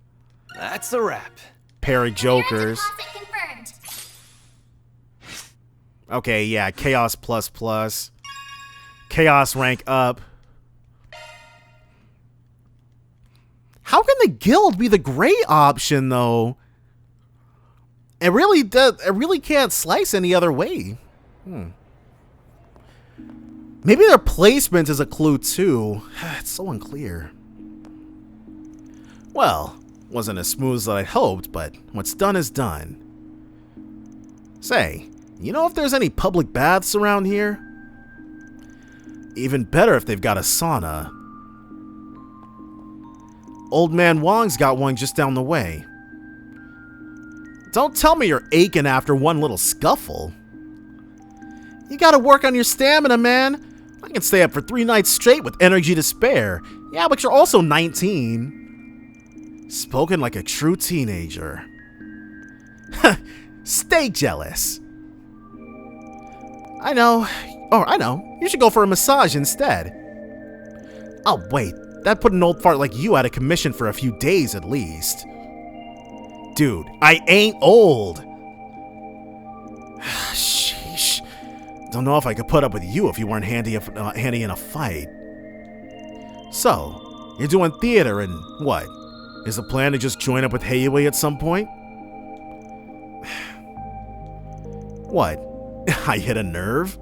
That's a wrap. Pair of jokers. Confirmed. Okay, yeah, Chaos plus plus. Chaos rank up. How can the guild be the great option, though? It really does. It really can't slice any other way. Maybe their placement is a clue too. It's so unclear. Well, wasn't as smooth as I hoped, but what's done is done. Say, you know if there's any public baths around here? Even better if they've got a sauna. Old Man Wong's got one just down the way. Don't tell me you're aching after one little scuffle. You gotta work on your stamina, man. I can stay up for 3 nights straight with energy to spare. Yeah, but you're also 19. Spoken like a true teenager. Stay jealous. I know. Oh, I know. You should go for a massage instead. Oh, wait. That put an old fart like you out of commission for a few days at least. Dude, I ain't old. Sheesh. Don't know if I could put up with you if you weren't handy in a fight. So, you're doing theater and what? Is the plan to just join up with Hayway at some point? What? I hit a nerve?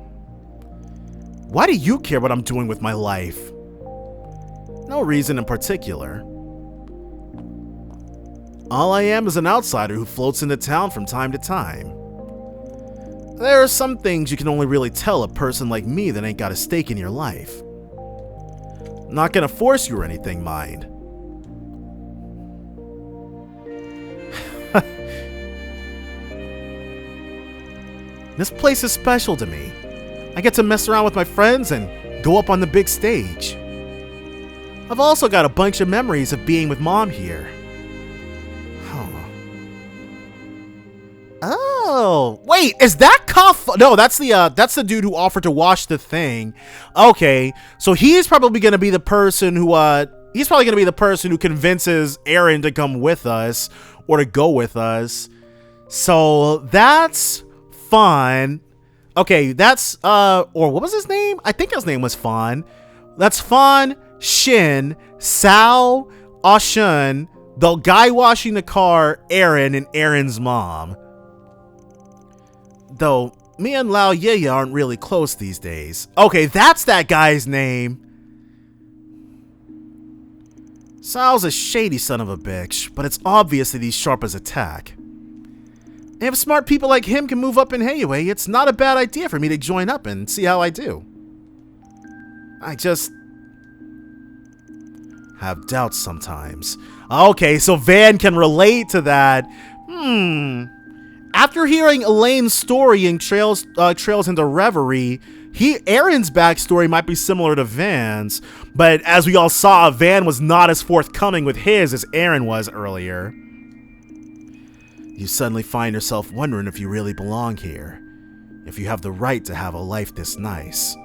Why do you care what I'm doing with my life? No reason in particular. All I am is an outsider who floats into town from time to time. There are some things you can only really tell a person like me that ain't got a stake in your life. I'm not gonna force you or anything, mind. This place is special to me. I get to mess around with my friends and go up on the big stage. I've also got a bunch of memories of being with Mom here. Oh, wait, is that No, that's the dude who offered to wash the thing. Okay, so he's probably gonna be the person who convinces Aaron to come with us or to go with us. So that's fun. Okay, that's or what was his name? I think his name was Fawn. That's Fawn, Shin, Sao, Ashun, the guy washing the car, Aaron, and Aaron's mom. Though, me and Lao Yeye aren't really close these days. Okay, that's that guy's name. Sao's a shady son of a bitch, but it's obvious that he's sharp as a tack. And if smart people like him can move up in Hayway, it's not a bad idea for me to join up and see how I do. I just have doubts sometimes. Okay, so Van can relate to that. After hearing Elaine's story in Trails into Reverie, Aaron's backstory might be similar to Van's, but as we all saw, Van was not as forthcoming with his as Aaron was earlier. You suddenly find yourself wondering if you really belong here, if you have the right to have a life this nice.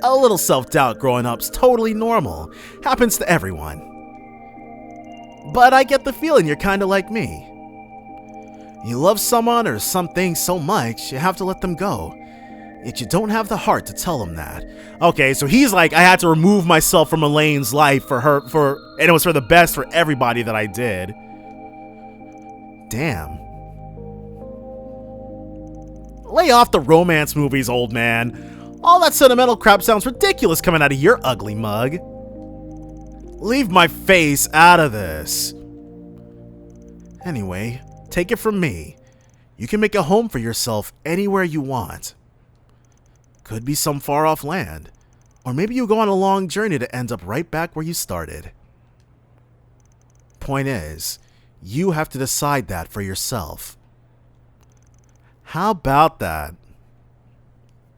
A little self-doubt growing up's totally normal, happens to everyone. But I get the feeling you're kinda like me. You love someone or something so much, you have to let them go. Yet you don't have the heart to tell them that. Okay, so he's like, I had to remove myself from Elaine's life and it was for the best for everybody that I did. Damn. Lay off the romance movies, old man. All that sentimental crap sounds ridiculous coming out of your ugly mug. Leave my face out of this. Anyway, take it from me. You can make a home for yourself anywhere you want. Could be some far off land. Or maybe you go on a long journey to end up right back where you started. Point is, you have to decide that for yourself. How about that?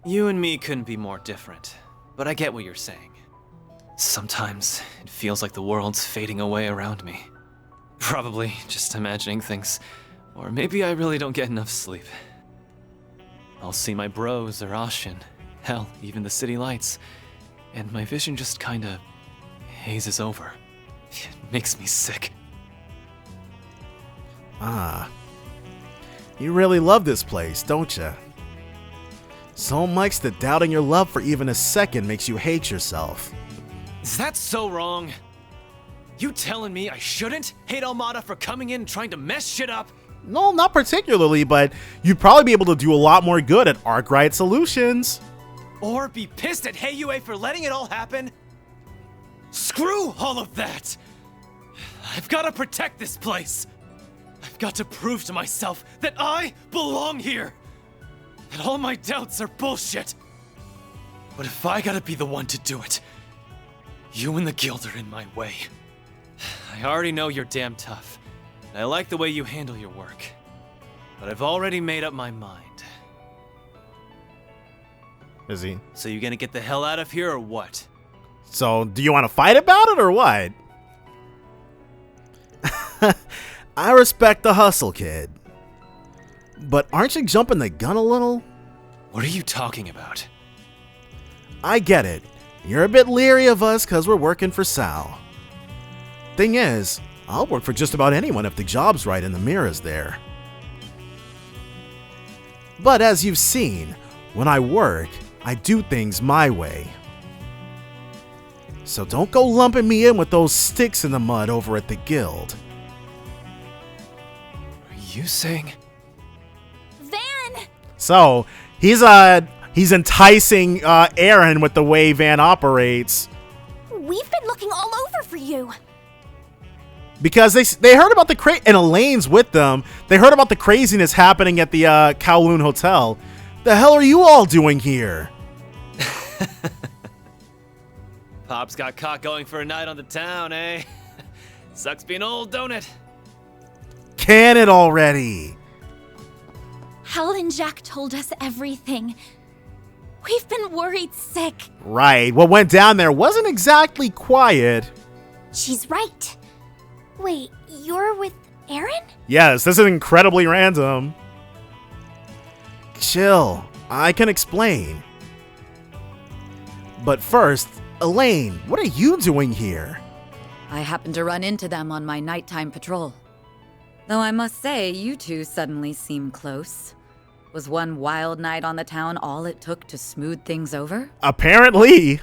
You and me couldn't be more different, but I get what you're saying. Sometimes it feels like the world's fading away around me. Probably just imagining things, or maybe I really don't get enough sleep. I'll see my bros or Ashin, Hell, even the city lights. And my vision just kinda hazes over. It makes me sick. Ah. You really love this place, don't you? So much that doubting your love for even a second makes you hate yourself. Is that so wrong? You telling me I shouldn't hate Almada for coming in and trying to mess shit up? No, not particularly, but you'd probably be able to do a lot more good at Arkwright Solutions. Or be pissed at Heiyue for letting it all happen? Screw all of that! I've got to protect this place. I've got to prove to myself that I belong here. That all my doubts are bullshit. But if I gotta be the one to do it, you and the guild are in my way. I already know you're damn tough, and I like the way you handle your work. But I've already made up my mind. Is he? So you gonna get the hell out of here or what? So, do you want to fight about it or what? I respect the hustle, kid. But aren't you jumping the gun a little? What are you talking about? I get it. You're a bit leery of us because we're working for Sal. Thing is, I'll work for just about anyone if the job's right and the mirror's there. But as you've seen, when I work, I do things my way. So don't go lumping me in with those sticks in the mud over at the guild. Are you saying? Van! So, he's enticing Aaron with the way Van operates. We've been looking all over for you. Because they heard about the and Elaine's with them. They heard about the craziness happening at the Kowloon Hotel. The hell are you all doing here? Pop's got caught going for a night on the town, eh? Sucks being old, don't it? Can it already? Hal and Jack told us everything. We've been worried sick. Right. What went down there wasn't exactly quiet. She's right. Wait, you're with Aaron? Yes, this is incredibly random. Chill. I can explain. But first, Elaine, what are you doing here? I happened to run into them on my nighttime patrol. Though I must say, you two suddenly seem close. Was one wild night on the town all it took to smooth things over? Apparently.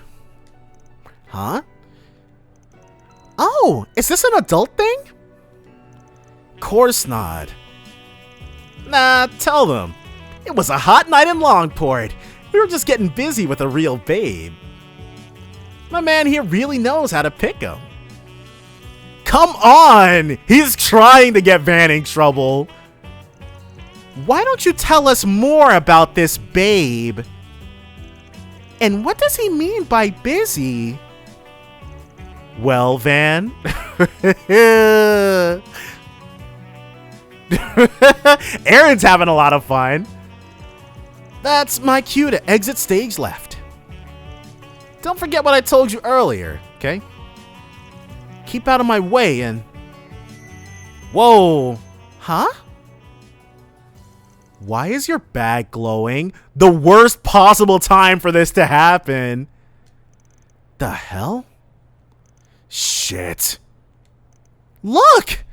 Huh? Oh, is this an adult thing? Course not. Nah, tell them. It was a hot night in Longport. We were just getting busy with a real babe. My man here really knows how to pick 'em. Come on! He's trying to get Van in trouble. Why don't you tell us more about this babe? And what does he mean by busy? Well, Van. Aaron's having a lot of fun. That's my cue to exit stage left. Don't forget what I told you earlier, okay? Keep out of my way and... Whoa. Huh? Why is your bag glowing? The worst possible time for this to happen. The hell? Shit. Look!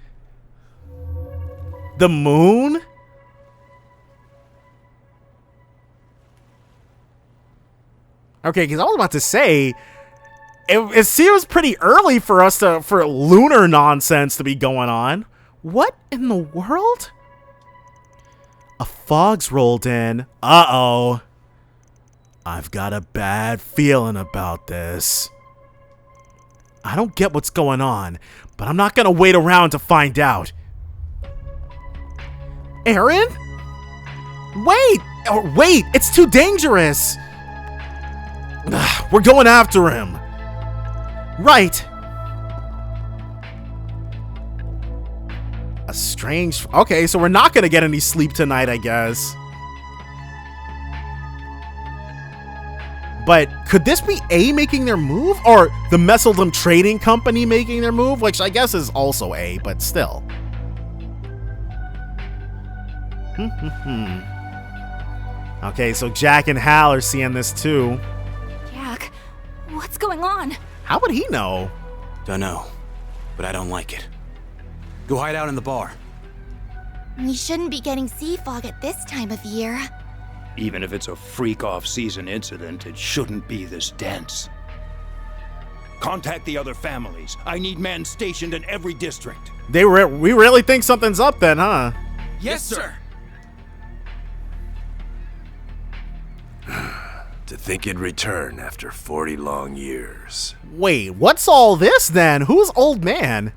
The moon? Okay, because I was about to say, it seems pretty early for us for lunar nonsense to be going on. What in the world? A fog's rolled in. Uh-oh. I've got a bad feeling about this. I don't get what's going on, but I'm not gonna wait around to find out. Aaron? Wait! Oh, wait! It's too dangerous! We're going after him. Right. A strange... Okay, so we're not gonna get any sleep tonight, I guess. But could this be A making their move? Or the Messeldam Trading Company making their move? Which I guess is also A, but still. Okay, so Jack and Hal are seeing this too. Jack, what's going on? How would he know? Dunno, but I don't like it. Go hide out in the bar. We shouldn't be getting sea fog at this time of year. Even if it's a freak off-season incident, it shouldn't be this dense. Contact the other families. I need men stationed in every district. We really think something's up then, huh? Yes, sir. To think it'd return after 40 long years. Wait, what's all this then? Who's old man?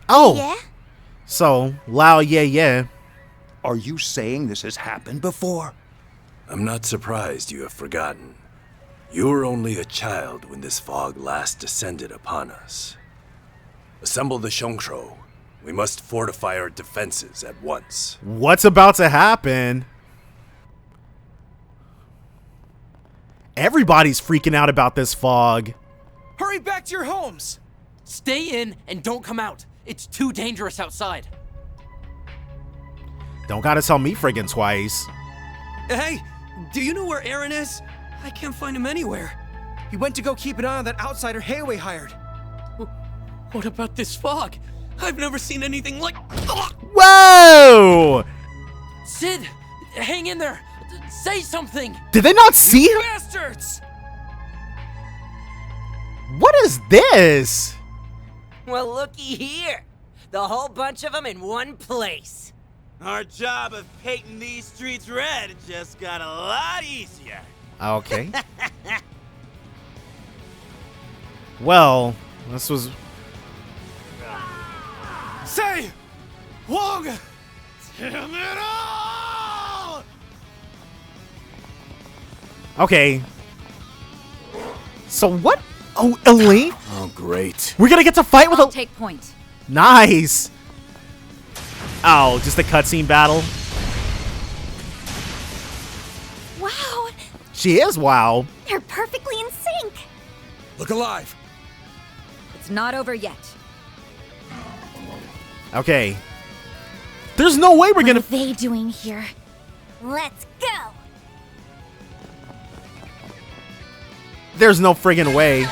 Oh. Yeah? So, Lao yeah. Are you saying this has happened before? I'm not surprised you have forgotten. You were only a child when this fog last descended upon us. Assemble the Shongshou. We must fortify our defenses at once. What's about to happen? Everybody's freaking out about this fog. Hurry back to your homes! Stay in and don't come out. It's too dangerous outside. Don't gotta tell me friggin' twice. Hey, do you know where Aaron is? I can't find him anywhere. He went to go keep an eye on that outsider Hayway hired. What about this fog? I've never seen anything like... Whoa! Sid, hang in there. Say something. Did they not see him? Bastards! What is this? Well, looky here. The whole bunch of them in one place. Our job of painting these streets red just got a lot easier. Okay. Well, this was... Say! Wong! Damn it all! Okay. So what? Oh, Elaine? Oh, great. We're gonna get to fight with I'll take point. Nice. Oh, just a cutscene battle. Wow, She is wow. they're perfectly in sync. Look alive. It's not over yet. Okay. There's no way we're gonna... What are they doing here? Let's go. There's no friggin' way.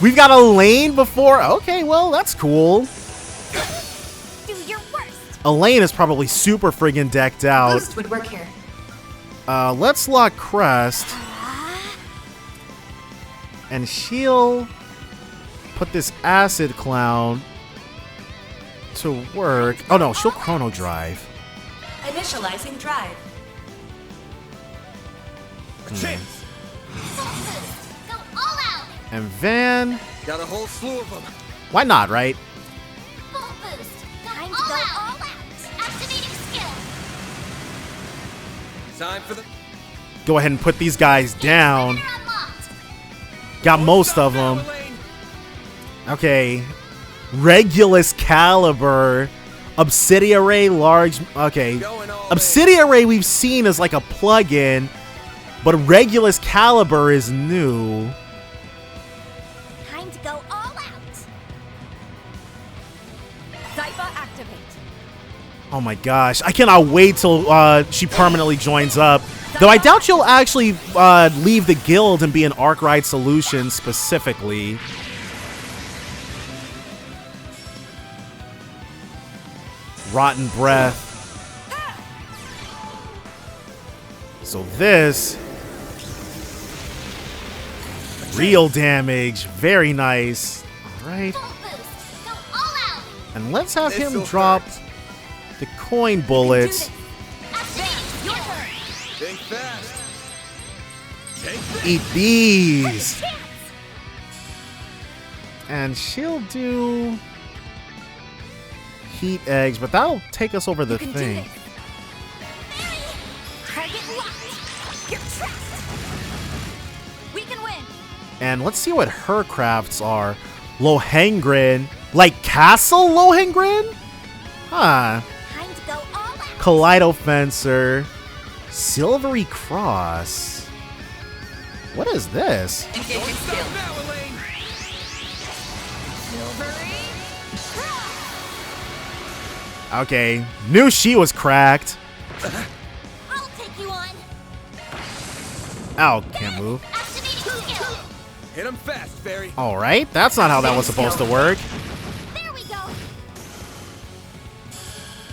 We've got a lane before? Okay, well, that's cool. Do your worst. Elaine is probably super friggin' decked out. Boost would work here. Let's lock Crest. And she'll put this acid clown to work. Oh no, she'll chrono drive. Initializing drive. Go all out. And Van, Got a whole slew of them. why not, right? Full boost. Time to go all out. Activating skill. Time for the... Go ahead and put these guys down. Got most of them. Okay. Regulus Caliber. Obsidian Ray large. Okay. Obsidian Ray we've seen as like a plug-in. But Regulus Caliber is new. Time to go all out. Zypha activate. Oh my gosh. I cannot wait till she permanently joins up. Though I doubt she'll actually leave the guild and be an Arkwright solution specifically. Rotten Breath. So this... Real damage. Very nice. Alright. And let's have him drop the coin bullets. Think fast. Eat these. And she'll do heat eggs, but that'll take us over the thing. Target locked. You're trapped. We can win. And let's see what her crafts are. Lohengrin. Like Castle Lohengrin? Huh. Time to go all out. Kaleido Fencer. Silvery Cross. What is this? Engaging skill. Okay. Knew she was cracked. Ow, can't move. Hit him fast, Fairy. Alright, that's not how that was supposed to work. There we go.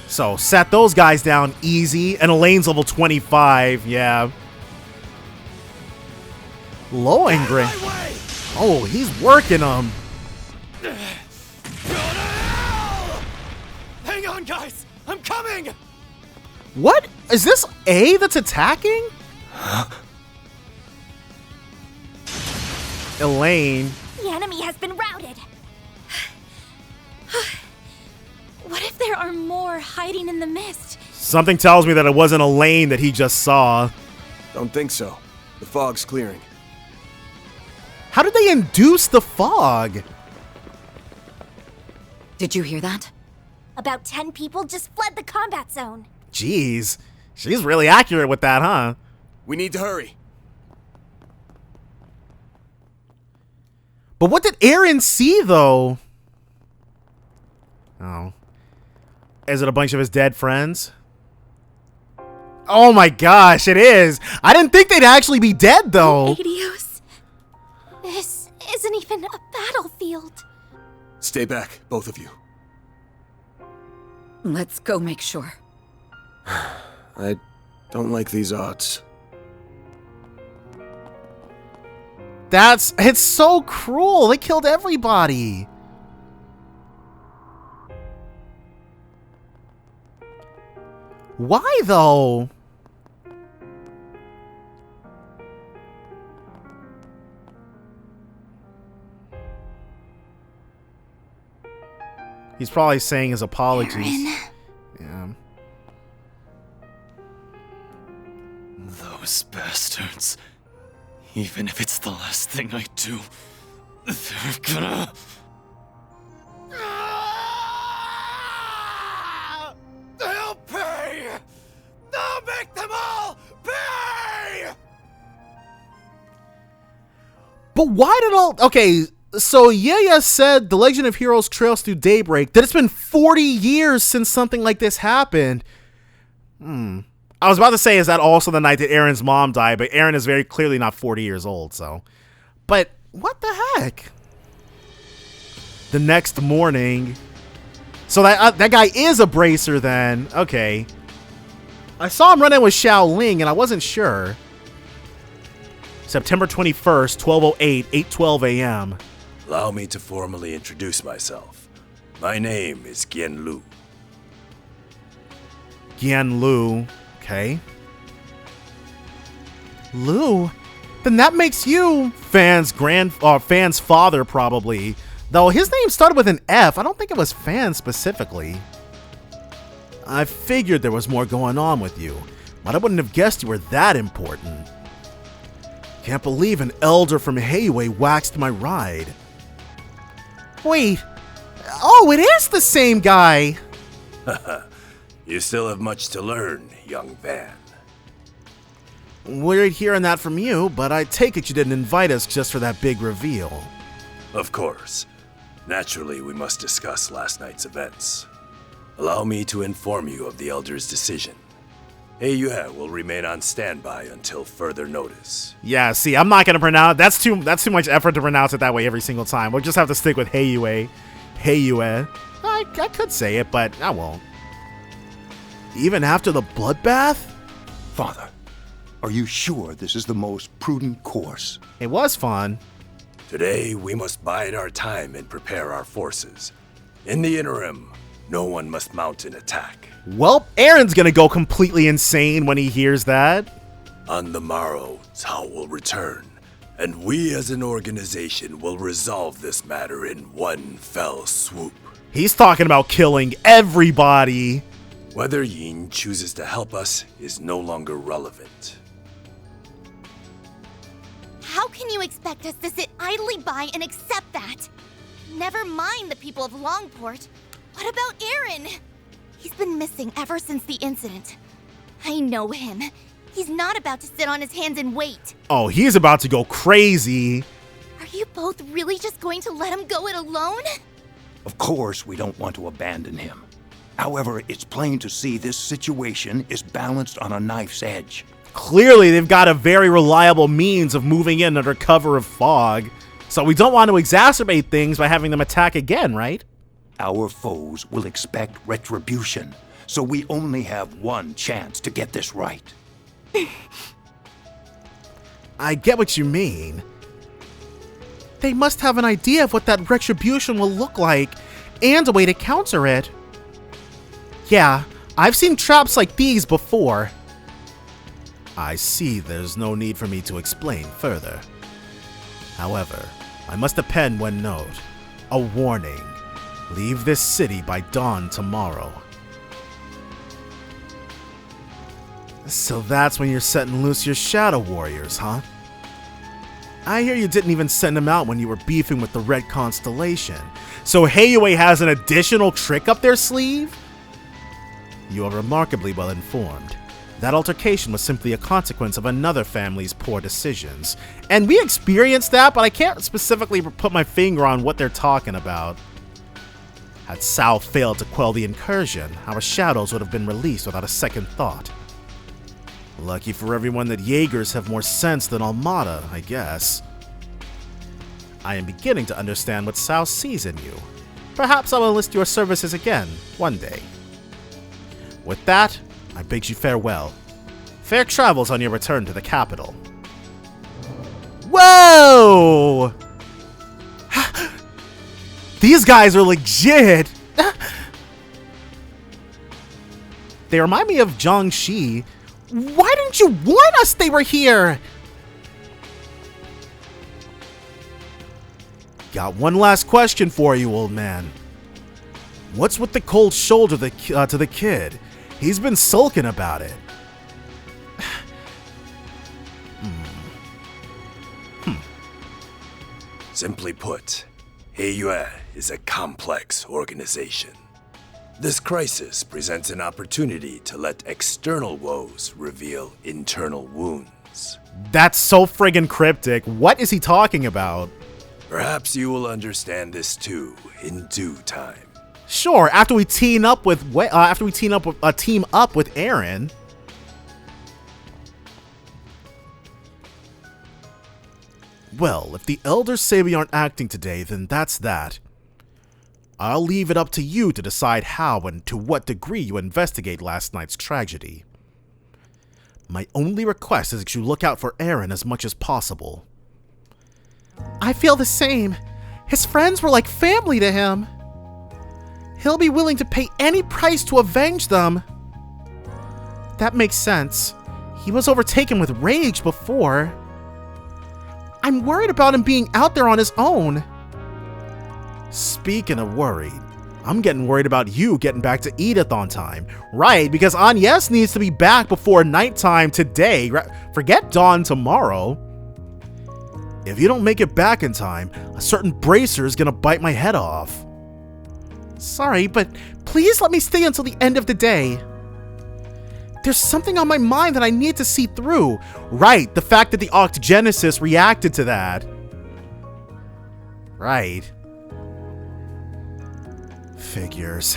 So, set those guys down easy. And Elaine's level 25, yeah. Low angry. Oh, he's working them. Hang on, guys! I'm coming! What? Is this A that's attacking? Elaine. The enemy has been routed. What if there are more hiding in the mist? Something tells me that it wasn't Elaine that he just saw. Don't think so. The fog's clearing. How did they induce the fog? Did you hear that? About 10 people just fled the combat zone. Jeez, she's really accurate with that, huh? We need to hurry. But what did Aaron see, though? Oh. Is it a bunch of his dead friends? Oh my gosh, it is! I didn't think they'd actually be dead, though! Adios. This isn't even a battlefield. Stay back, both of you. Let's go make sure. I don't like these odds. It's so cruel. They killed everybody. Why, though? He's probably saying his apologies. Aaron. Yeah. Those bastards. Even if it's the last thing I do, they're gonna... They'll pay! They'll make them all pay! But why did all... Okay, so Yaya said the Legend of Heroes trails through Daybreak, that it's been 40 years since something like this happened. I was about to say, is that also the night that Aaron's mom died? But Aaron is very clearly not 40 years old, so. But what the heck? The next morning. So that guy is a bracer then. Okay. I saw him running with Ling, and I wasn't sure. September 21st, 12:08, 8:12 a.m. Allow me to formally introduce myself. My name is Gian Lu. Gian Lu. Okay. Lu? Then that makes you Fan's father, probably. Though his name started with an F. I don't think it was Fan specifically. I figured there was more going on with you, but I wouldn't have guessed you were that important. Can't believe an elder from Heiwei waxed my ride. Wait. Oh, it is the same guy. You still have much to learn, young Van. Weird hearing that from you, but I take it you didn't invite us just for that big reveal. Of course. Naturally, we must discuss last night's events. Allow me to inform you of the Elder's decision. Heiyue will remain on standby until further notice. Yeah, see, I'm not gonna pronounce that's too much effort to pronounce it that way every single time. We'll just have to stick with Heiyue. Heiyue. I could say it, but I won't. Even after the bloodbath? Father, are you sure this is the most prudent course? It was fun. Today, we must bide our time and prepare our forces. In the interim, no one must mount an attack. Well, Aaron's gonna go completely insane when he hears that. On the morrow, Cao will return, and we as an organization will resolve this matter in one fell swoop. He's talking about killing everybody. Whether Yin chooses to help us is no longer relevant. How can you expect us to sit idly by and accept that? Never mind the people of Longport. What about Aaron? He's been missing ever since the incident. I know him. He's not about to sit on his hands and wait. Oh, he's about to go crazy. Are you both really just going to let him go it alone? Of course, we don't want to abandon him. However, it's plain to see this situation is balanced on a knife's edge. Clearly, they've got a very reliable means of moving in under cover of fog, so we don't want to exacerbate things by having them attack again, right? Our foes will expect retribution, so we only have one chance to get this right. I get what you mean. They must have an idea of what that retribution will look like, and a way to counter it. Yeah, I've seen traps like these before. I see there's no need for me to explain further. However, I must append one note. A warning. Leave this city by dawn tomorrow. So that's when you're setting loose your shadow warriors, huh? I hear you didn't even send them out when you were beefing with the Red Constellation. So Heiyue has an additional trick up their sleeve? You are remarkably well informed. That altercation was simply a consequence of another family's poor decisions. And we experienced that, but I can't specifically put my finger on what they're talking about. Had Sao failed to quell the incursion, our shadows would have been released without a second thought. Lucky for everyone that Jaegers have more sense than Armada, I guess. I am beginning to understand what Sao sees in you. Perhaps I will enlist your services again, one day. With that, I bid you farewell. Fair travels on your return to the capital. Whoa! These guys are legit! They remind me of Jiangxi. Why didn't you warn us they were here? Got one last question for you, old man. What's with the cold shoulder to the kid? He's been sulking about it. Simply put, Heiyue is a complex organization. This crisis presents an opportunity to let external woes reveal internal wounds. That's so friggin' cryptic. What is he talking about? Perhaps you will understand this too in due time. Sure, after we team up with Eren. Well, if the elders say we aren't acting today, then that's that. I'll leave it up to you to decide how and to what degree you investigate last night's tragedy. My only request is that you look out for Eren as much as possible. I feel the same. His friends were like family to him. He'll be willing to pay any price to avenge them. That makes sense. He was overtaken with rage before. I'm worried about him being out there on his own. Speaking of worried, I'm getting worried about you getting back to Edith on time. Right, because Agnes needs to be back before nighttime today. Forget dawn tomorrow. If you don't make it back in time, a certain bracer is gonna bite my head off. Sorry, but please let me stay until the end of the day. There's something on my mind that I need to see through. Right, the fact that the Octogenesis reacted to that. Right. Figures.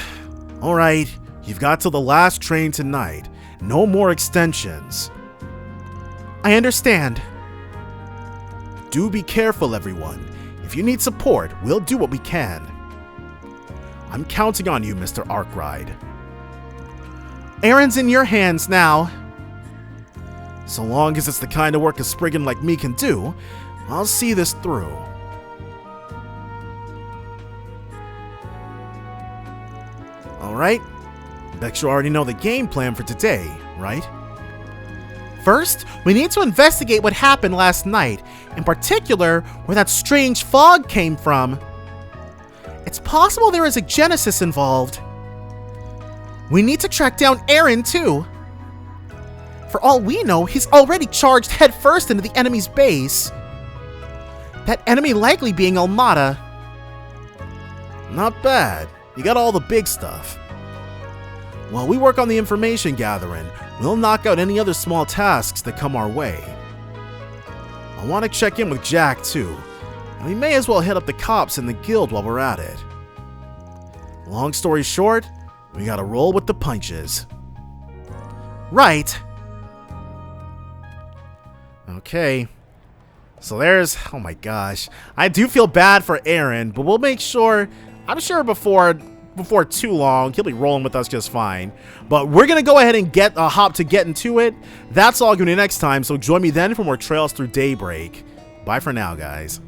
Alright, you've got till the last train tonight. No more extensions. I understand. Do be careful, everyone. If you need support, we'll do what we can. I'm counting on you, Mr. Arkwright. Eren's in your hands now. So long as it's the kind of work a Spriggan like me can do, I'll see this through. Alright, bet you already know the game plan for today, right? First, we need to investigate what happened last night, in particular, where that strange fog came from. It's possible there is a Genesis involved. We need to track down Eren, too. For all we know, he's already charged headfirst into the enemy's base. That enemy likely being Armada. Not bad. You got all the big stuff. While we work on the information gathering, we'll knock out any other small tasks that come our way. I want to check in with Jack, too. And we may as well hit up the cops in the guild while we're at it. Long story short, we gotta roll with the punches. Right. Okay. So there's, oh my gosh. I do feel bad for Aaron, but we'll make sure, I'm sure before too long, he'll be rolling with us just fine. But we're going to go ahead and get a hop to get into it. That's all going to be next time, so join me then for more Trails Through Daybreak. Bye for now, guys.